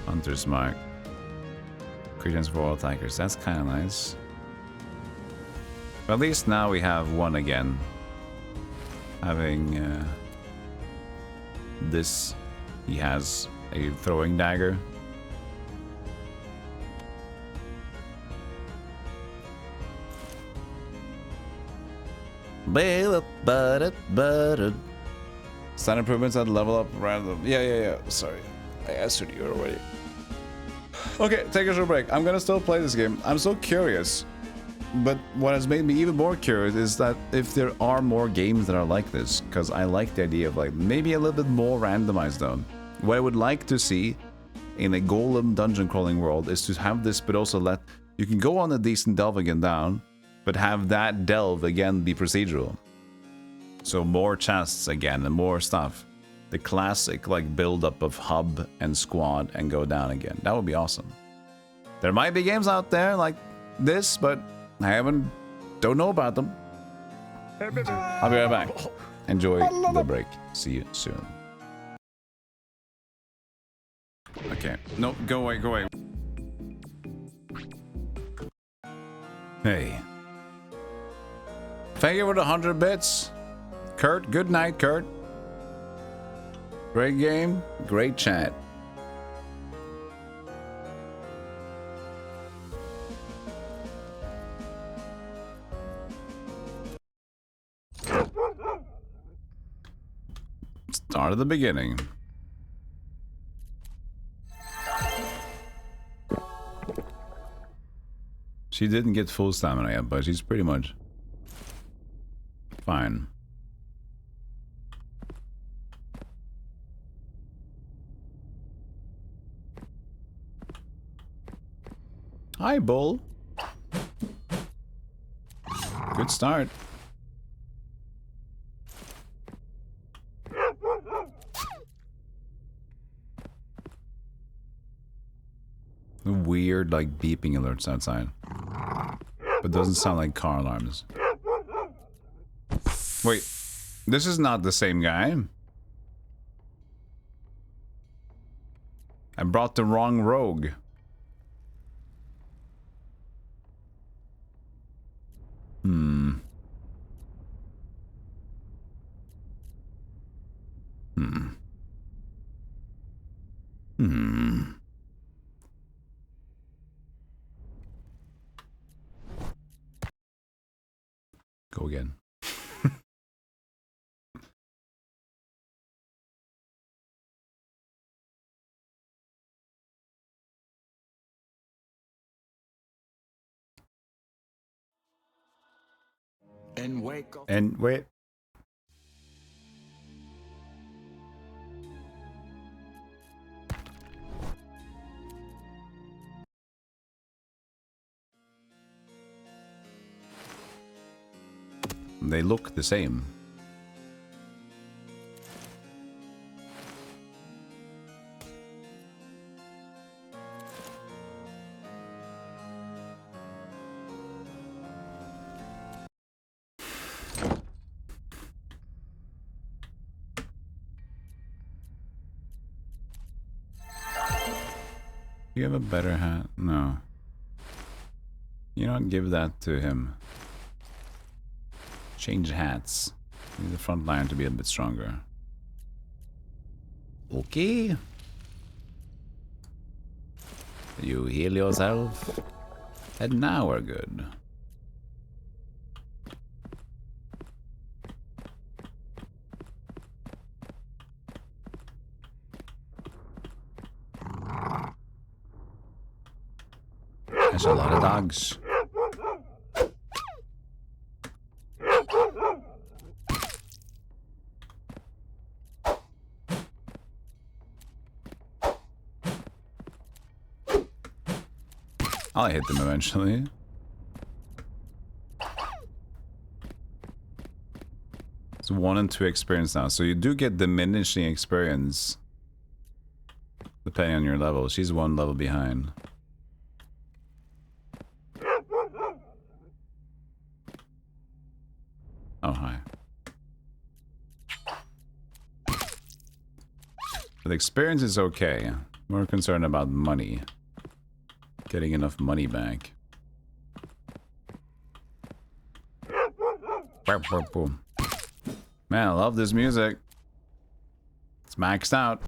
Hunter's mark. Credence for all attackers. That's kind of nice. But at least now we have one again. Having this, he has a throwing dagger. Stat improvements at level up random. Yeah. Sorry. I answered you already. Okay, take a short break. I'm gonna still play this game. I'm so curious. But what has made me even more curious is that if there are more games that are like this, because I like the idea of like maybe a little bit more randomized though. What I would like to see in a golem dungeon crawling world is to have this, but also let you can go on a decent delve again down, but have that delve again be procedural. So more chests again and more stuff. The classic like build up of hub and squad and go down again. That would be awesome. There might be games out there like this, but I don't know about them. I'll be right back. Enjoy the break. See you soon. Okay. No, go away. Hey. Thank you for the 100 bits. Kurt, good night, Kurt. Great game, great chat. Start at the beginning. She didn't get full stamina yet, but she's pretty much fine. Hi, Bull. Good start. Weird, like, beeping alerts outside. But doesn't sound like car alarms. Wait, this is not the same guy. I brought the wrong rogue. Go again. In wake of And wait. They look the same. You have a better hat? No. You don't give that to him. Change hats. Need the front line to be a bit stronger. Okay. You heal yourself. And now we're good. There's a lot of dogs. I'll hit them eventually. It's 1 and 2 experience now, so you do get diminishing experience depending on your level. She's 1 level behind. Oh, hi. But the experience is okay. More concerned about money. Getting enough money back. Man, I love this music. It's maxed out.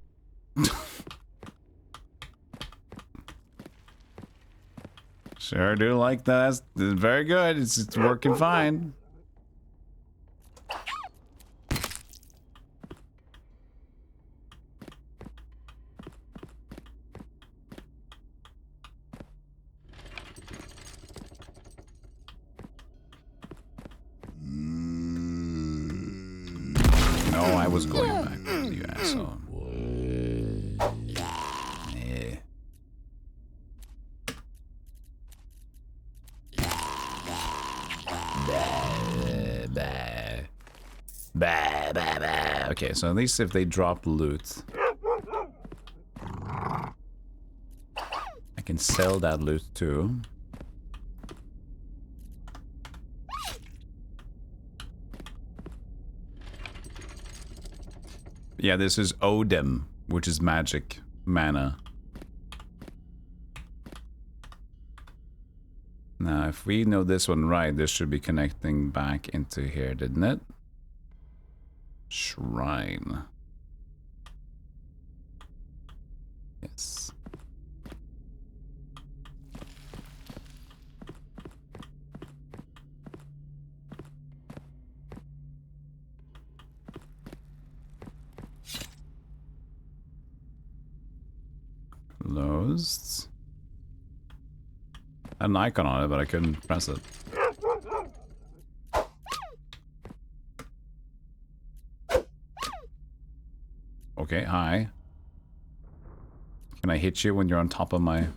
Sure do like that. It's very good. It's working fine. I was going back, you asshole. Yeah. Okay, so at least if they drop loot, I can sell that loot too. Yeah, this is Odem, which is magic mana. Now, if we know this one right, this should be connecting back into here, didn't it? Shrine. Yes. Closed. Had an icon on it, but I couldn't press it. Okay, hi. Can I hit you when you're on top of my...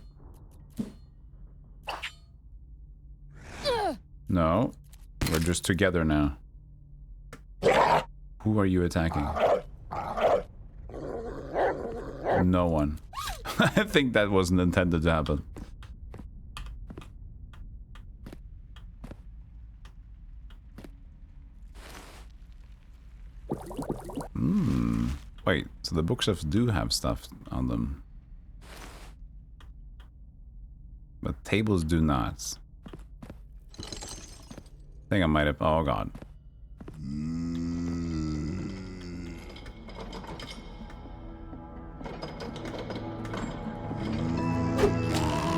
No. We're just together now. Who are you attacking? No one. I think that wasn't intended to happen. Wait, so the bookshelves do have stuff on them. But tables do not. I think I might have... Oh god.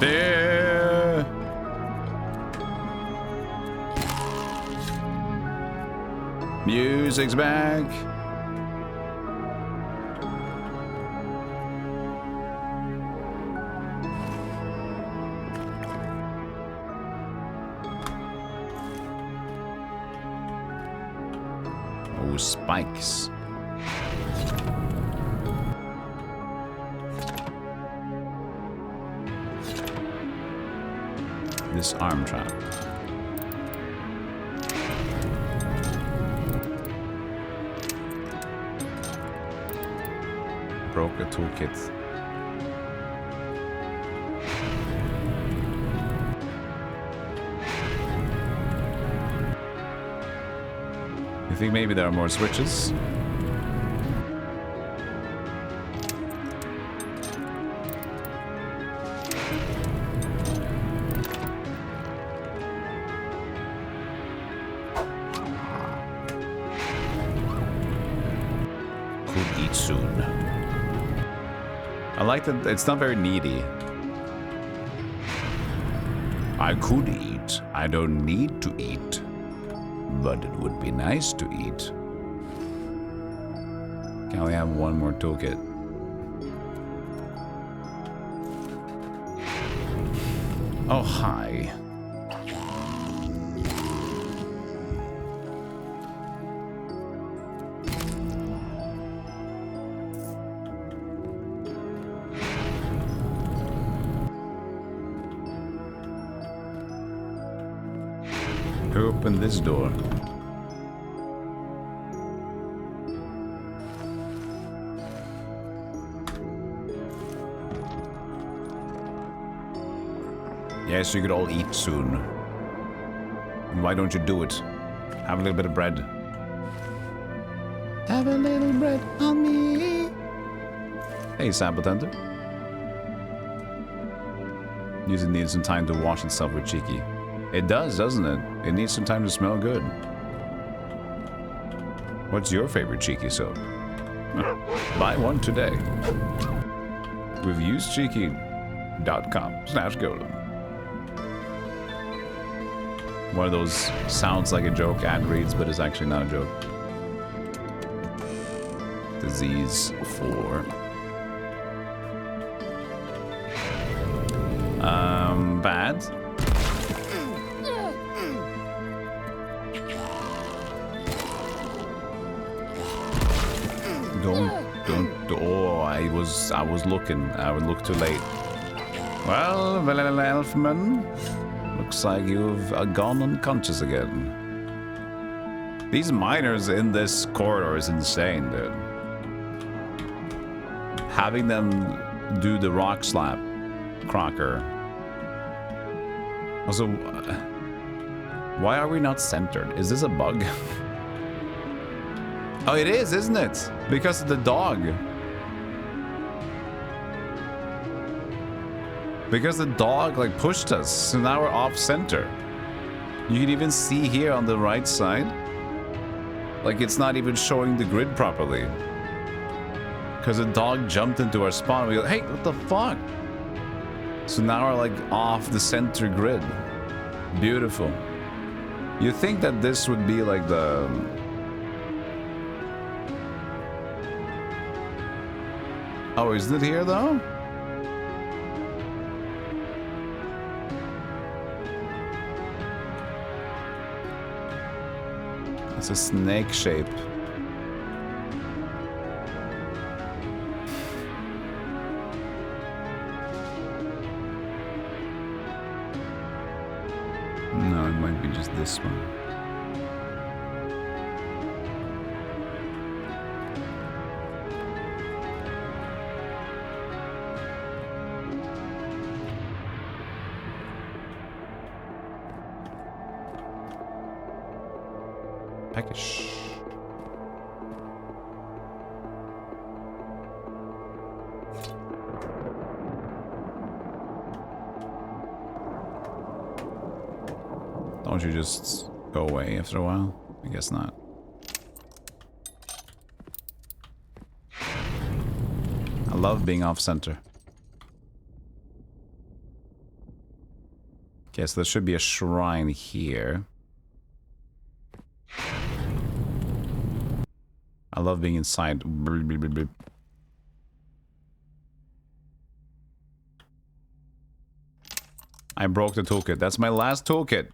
There. Music's back. Oh, spikes. This arm trap. Broke a toolkit. You think maybe there are more switches? I like that it's not very needy. I could eat. I don't need to eat. But it would be nice to eat. Can only have one more toolkit. Oh, hi. Who opened this door? Yes, you could all eat soon. Why don't you do it? Have a little bit of bread. Have a little bread on me. Hey, sample tender. Usually needs some time to wash itself with Cheeky. It does, doesn't it? It needs some time to smell good. What's your favorite Cheeky soap? Buy one today. With usecheeky.com/golem. One of those sounds like a joke ad reads, but is actually not a joke. Disease 4. Bad. Don't. Oh, I was looking. I would look too late. Well, little elfman. Looks like you've gone unconscious again. These miners in this corridor is insane, dude. Having them do the rock slap, Crocker. Also, why are we not centered? Is this a bug? Oh, it is, isn't it? Because of the dog. Because the dog like pushed us, so now we're off center. You can even see here on the right side, like it's not even showing the grid properly. Because the dog jumped into our spawn and we go, hey, what the fuck? So now we're like off the center grid. Beautiful. You think that this would be like the... Oh, isn't it here though? It's a snake shape. No, it might be just this one. Package. Don't you just go away after a while? I guess not. I love being off center. Okay, so there should be a shrine here. I love being inside. I broke the toolkit. That's my last toolkit.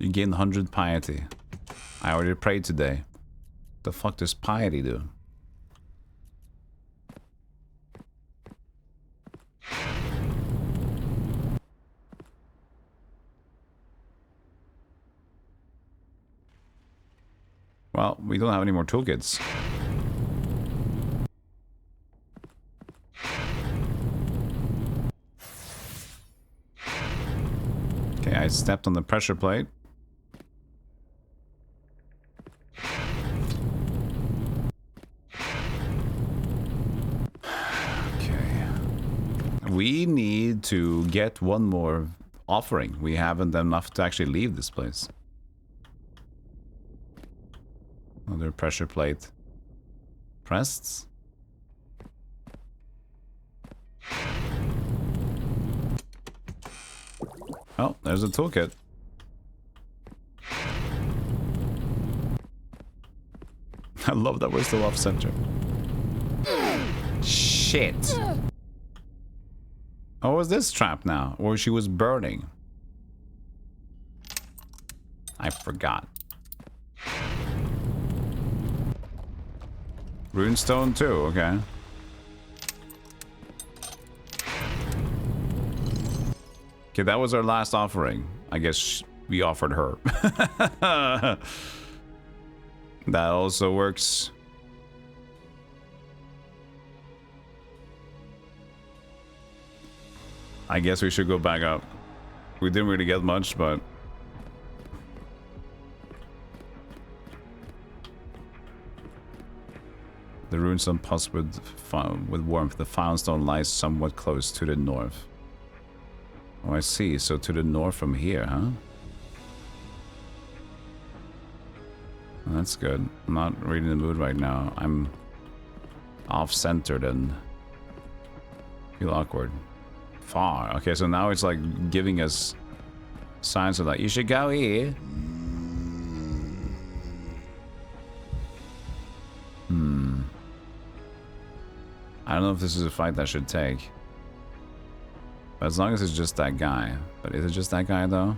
You gain 100 piety. I already prayed today. The fuck does piety do? Well, we don't have any more toolkits. Okay, I stepped on the pressure plate. Okay. We need to get one more offering. We haven't enough to actually leave this place. Another pressure plate. Pressed. Oh, there's a toolkit. I love that we're still off center. Shit. Or was this trap now? Or she was burning? I forgot. Runestone too, okay. Okay, that was our last offering. I guess we offered her. That also works. I guess we should go back up. We didn't really get much, but... The runestone pulse with warmth. The Foundstone lies somewhat close to the north. Oh, I see. So to the north from here, huh? Well, that's good. I'm not really in the mood right now. I'm off-centered and feel awkward. Far. Okay, so now it's like giving us signs of like, you should go here. I don't know if this is a fight that I should take. But as long as it's just that guy. But is it just that guy though?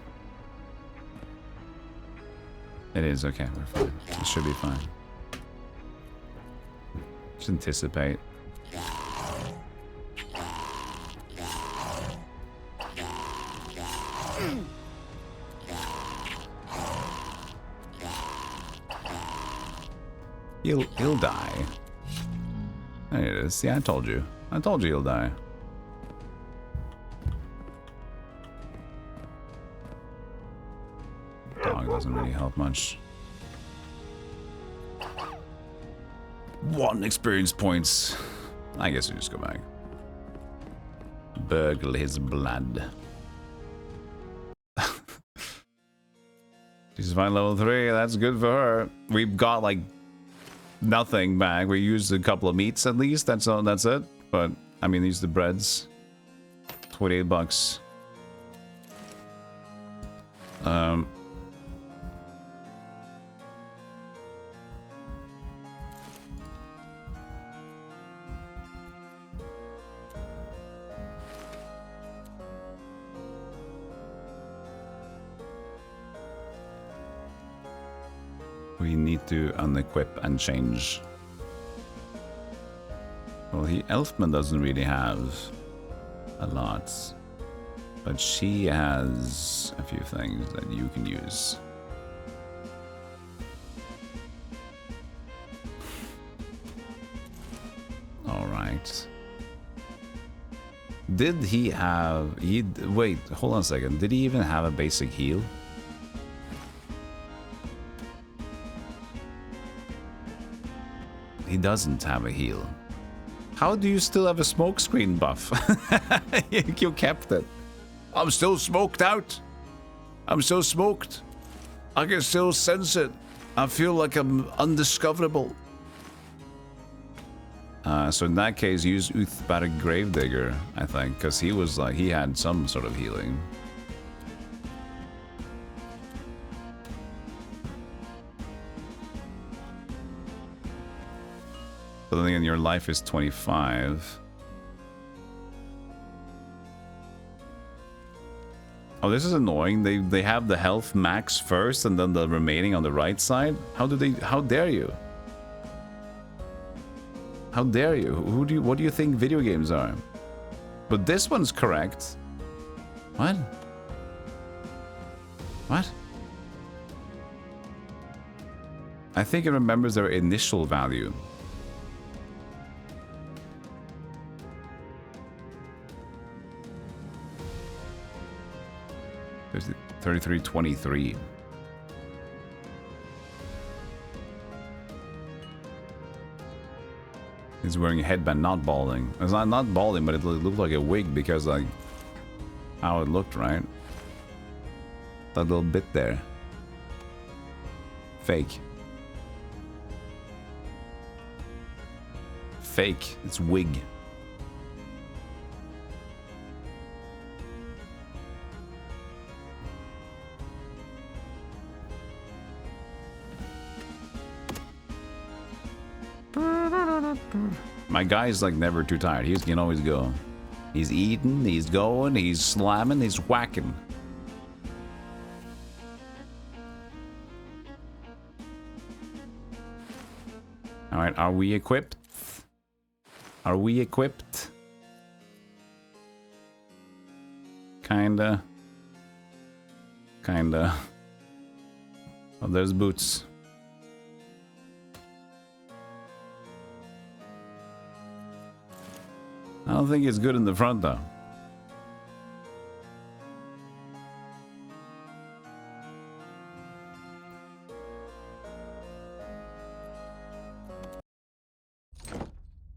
It is, okay, we're fine. It should be fine. Just anticipate. He'll die. There it is. See, I told you. I told you he'll die. Dog doesn't really help much. 1 experience points. I guess we just go back. Burgle his blood. She's fine level 3. That's good for her. We've got like nothing back. We used a couple of meats at least. That's all. That's it. But I mean, these the breads. 28 bucks. We need to unequip and change. Well, Elfman doesn't really have a lot, but she has a few things that you can use. All right. Did he have... Wait, hold on a second. Did he even have a basic heal? He doesn't have a heal. How do you still have a smoke screen buff? You kept it. I'm still smoked out. I'm still smoked. I can still sense it. I feel like I'm undiscoverable. So in that case, use Uthbara Gravedigger, I think, because he was like, he had some sort of healing. But then your life is 25. Oh, this is annoying. They have the health max first and then the remaining on the right side. How dare you? How dare you? What do you think video games are? But this one's correct. What? What? I think it remembers their initial value. There's 3323. He's wearing a headband, not balding. It's not balding, but it looked like a wig because like how it looked, right? That little bit there. Fake. Fake. It's wig. My guy is like never too tired. He can always go. He's eating, he's going, he's slamming, he's whacking. Alright, are we equipped? Are we equipped? Kinda. Kinda. Oh, there's boots. I don't think it's good in the front though.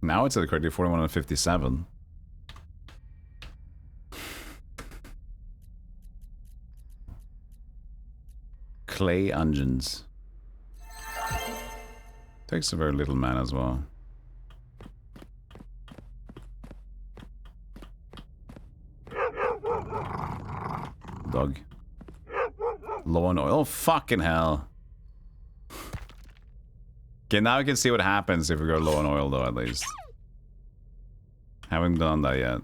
Now it's at correctly 41 and 57. Clay engines. Takes a very little man as well. Dog. Low on oil. Oh, fucking hell. Okay, now we can see what happens if we go low on oil, though, at least. Haven't done that yet.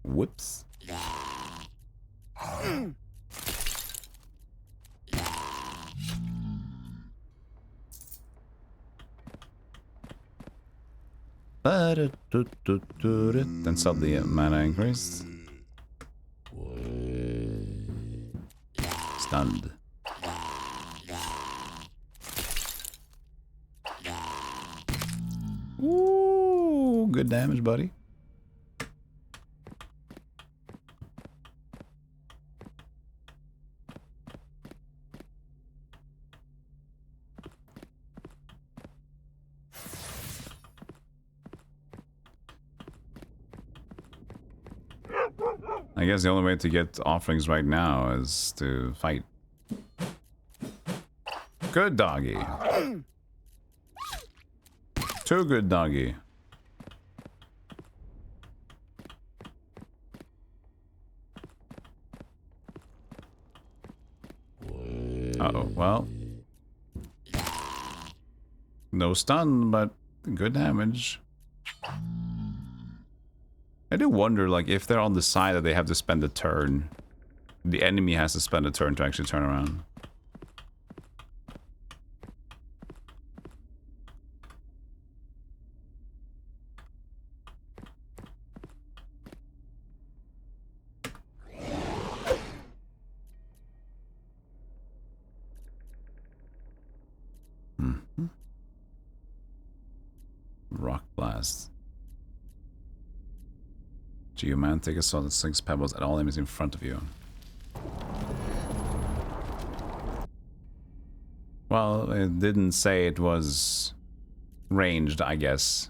Whoops. Then sub the mana increase. Stunned. Ooh, good damage, buddy. I guess the only way to get offerings right now is to fight. Good doggy. Too good doggy. Uh-oh, well. No stun, but good damage. I do wonder, like, if they're on the side that they have to spend a turn, the enemy has to spend a turn to actually turn around. Rock blast. Geomantic assault that slings pebbles at all enemies in front of you. Well, it didn't say it was ranged, I guess.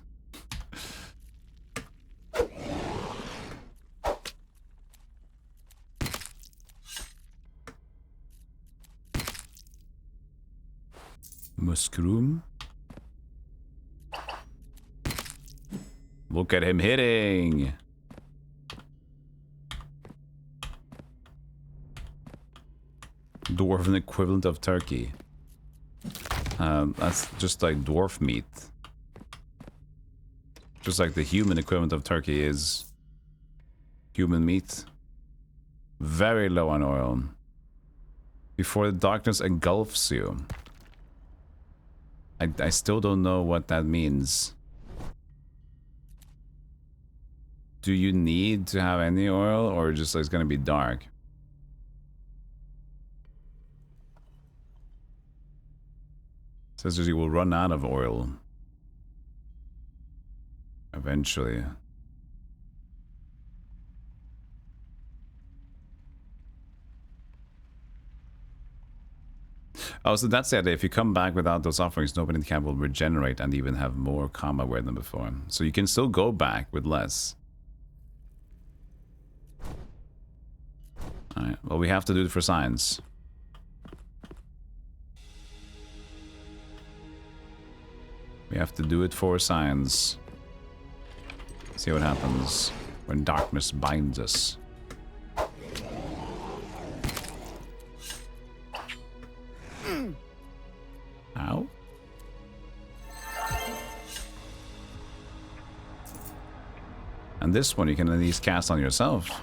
Muskroom. Look at him hitting. Dwarven equivalent of turkey. That's just like dwarf meat. Just like the human equivalent of turkey is human meat. Very low on oil. Before the darkness engulfs you. I still don't know what that means. Do you need to have any oil, or just like it's gonna be dark? Says you will run out of oil eventually. Oh, so that's it. If you come back without those offerings, nobody in the camp will regenerate and even have more combat wear than before. So you can still go back with less. Alright, well, we have to do it for science. We have to do it for science. See what happens when darkness binds us. Ow. And this one you can at least cast on yourself.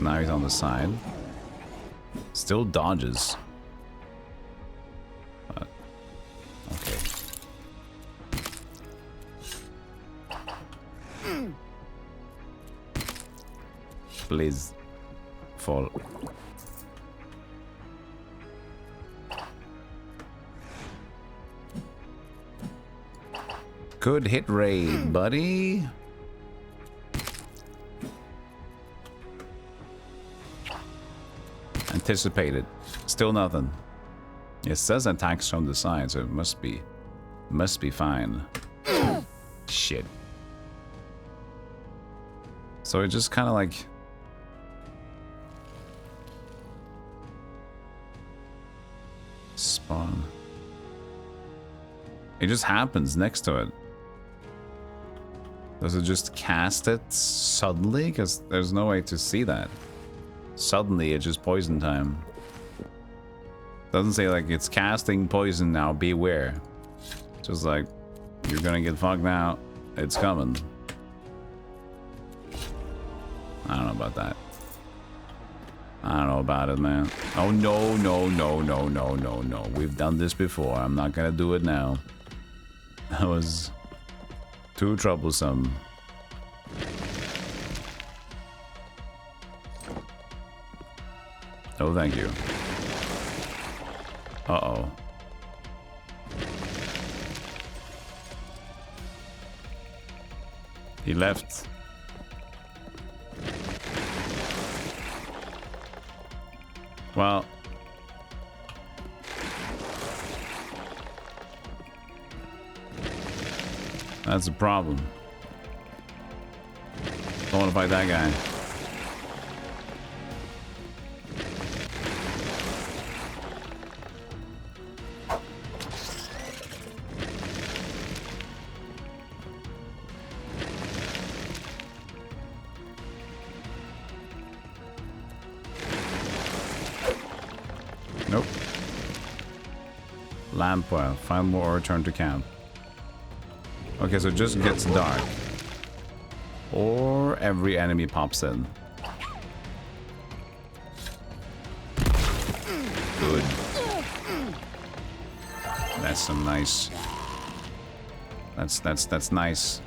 Now he's on the side. Still dodges. But, okay. Please fall. Good hit rate, buddy. Anticipated. Still nothing. It says attacks from the side, so it must be fine. Shit. So it just kind of like spawn. It just happens next to it. Does it just cast it suddenly? Because there's no way to see that. Suddenly it's just poison time. Doesn't say like it's casting poison now, beware. Just like you're gonna get fucked now. It's coming. I don't know about that. I don't know about it, man. Oh no, no, no, no, no, no, no. We've done this before. I'm not gonna do it now. That was too troublesome. Oh, thank you. Uh-oh. He left. Well. That's a problem. Don't want to fight that guy. Nope. Lamp oil. Find more or return to camp. Okay, so it just gets dark. Or every enemy pops in. Good. That's some nice. That's nice.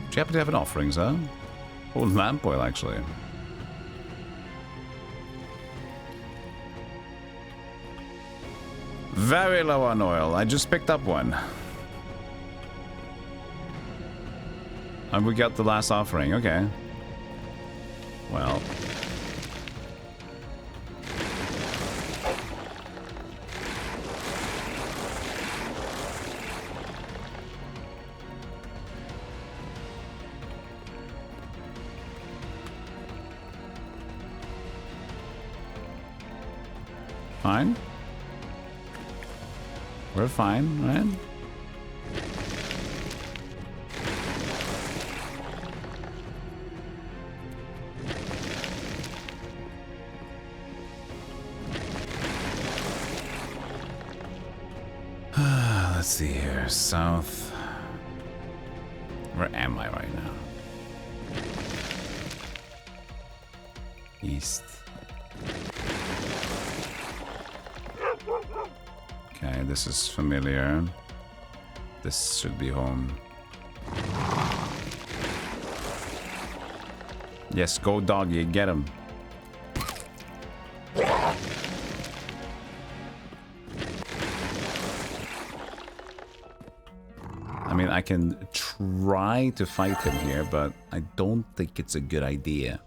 Do you happen to have an offering, sir? Oh, lamp oil, actually. Very low on oil. I just picked up one. And we got the last offering. Okay. Well. Fine. We're fine, right? Let's see here. South. Where am I right now? East. Okay, this is familiar. This should be home. Yes, go doggy, get him. I mean, I can try to fight him here, but I don't think it's a good idea.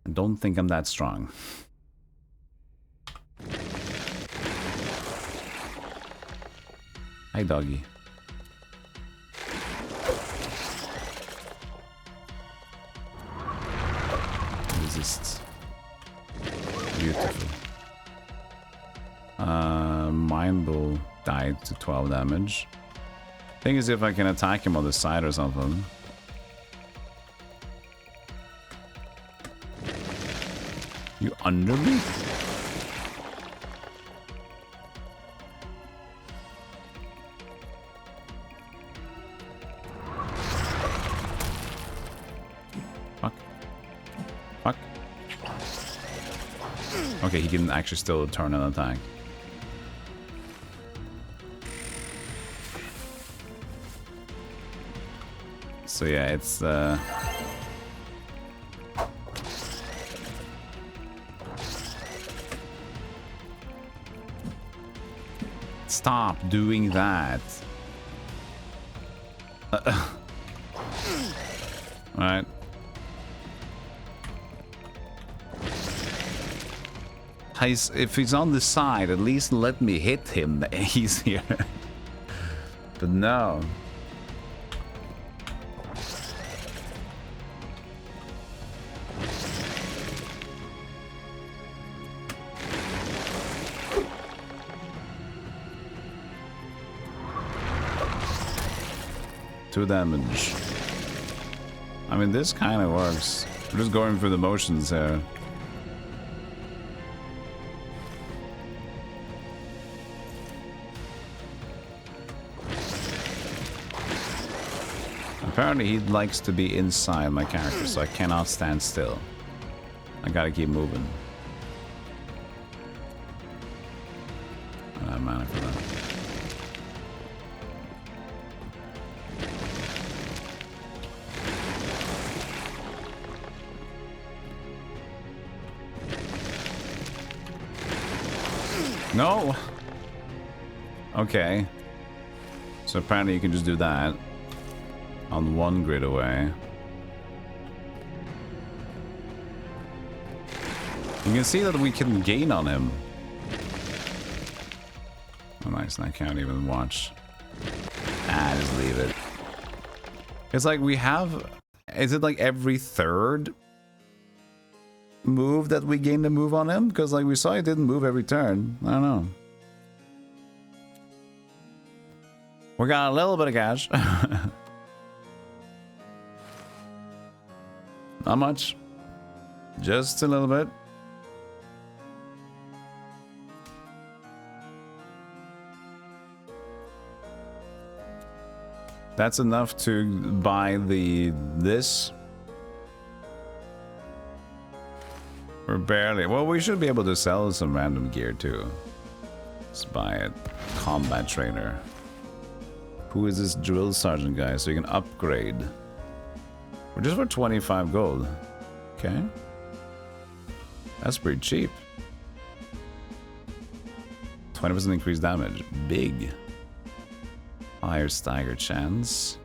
I don't think I'm that strong. Hi, doggy. Resists. Beautiful. Mind Bull died to 12 damage. Thing is, if I can attack him on the side or something. You under me? Fuck. Fuck. Okay, he can actually still turn and attack. So yeah, it's stop doing that. Alright. If he's on the side, at least let me hit him easier. But no. Damage. I mean, this kind of works. We're just going through the motions here. Apparently, he likes to be inside my character, so I cannot stand still. I gotta keep moving. I don't have mana for that. No! Okay. So apparently you can just do that on one grid away. You can see that we can gain on him. Oh nice, and I can't even watch. Ah, just leave it. It's like we have... Is it like every third move that we gain a move on him? Because like we saw he didn't move every turn. I don't know. We got a little bit of cash. Not much. Just a little bit. That's enough to buy this. We're barely... Well, we should be able to sell some random gear, too. Let's buy it. Combat trainer. Who is this drill sergeant guy? So you can upgrade. We're just for 25 gold. Okay. That's pretty cheap. 20% increased damage. Big. Higher stagger chance.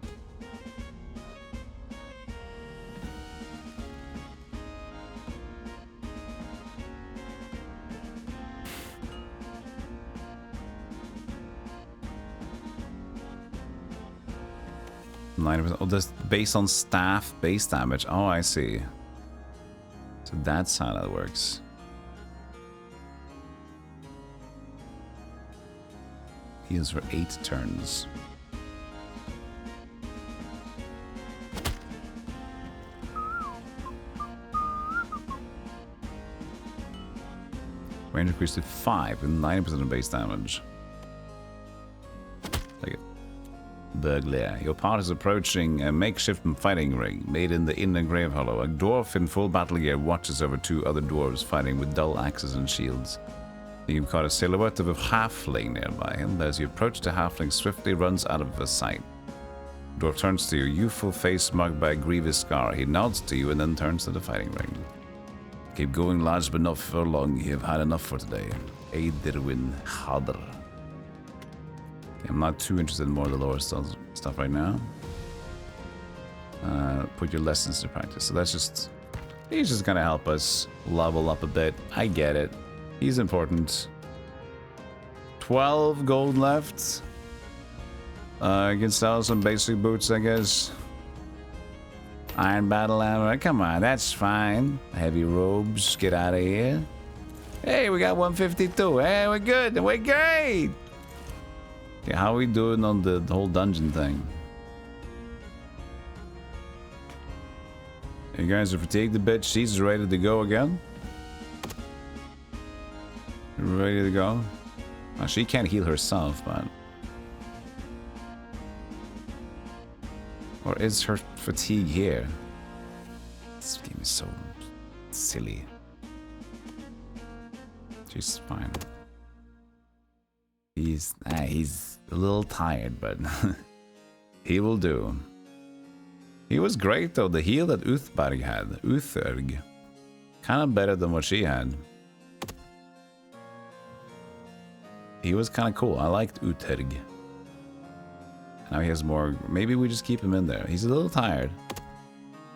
Oh, that's based on staff base damage. Oh, I see. So that's how that works. Heals for 8 turns. Range increased to 5 and 90% of base damage. Take it. Burglar. Your party is approaching a makeshift fighting ring made in the inner grave hollow. A dwarf in full battle gear watches over 2 other dwarves fighting with dull axes and shields. You've caught a silhouette of a halfling nearby, and as you approach, the halfling swiftly runs out of sight. The dwarf turns to you, youthful face marked by a grievous scar. He nods to you and then turns to the fighting ring. Keep going, lads, but not for long. You have had enough for today. Eiderwin Hadr. I'm not too interested in more of the lower stuff right now. Put your lessons to practice. So that's just... He's just gonna help us level up a bit. I get it. He's important. 12 gold left. I can sell some basic boots, I guess. Iron battle armor. Come on, that's fine. Heavy robes. Get out of here. Hey, we got 152. Hey, we're good. We're great. Okay, how are we doing on the whole dungeon thing? You guys are fatigued a bit. She's ready to go again. Ready to go. Oh, she can't heal herself, but... Or is her fatigue here? This game is so silly. She's fine. He's a little tired, but he will do. He was great though. The heal that Uthberg had. Utherg. Kind of better than what she had. He was kind of cool. I liked Utherg. Now he has more. Maybe we just keep him in there. He's a little tired.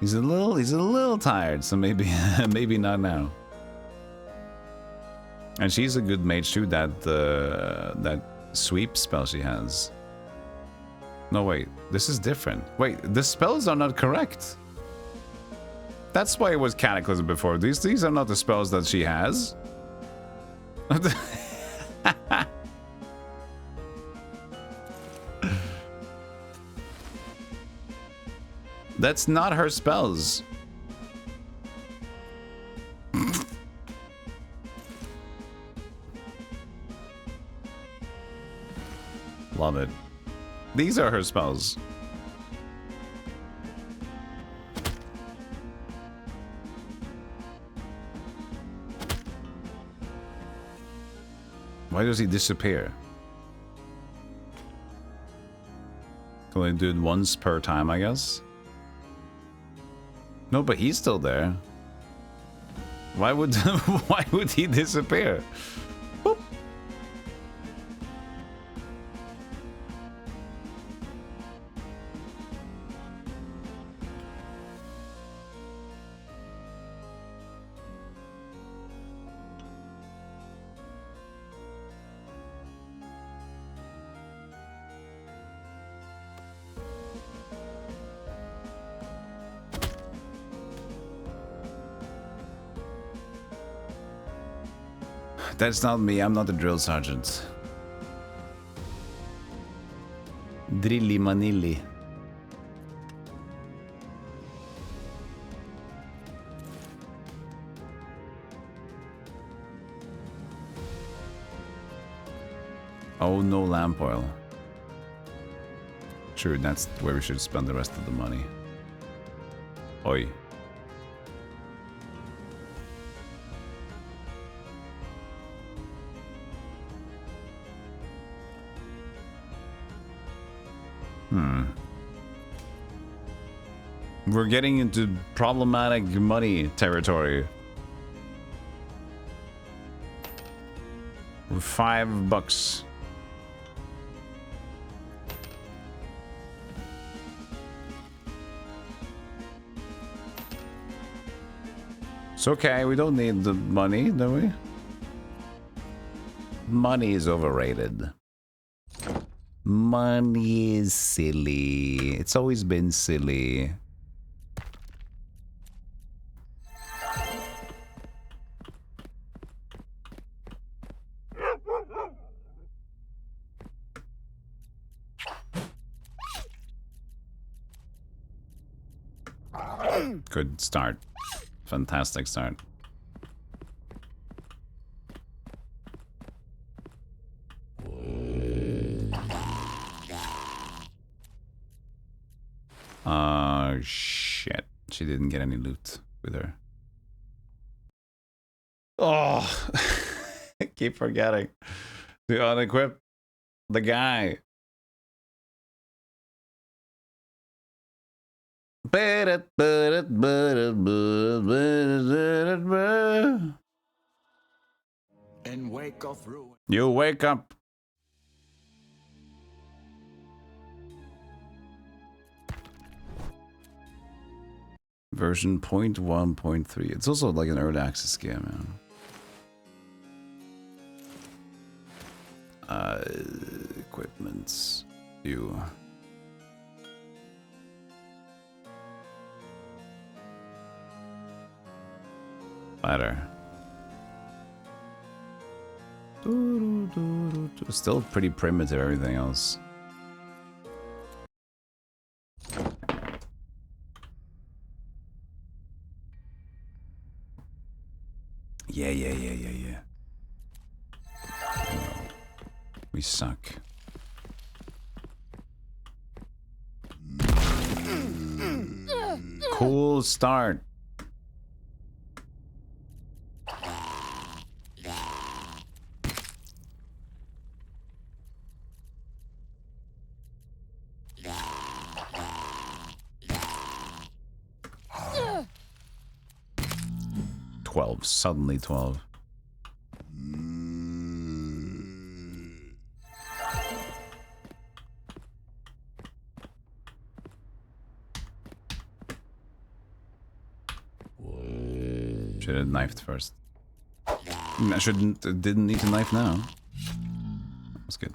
He's a little tired, so maybe maybe not now. And she's a good mage too, that sweep spell she has. No wait, this is different. Wait, the spells are not correct. That's why it was Cataclysm before. These are not the spells that she has. That's not her spells. Love it. These are her spells. Why does he disappear? Can we do it once per time, I guess? No, but he's still there. Why would why would he disappear? Boop. That's not me, I'm not a drill sergeant. Drilly Manilli. Oh, no lamp oil. True, that's where we should spend the rest of the money. Oi. We're getting into problematic money territory. We're $5. It's okay, we don't need the money, do we? Money is overrated. Money is silly. It's always been silly. Good start. Fantastic start. Shit. She didn't get any loot with her. Oh, I keep forgetting to unequip the guy. In wake of ruin. You wake up. Version 0.1.3. It's also like an early access game, man. Equipments. You. Ladder. Still pretty primitive, everything else. Yeah. We suck. Cool start. Suddenly 12. Should have knifed first. I didn't need to knife now. That's good.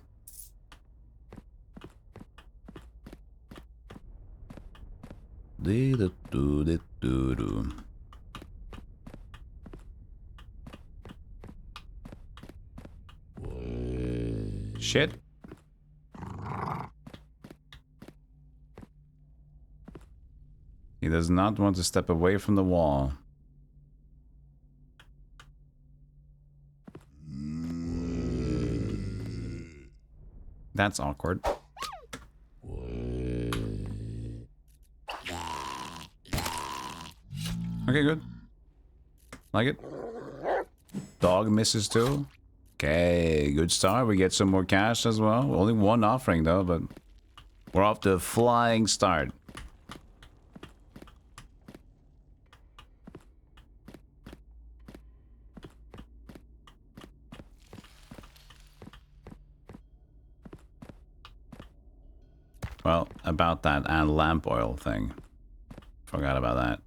Shit. He does not want to step away from the wall. That's awkward. Okay, good. Like it. Dog misses too. Okay, good start. We get some more cash as well. Only one offering though, but we're off to a flying start. Well, about that and lamp oil thing. Forgot about that.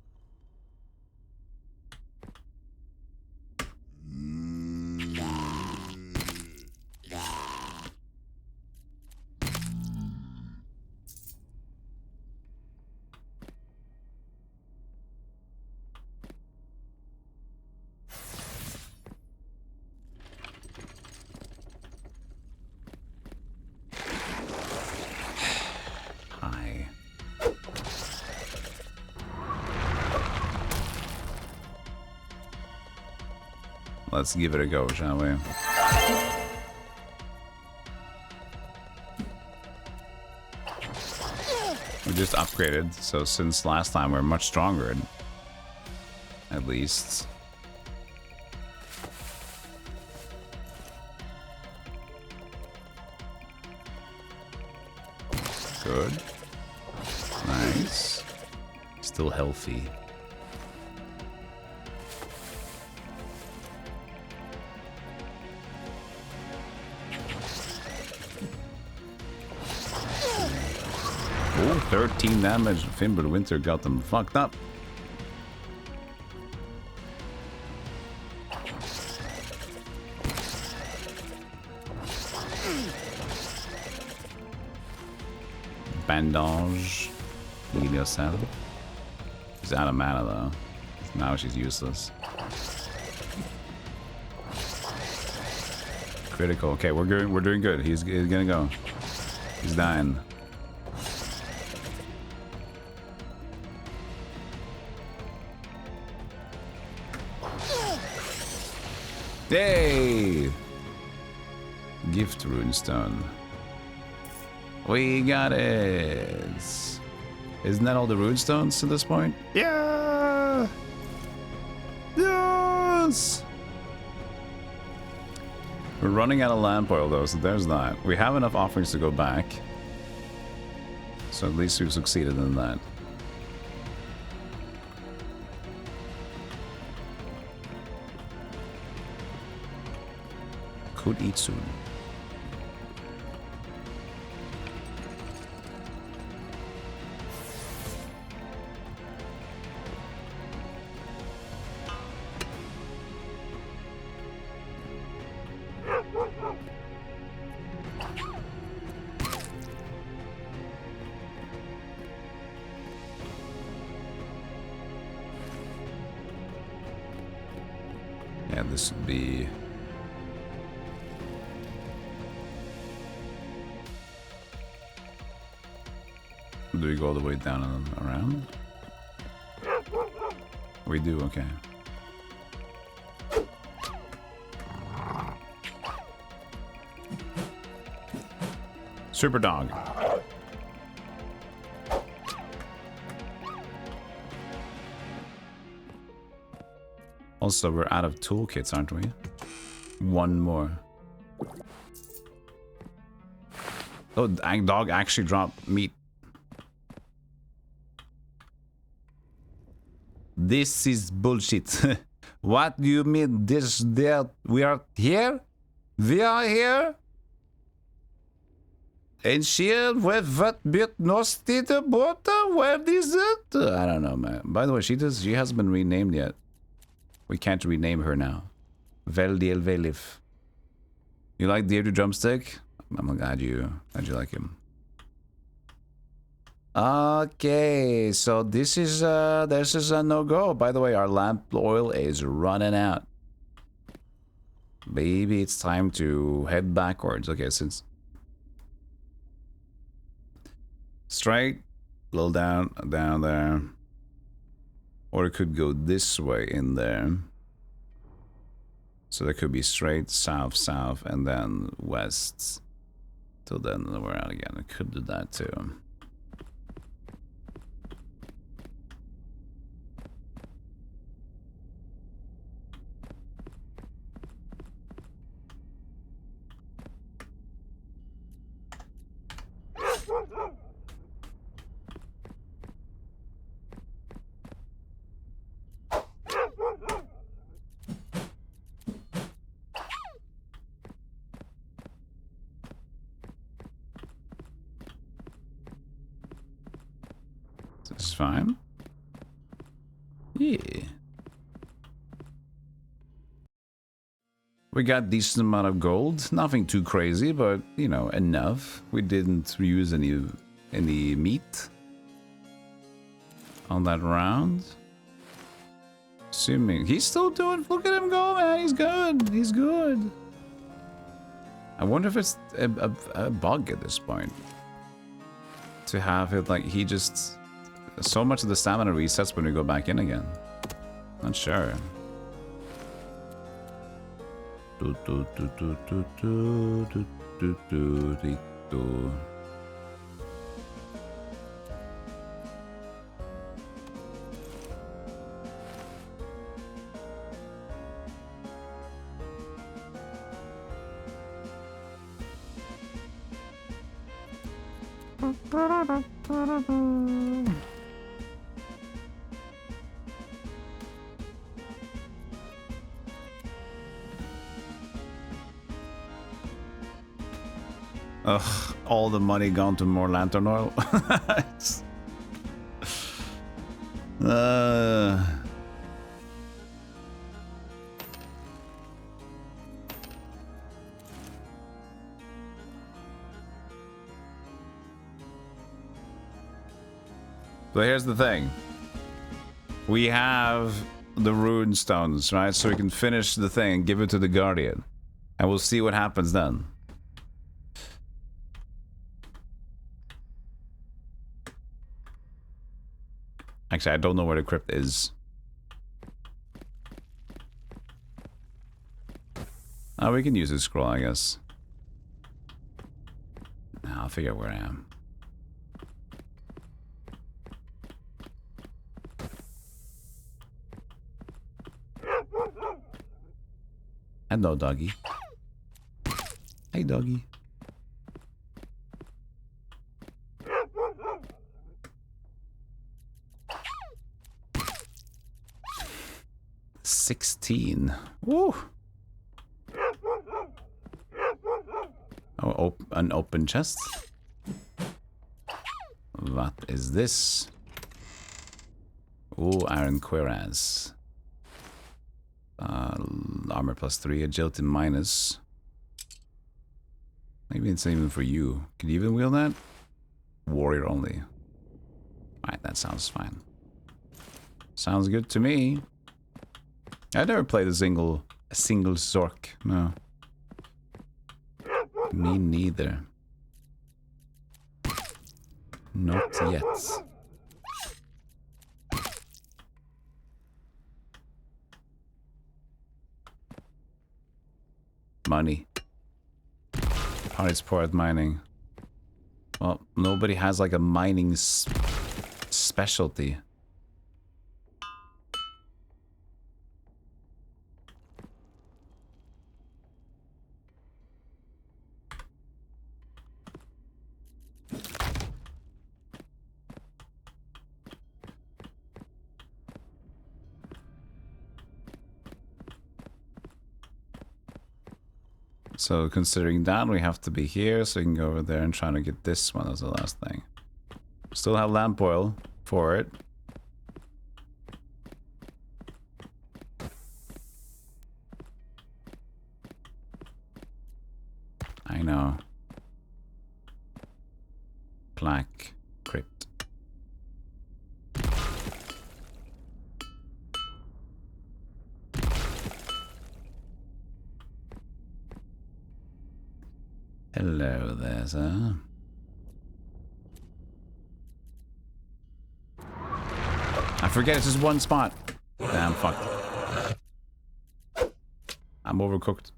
Let's give it a go, shall we? We just upgraded, so since last time we're much stronger. At least. Good. Nice. Still healthy. Oh, 13 damage. Fimbul Winter got them fucked up. Bandage. Heal yourself. She's out of mana though. Now she's useless. Critical. Okay, we're doing good. He's gonna go. He's dying. Yay! Gift runestone. We got it. Isn't that all the runestones at this point? Yeah! Yes! We're running out of lamp oil though, so there's that. We have enough offerings to go back. So at least we've succeeded in that. Could eat soon. Yeah, this would be... Do we go all the way down and around? We do, okay. Super dog. Also, we're out of toolkits, aren't we? One more. Oh, dog actually dropped meat. This is bullshit. What do you mean this, that, we are here? We are here? And she with what bit no state about where is it? I don't know, man. By the way, she hasn't been renamed yet. We can't rename her now. Veldiel Velif. You like Deirdre Drumstick? I'm glad you like him. Okay, so this is a no-go. By the way, our lamp oil is running out. Maybe it's time to head backwards. Okay, since straight, a little down there. Or it could go this way in there. So there could be straight, south, south, and then west. Till then we're out again. It could do that too. This is fine. Yeah. We got decent amount of gold. Nothing too crazy, but you know, enough. We didn't use any meat on that round. Assuming he's still doing. Look at him go, man. He's good. He's good. I wonder if it's a bug at this point. To have it like he just. So much of the stamina resets when we go back in again. Not sure. Ugh, all the money gone to more lantern oil. So here's the thing. We have the rune stones, right? So we can finish the thing and give it to the Guardian. And we'll see what happens then. Actually, I don't know where the crypt is. Oh, we can use this scroll, I guess. Now I'll figure out where I am. Hello, doggy. Hey, doggy. $16. Woo! Oh, an open chest. What is this? Oh, iron cuirass. Armor +3, agility minus. Maybe it's even for you. Can you even wield that? Warrior only. Alright, that sounds fine. Sounds good to me. I never played a a single zork. No. Me neither. Not yet. Money. Hardest part mining. Well, nobody has like a mining specialty. So considering that, we have to be here, so we can go over there and try to get this one as the last thing. Still have lamp oil for it. I know. Black crypt. Hello there, sir. I forget it's just one spot. Damn, fucked. I'm overcooked.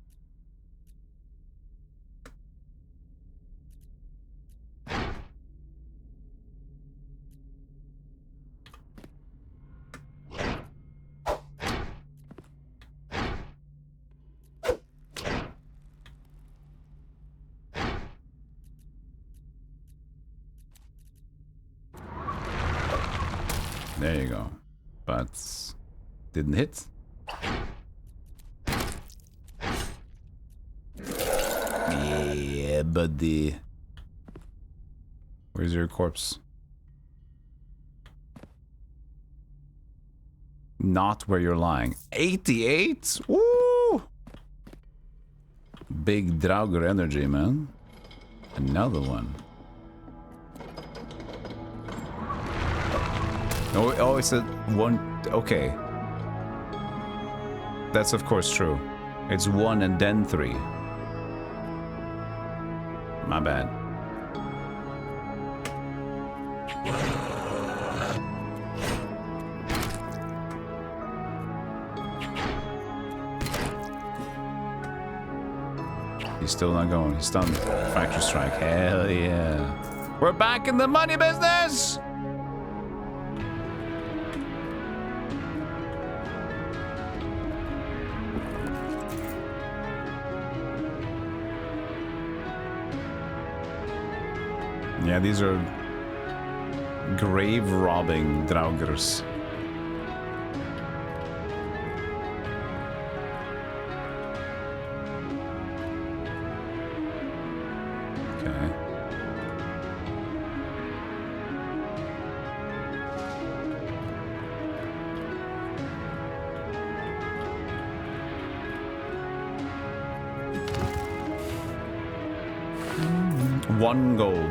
There you go. But didn't hit. Yeah, buddy. Where's your corpse? Not where you're lying. 88? Woo! Big Draugr energy, man. Another one. Oh, it's a one. Okay. That's of course true. It's 1 and then 3. My bad. He's still not going. He's stunned. Fracture strike. Hell yeah. We're back in the money business! Yeah, these are grave robbing Draugrs. Okay. One gold.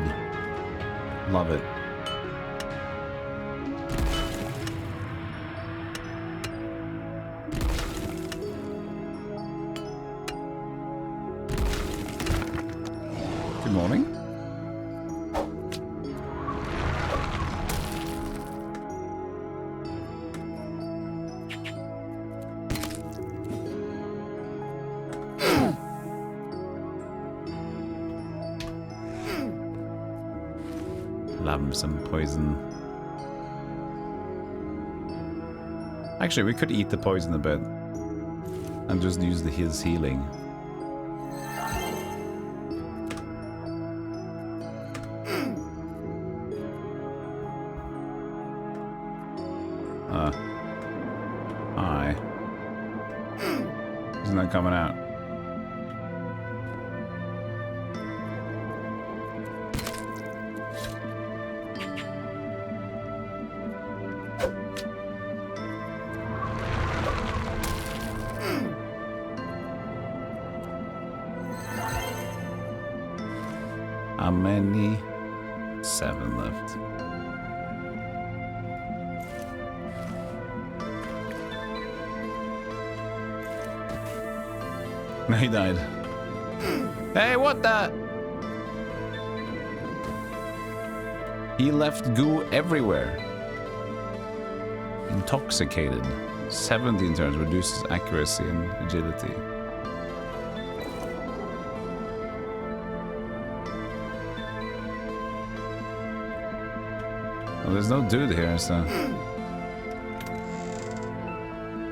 Love it. Good morning. Some poison. Actually, we could eat the poison a bit and just use his healing. Hi. Isn't that coming out? How many? 7 left. He died. Hey, what the? He left goo everywhere. Intoxicated. 17 turns reduces accuracy and agility. Well, there's no dude here, so...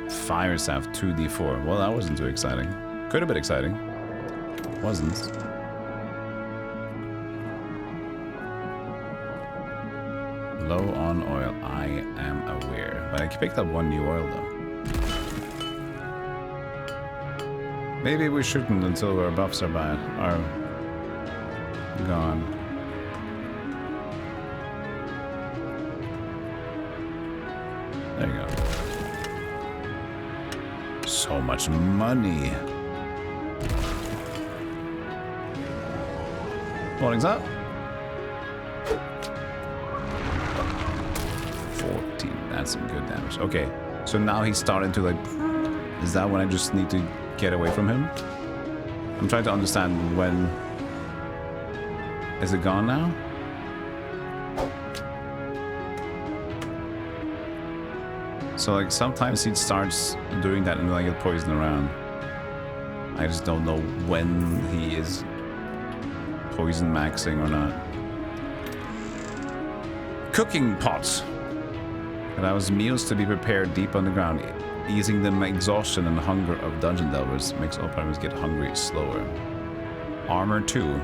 Fire staff 2d4. Well, that wasn't too exciting. Could have been exciting. Wasn't. Low on oil. I am aware. But I picked up one new oil, though. Maybe we shouldn't until our buffs are gone. There you go. So much money. Morning's up. 14. That's some good damage. Okay, so now he's starting to like... Is that when I just need to get away from him? I'm trying to understand when... Is it gone now? So like sometimes he starts doing that and then I get poisoned around. I just don't know when he is poison maxing or not. Cooking pots. Allows meals to be prepared deep underground, easing the exhaustion and hunger of dungeon delvers. Makes all players get hungry slower. Armor 2.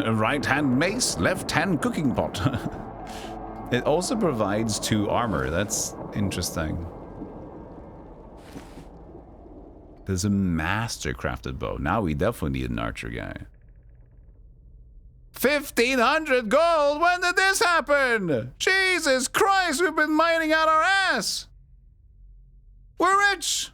Right hand mace, left hand cooking pot. It also provides 2 armor. That's interesting. There's a master crafted bow. Now we definitely need an archer guy. 1,500 gold? When did this happen? Jesus Christ, we've been mining out our ass. We're rich.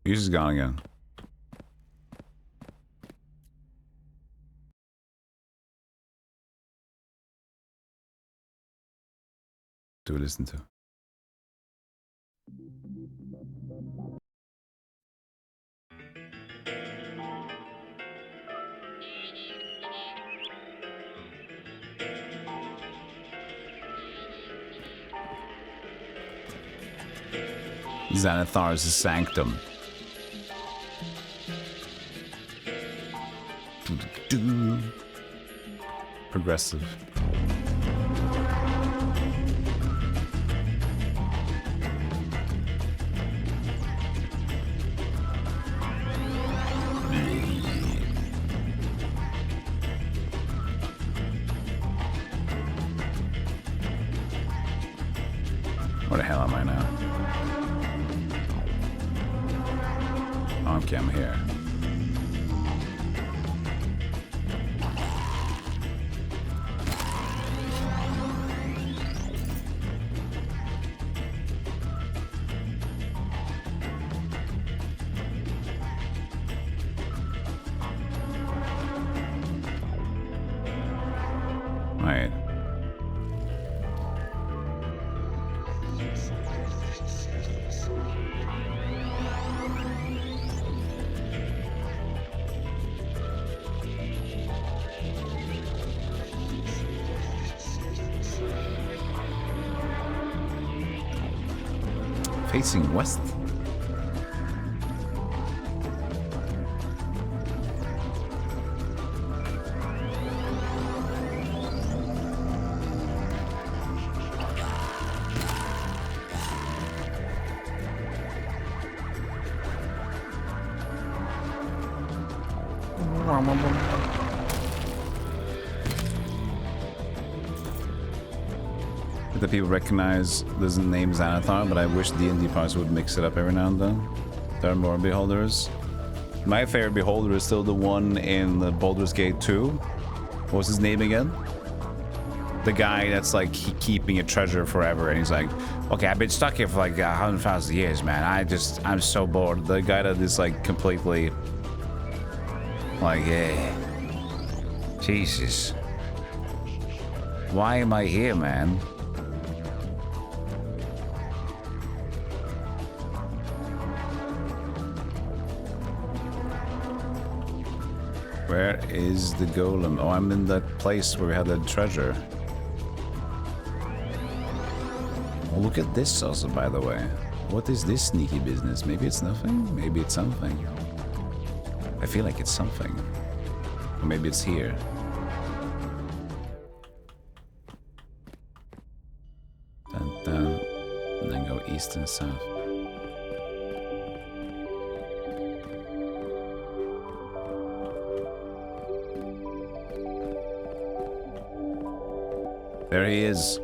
He's just gone again. Do listen to. Xanathar's sanctum. Progressive. Where the hell am I now? Oh, okay, I'm here. Right. Facing west. The people recognize the name Xanathar, but I wish D&D parts would mix it up every now and then. There are more beholders. My favorite beholder is still the one in the Baldur's Gate 2. What was his name again? The guy that's like keeping a treasure forever, and he's like, okay, I've been stuck here for like 100,000 years, man. I'm so bored. The guy that is like completely like, yeah, Jesus, why am I here, man? Where is the golem? Oh, I'm in that place where we had the treasure. Oh, look at this also, by the way. What is this sneaky business? Maybe it's nothing? Maybe it's something. I feel like it's something. Or maybe it's here. Dun, dun. And then go east and south. There he is.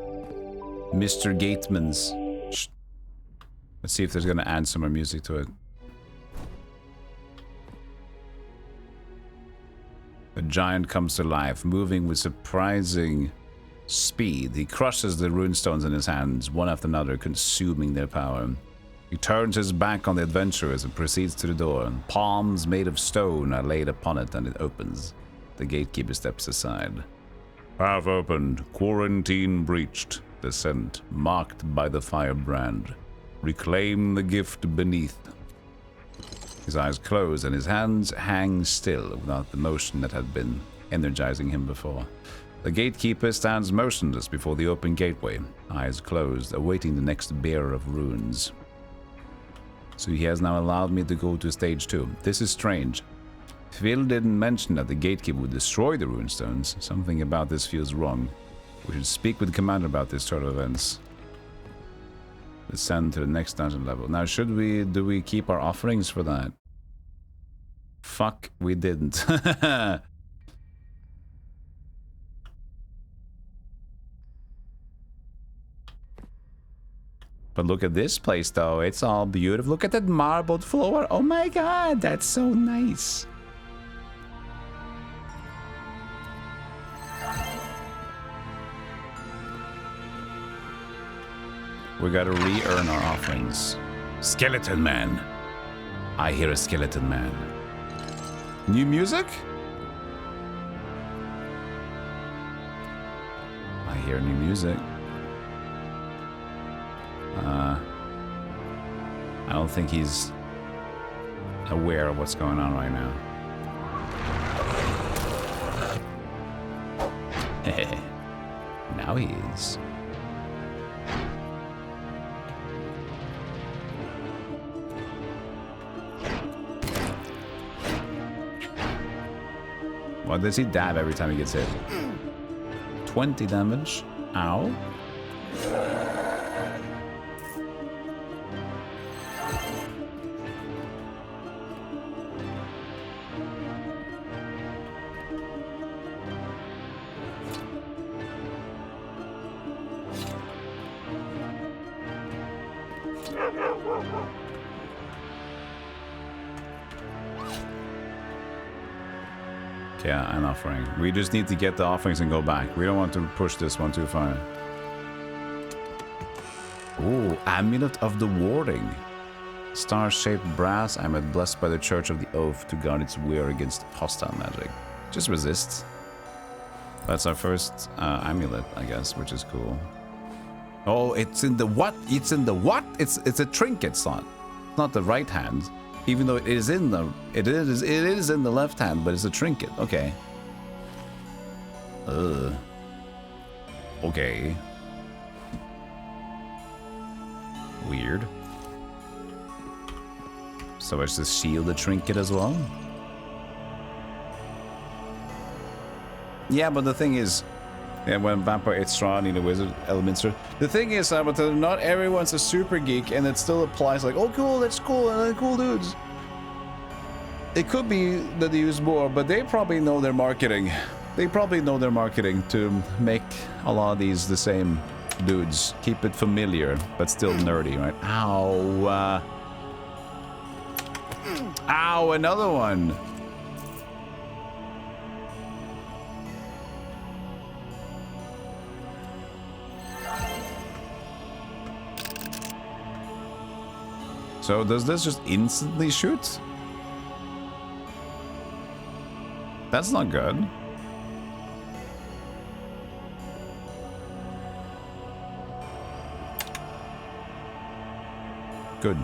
Mr. Gatemans. Shh. Let's see if there's gonna add some more music to it. The giant comes to life, moving with surprising speed. He crushes the runestones in his hands, one after another, consuming their power. He turns his back on the adventurers and proceeds to the door. Palms made of stone are laid upon it, and it opens. The gatekeeper steps aside. Path opened, quarantine breached, descent marked by the firebrand. Reclaim the gift beneath. His eyes close and his hands hang still without the motion that had been energizing him before. The gatekeeper stands motionless before the open gateway, eyes closed, awaiting the next bearer of runes. So he has now allowed me to go to stage 2. This is strange. Phil didn't mention that the gatekeeper would destroy the runestones. Something about this feels wrong. We should speak with the commander about this sort of events. Descend to the next dungeon level. Now, do we keep our offerings for that? Fuck, we didn't. But look at this place, though. It's all beautiful. Look at that marbled floor. Oh my god, that's so nice. We gotta re-earn our offerings. Skeleton man. I hear a skeleton man. New music? I hear new music. I don't think he's aware of what's going on right now. Now he is. Why does he dab every time he gets hit? 20 damage. Ow. Yeah, an offering. We just need to get the offerings and go back. We don't want to push this one too far. Ooh, Amulet of the Warding. Star-shaped brass amulet blessed by the Church of the Oath to guard its wear against hostile magic. Just resist. That's our first amulet, I guess, which is cool. Oh, it's in the what? It's in the what? It's a trinket slot. Not the right hand. Even though it is in the in the left hand, but it's a trinket. Okay. Okay. Weird. So is the shield a trinket as well? Yeah, but the thing is, yeah, when vampire it's strong, need a wizard elements. The thing is, but not everyone's a super geek, and it still applies. Like, oh, cool, that's cool, and cool dudes. It could be that they use more, but they probably know their marketing. They probably know their marketing to make a lot of these the same dudes. Keep it familiar, but still nerdy, right? Ow. Ow, another one. So does this just instantly shoot? That's not good. Good.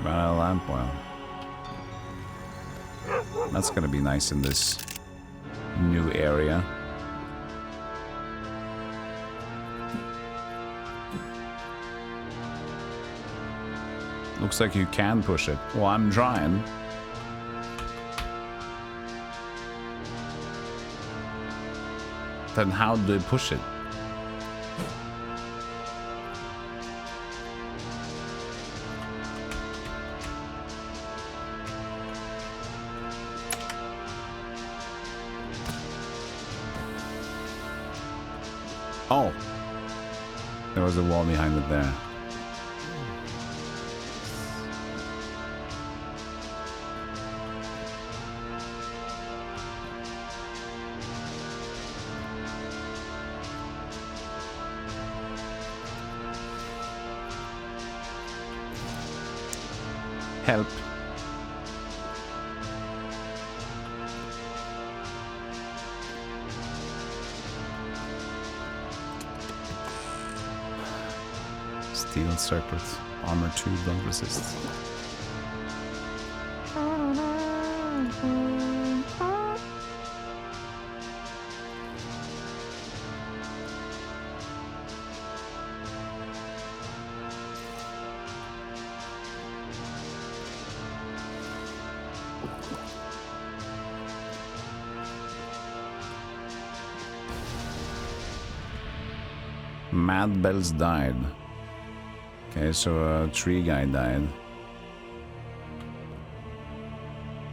Ran out of lamp oil. That's gonna be nice in this new area. Looks like you can push it. Well, I'm trying. Then how do I push it? Oh. There was a wall behind it there. Help. Steel circlet, armor 2, blunt resist. Mad Bells died. Okay, so a tree guy died.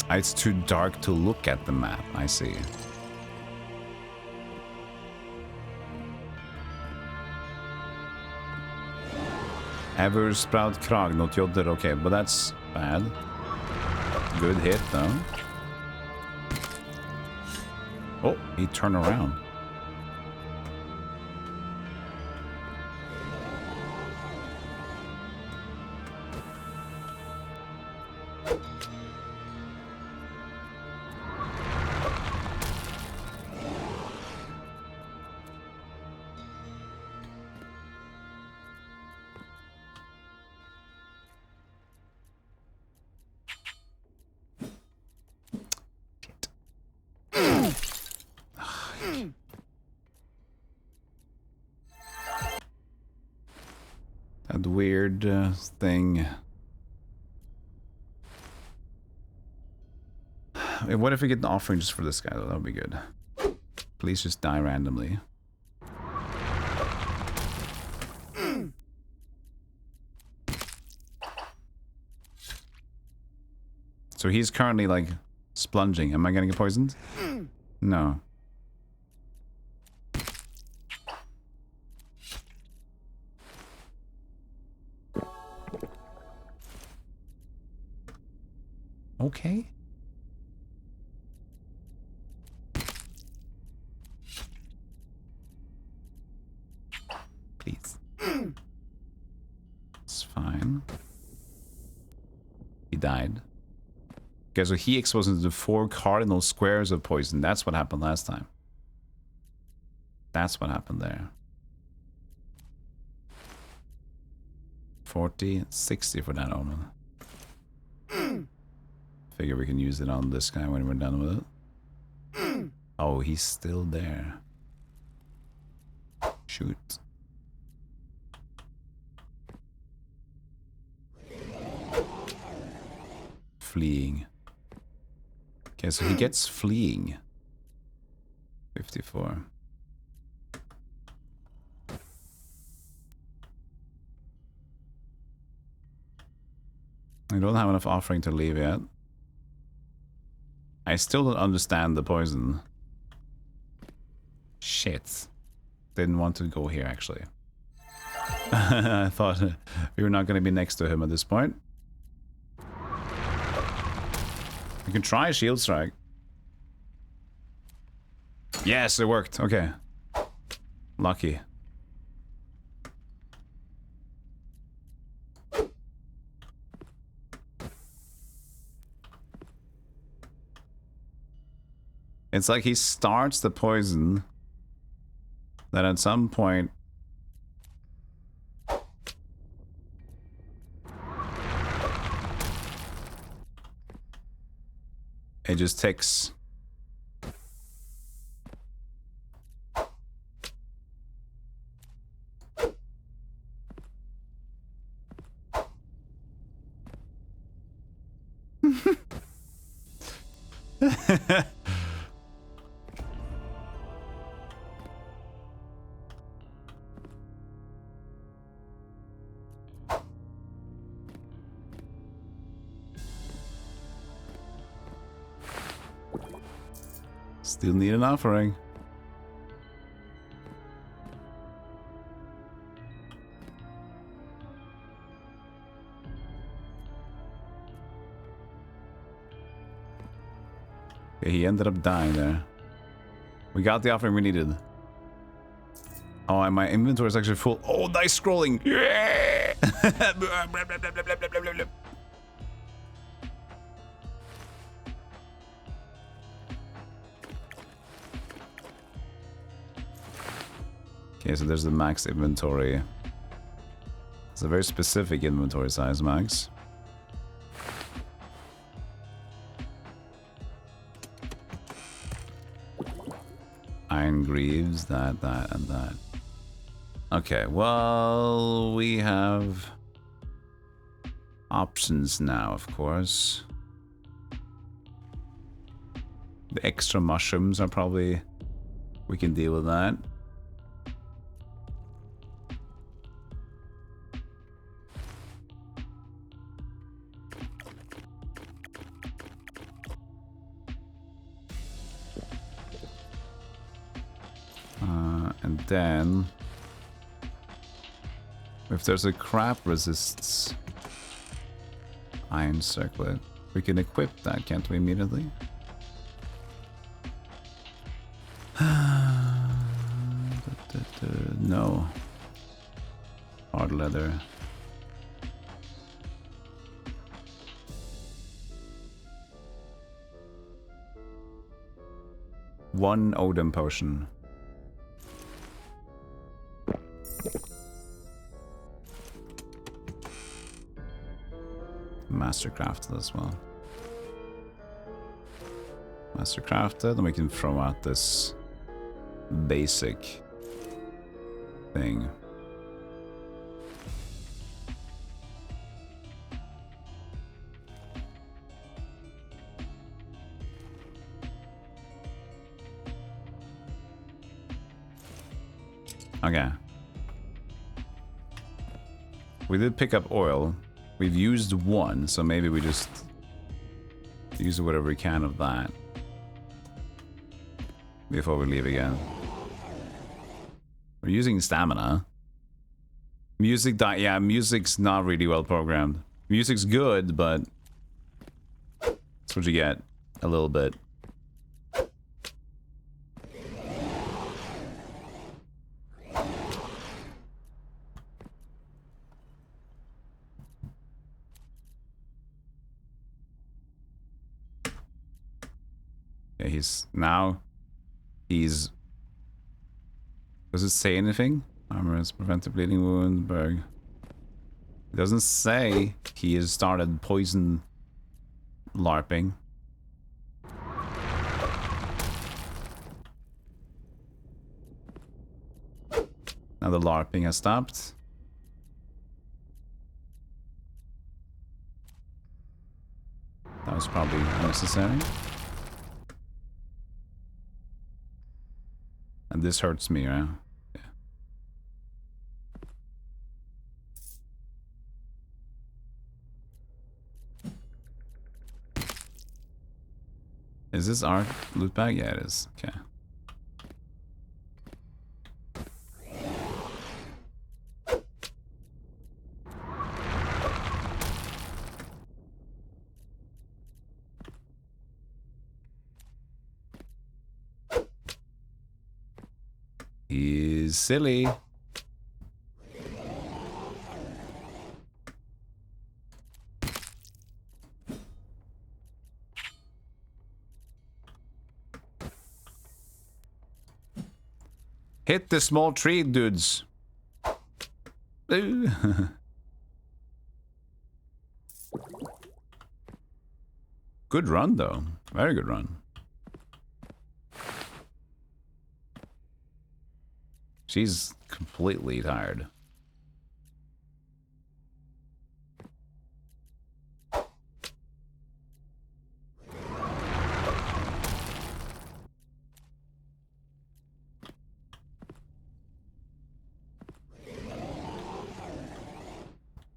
It's too dark to look at the map, I see. Eversprout Krag, not Jodder, okay, but that's bad. Good hit though. Oh, he turned around. That weird thing. Wait, what if we get an offering just for this guy though? That would be good. Please just die randomly. So he's currently like splunging. Am I gonna get poisoned? No. Okay. Please. It's fine. He died. Okay, so he exposed into the 4 cardinal squares of poison. That's what happened last time. That's what happened there. 40, 60 for that omen. Figure we can use it on this guy when we're done with it. Oh, he's still there. Shoot. Fleeing. Okay, so he gets fleeing. 54. I don't have enough offering to leave yet. I still don't understand the poison. Shit. Didn't want to go here, actually. I thought we were not going to be next to him at this point. We can try a shield strike. Yes, it worked. Okay. Lucky. It's like he starts the poison, then at some point it just takes. Still need an offering. Okay, he ended up dying there. We got the offering we needed. Oh, and my inventory is actually full. Oh, nice scrolling. Yeah! Okay, so there's the max inventory. It's a very specific inventory size, max. Iron Greaves, that, and that. Okay, well, we have options now, of course. The extra mushrooms are probably... we can deal with that. And then, if there's a crab resists iron circlet, we can equip that, can't we, immediately? No. Hard leather. One Odin potion. Mastercrafted as well. Mastercrafted, and we can throw out this basic thing. Okay. We did pick up oil. We've used one, so maybe we just use whatever we can of that before we leave again. We're using stamina. Music, yeah, music's not really well programmed. Music's good, but that's what you get. A little bit. He's does it say anything? Armor is prevented bleeding wound, Berg. It doesn't say he has started poison LARPing. Now the LARPing has stopped. That was probably unnecessary. And this hurts me, right? Yeah. Is this our loot bag? Yeah, it is. Okay. He's silly. Hit the small tree, dudes. Ooh. Good run, though. Very good run. She's completely tired.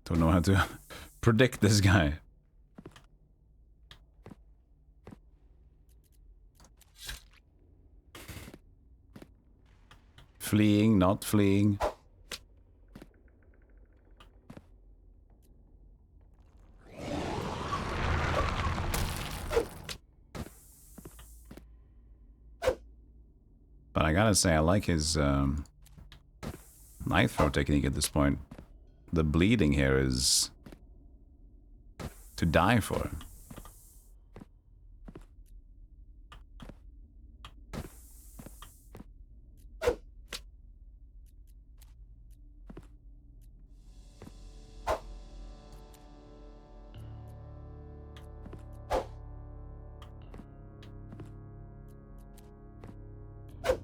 Don't know how to predict this guy. Fleeing, not fleeing. But I gotta say, I like his knife throw technique at this point. The bleeding here is to die for.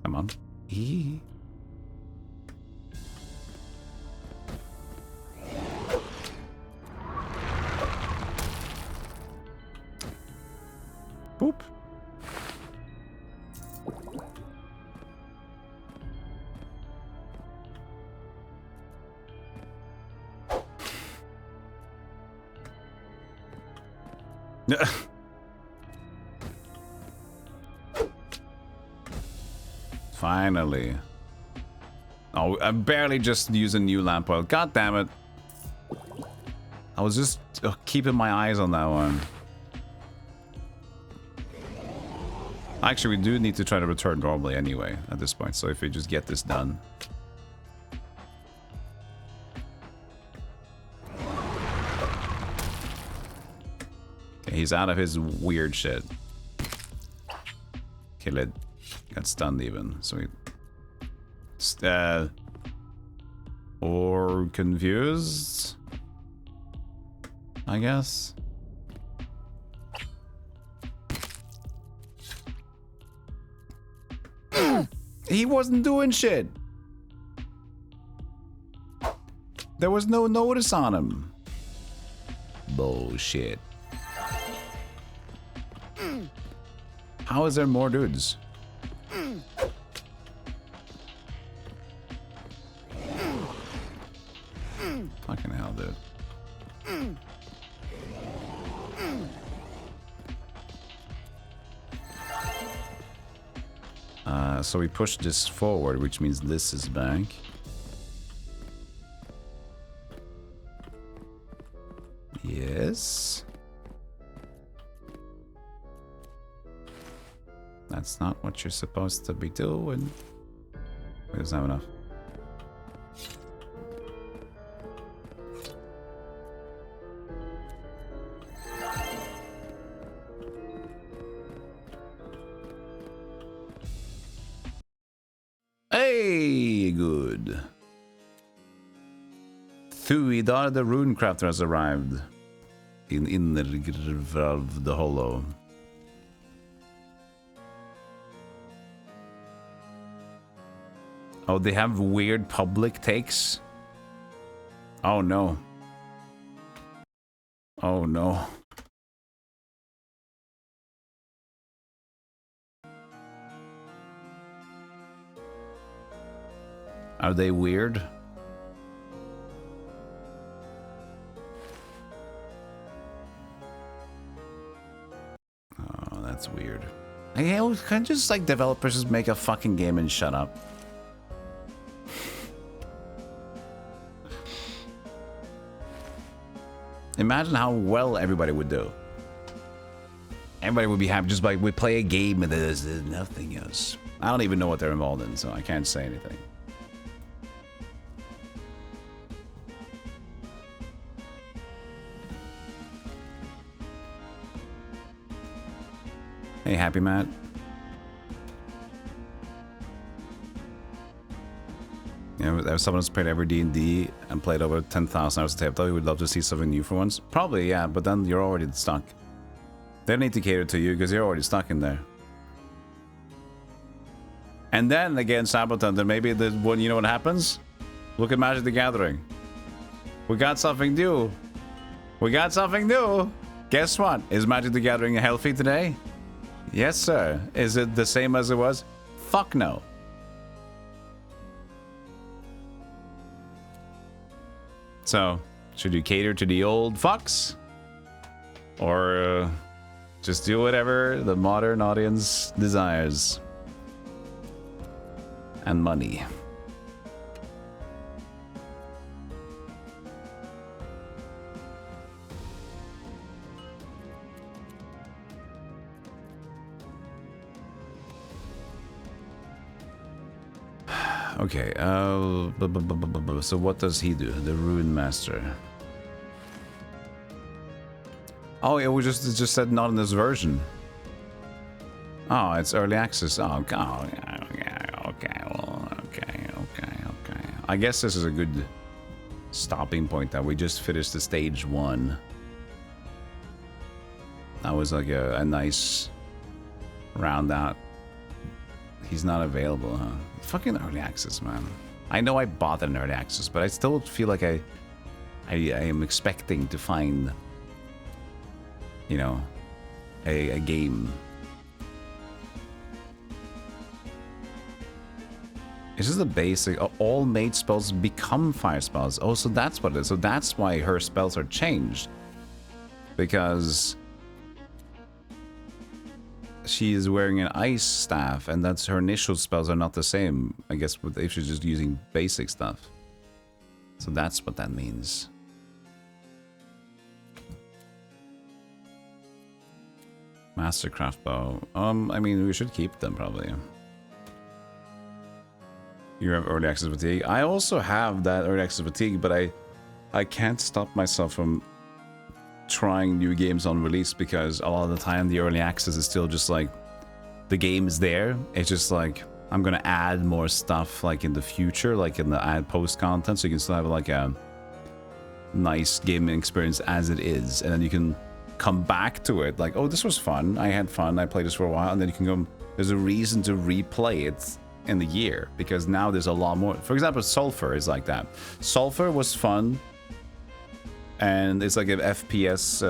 Come on. Eee. Boop. Finally. Oh, I barely just used a new lamp oil. God damn it. I was just keeping my eyes on that one. Actually, we do need to try to return normally anyway at this point, so if we just get this done. Okay, he's out of his weird shit. Kill it. Got stunned even, so we... or confused, I guess. He wasn't doing shit. There was no notice on him. Bullshit. How is there more dudes? Fucking hell, dude. So we push this forward, which means this is back. Yes. That's not what you're supposed to be doing. We doesn't have enough. Hey, good. Thuidar the Runecrafter has arrived in Dverghold the Hollow. Oh, they have weird public takes? Oh no. Oh no. Are they weird? Oh, that's weird. Can't just like developers just make a fucking game and shut up? Imagine how well everybody would do. Everybody would be happy just like we play a game and there's nothing else. I don't even know what they're involved in, so I can't say anything. Hey, Happy Matt. You know, if someone who's played every D&D and played over 10,000 hours of tabletop, you would love to see something new for once. Probably, yeah, but then you're already stuck. They don't need to cater to you because you're already stuck in there. And then again, Sabotan, then maybe the one, you know what happens? Look at Magic the Gathering. We got something new. We got something new. Guess what? Is Magic the Gathering healthy today? Yes, sir. Is it the same as it was? Fuck no. So, should you cater to the old fucks? Or just do whatever the modern audience desires? And money. Okay, so what does he do? The Ruin Master. Oh, it was just said not in this version. Oh, it's early access. Oh, okay, well, okay. I guess this is a good stopping point that we just finished the stage 1. That was like a nice round out. He's not available, huh? Fucking early access, man. I know I bought an early access, but I still feel like I am expecting to find, you know, a game. It's just the basic. All mage spells become fire spells. Oh, so that's what it is. So that's why her spells are changed. Because she is wearing an ice staff, and that's her initial spells are not the same, I guess, if she's just using basic stuff. So that's what that means. Mastercraft bow. I mean, we should keep them probably. You have early access fatigue. I also have that early access fatigue, but I can't stop myself from trying new games on release because a lot of the time the early access is still just like the game is there. It's just like I'm gonna add more stuff like in the future, like in the add post content, so you can still have like a nice gaming experience as it is, and then you can come back to it like, oh, this was fun, I had fun, I played this for a while, and then you can go, there's a reason to replay it in the year because now there's a lot more. For example, Sulfur is like that. Sulfur was fun. And it's like an FPS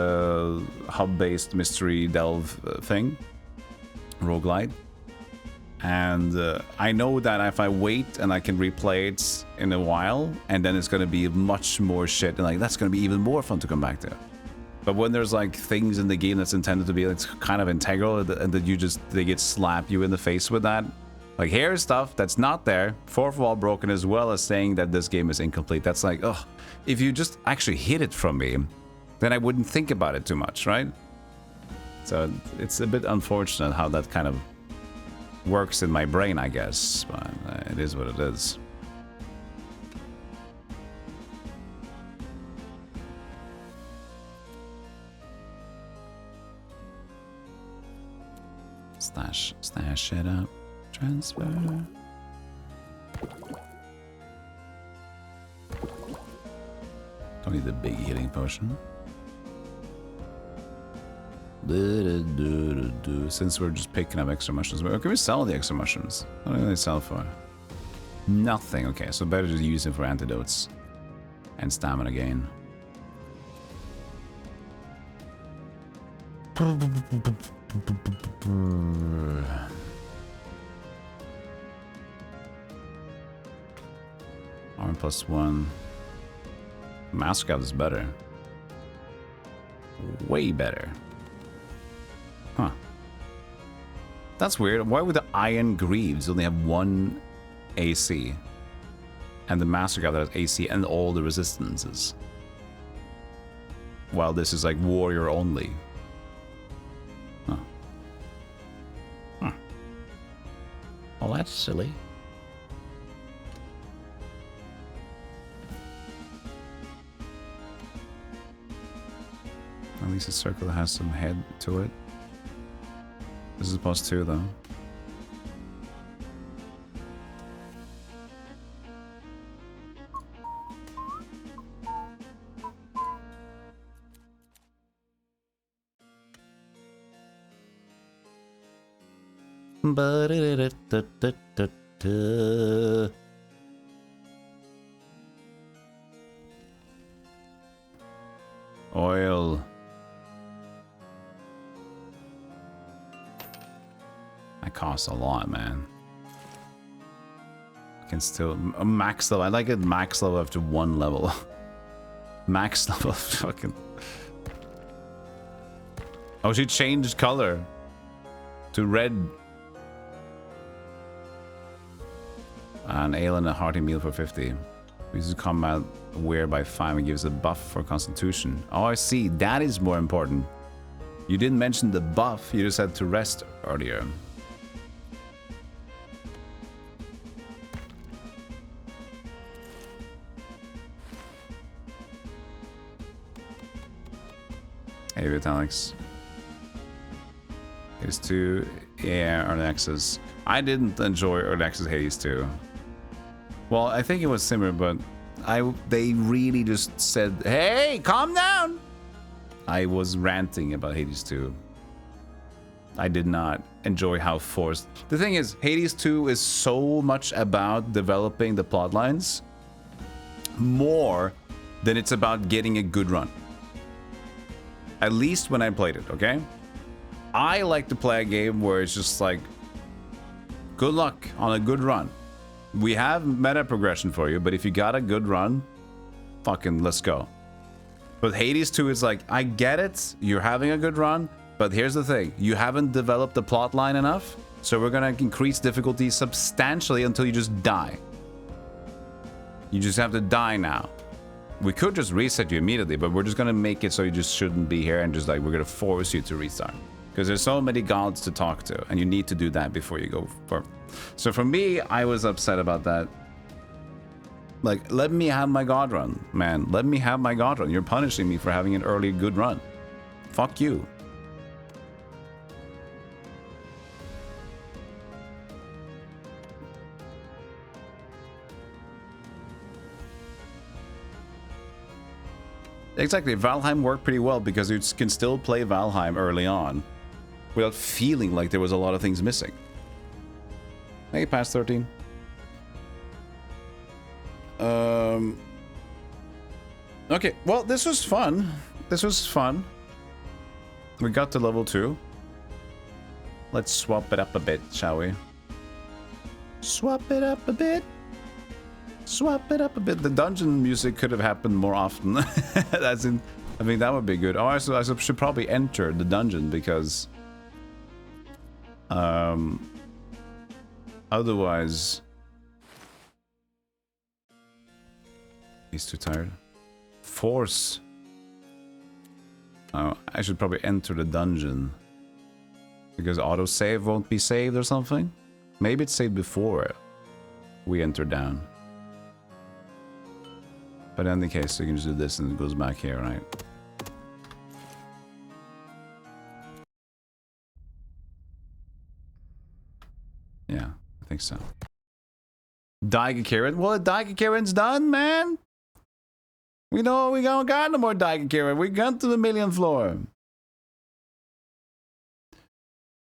hub-based mystery delve thing, roguelite. And I know that if I wait and I can replay it in a while, and then it's going to be much more shit, and like that's going to be even more fun to come back to. But when there's like things in the game that's intended to be, it's kind of integral, and that they get slap you in the face with that. Like here's stuff that's not there, fourth wall broken, as well as saying that this game is incomplete. That's like, ugh. If you just actually hid it from me, then I wouldn't think about it too much, right? So it's a bit unfortunate how that kind of works in my brain, I guess, but it is what it is. Stash it up, transfer. Don't need the big healing potion. Since we're just picking up extra mushrooms, can we sell the extra mushrooms? What do they sell for? Nothing. Okay, so better just use them for antidotes and stamina gain. Arm +1. Master is better. Way better. Huh. That's weird. Why would the Iron Greaves only have 1 AC? And the Master Gatherer has AC and all the resistances. While this is like warrior only. Huh. Huh. Well, that's silly. At least a circle that has some head to it. This is +2 though. Oil. That costs a lot, man. I can still max level. I like it max level after 1 level. Max level, fucking. Oh, she changed color to red. An ale and a hearty meal for 50. Uses combat aware by 5 and gives a buff for constitution. Oh, I see. That is more important. You didn't mention the buff. You just said to rest earlier. Hey, Vitalics. Hades 2. Yeah, early access. I didn't enjoy early access Hades 2. Well, I think it was similar, but they really just said, hey, calm down. I was ranting about Hades 2. I did not enjoy how forced. The thing is, Hades 2 is so much about developing the plot lines more than it's about getting a good run. At least when I played it, okay? I like to play a game where it's just like, good luck on a good run. We have meta progression for you, but if you got a good run, fucking let's go. But Hades 2 is like, I get it, you're having a good run, but here's the thing, you haven't developed the plot line enough, so we're gonna increase difficulty substantially until you just die. You just have to die now. We could just reset you immediately, but we're just gonna make it so you just shouldn't be here and just like, we're gonna force you to restart. Because there's so many gods to talk to, and you need to do that before you go for. So for me, I was upset about that. Like, let me have my god run, man. Let me have my god run. You're punishing me for having an early good run. Fuck you. Exactly, Valheim worked pretty well because you can still play Valheim early on without feeling like there was a lot of things missing. Hey, past 13. Okay, well, this was fun. This was fun. We got to level 2. Let's swap it up a bit, shall we? Swap it up a bit. Swap it up a bit. The dungeon music could have happened more often. That's in. I mean, that would be good. Oh, I should probably enter the dungeon because, otherwise, he's too tired. Force. Oh, I should probably enter the dungeon because autosave won't be saved or something. Maybe it's saved before we enter down. But in any case, you can just do this and it goes back here, right? Yeah, I think so. Daigakirin? Well, Daigakirin's done, man! We know we don't got no more Daigakirin. We got to the 1,000,000th floor.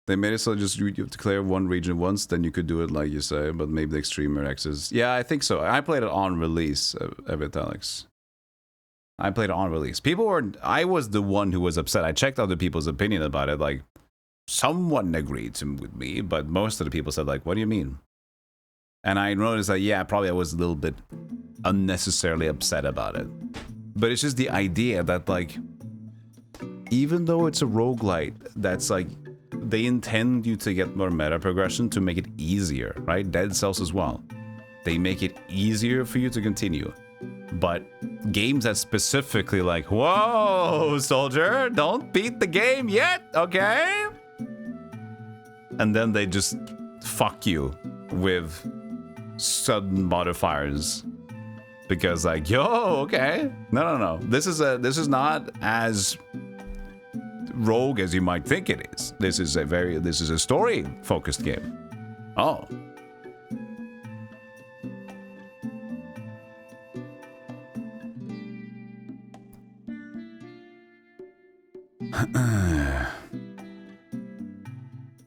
They made it so just you have to clear one region once, then you could do it like you say, but maybe the extreme X's. Yeah, I think so. I played it on release, Alex. I played it on release. People were... I was the one who was upset. I checked other people's opinion about it. Like, someone agreed with me, but most of the people said, like, what do you mean? And I noticed that, yeah, probably I was a little bit unnecessarily upset about it. But it's just the idea that, like, even though it's a roguelite that's, like, they intend you to get more meta progression to make it easier, right? Dead Cells as well. They make it easier for you to continue. But games that specifically like, whoa, soldier, don't beat the game yet, okay? And then they just fuck you with sudden modifiers. Because like, yo, okay. No. This is not as rogue as you might think it is. This is a story focused game. Oh.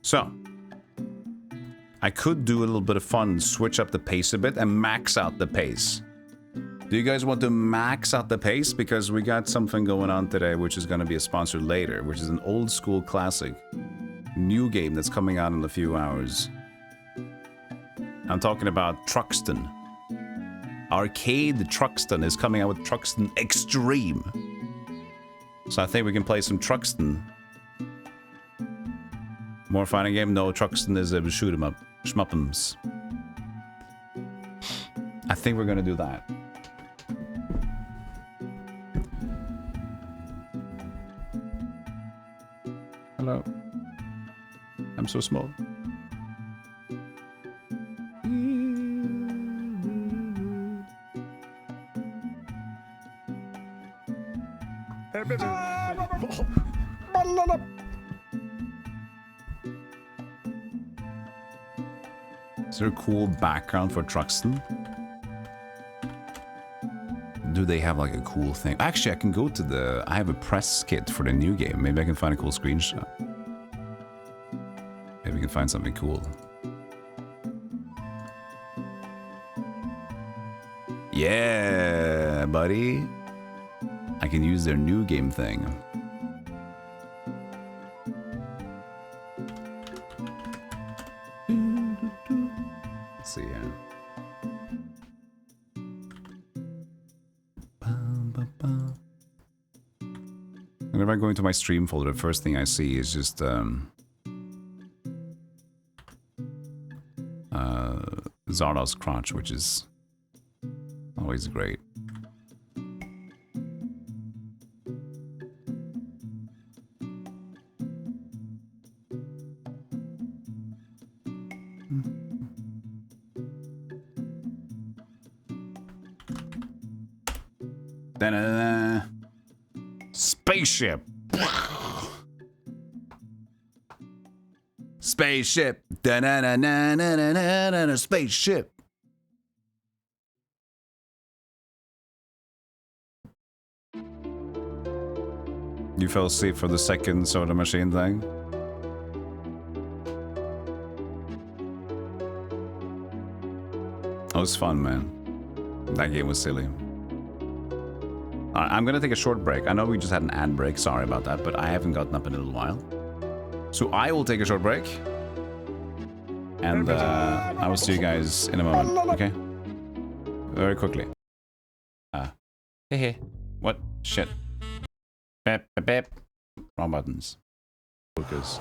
So I could do a little bit of fun, switch up the pace a bit and max out the pace. Do you guys want to max out the pace? Because we got something going on today, which is going to be a sponsor later, which is an old school classic. New game that's coming out in a few hours. I'm talking about Truxton. Arcade Truxton is coming out with Truxton Extreme. So I think we can play some Truxton. More fighting game? No, Truxton is a shoot 'em up. Shmuppums. I think we're gonna do that. Hello. I'm so small. Is there a cool background for Truxton? Do they have like a cool thing? Actually, I can go to the... I have a press kit for the new game. Maybe I can find a cool screenshot. Maybe we can find something cool. Yeah, buddy. I can use their new game thing. Let's see here. Whenever I go into my stream folder, the first thing I see is just Zardoz Crotch, which is always great. Da-da-da. Spaceship. Spaceship. Da-na-na-na-na-na-na-na. Spaceship. You fell asleep for the second soda machine thing? It was fun, man. That game was silly. I'm gonna take a short break. I know we just had an ad break, sorry about that, but I haven't gotten up in a little while. So I will take a short break. And I will see you guys in a moment, okay? Very quickly. Hey. What? Shit. Beep, beep, beep. Wrong buttons. Focus.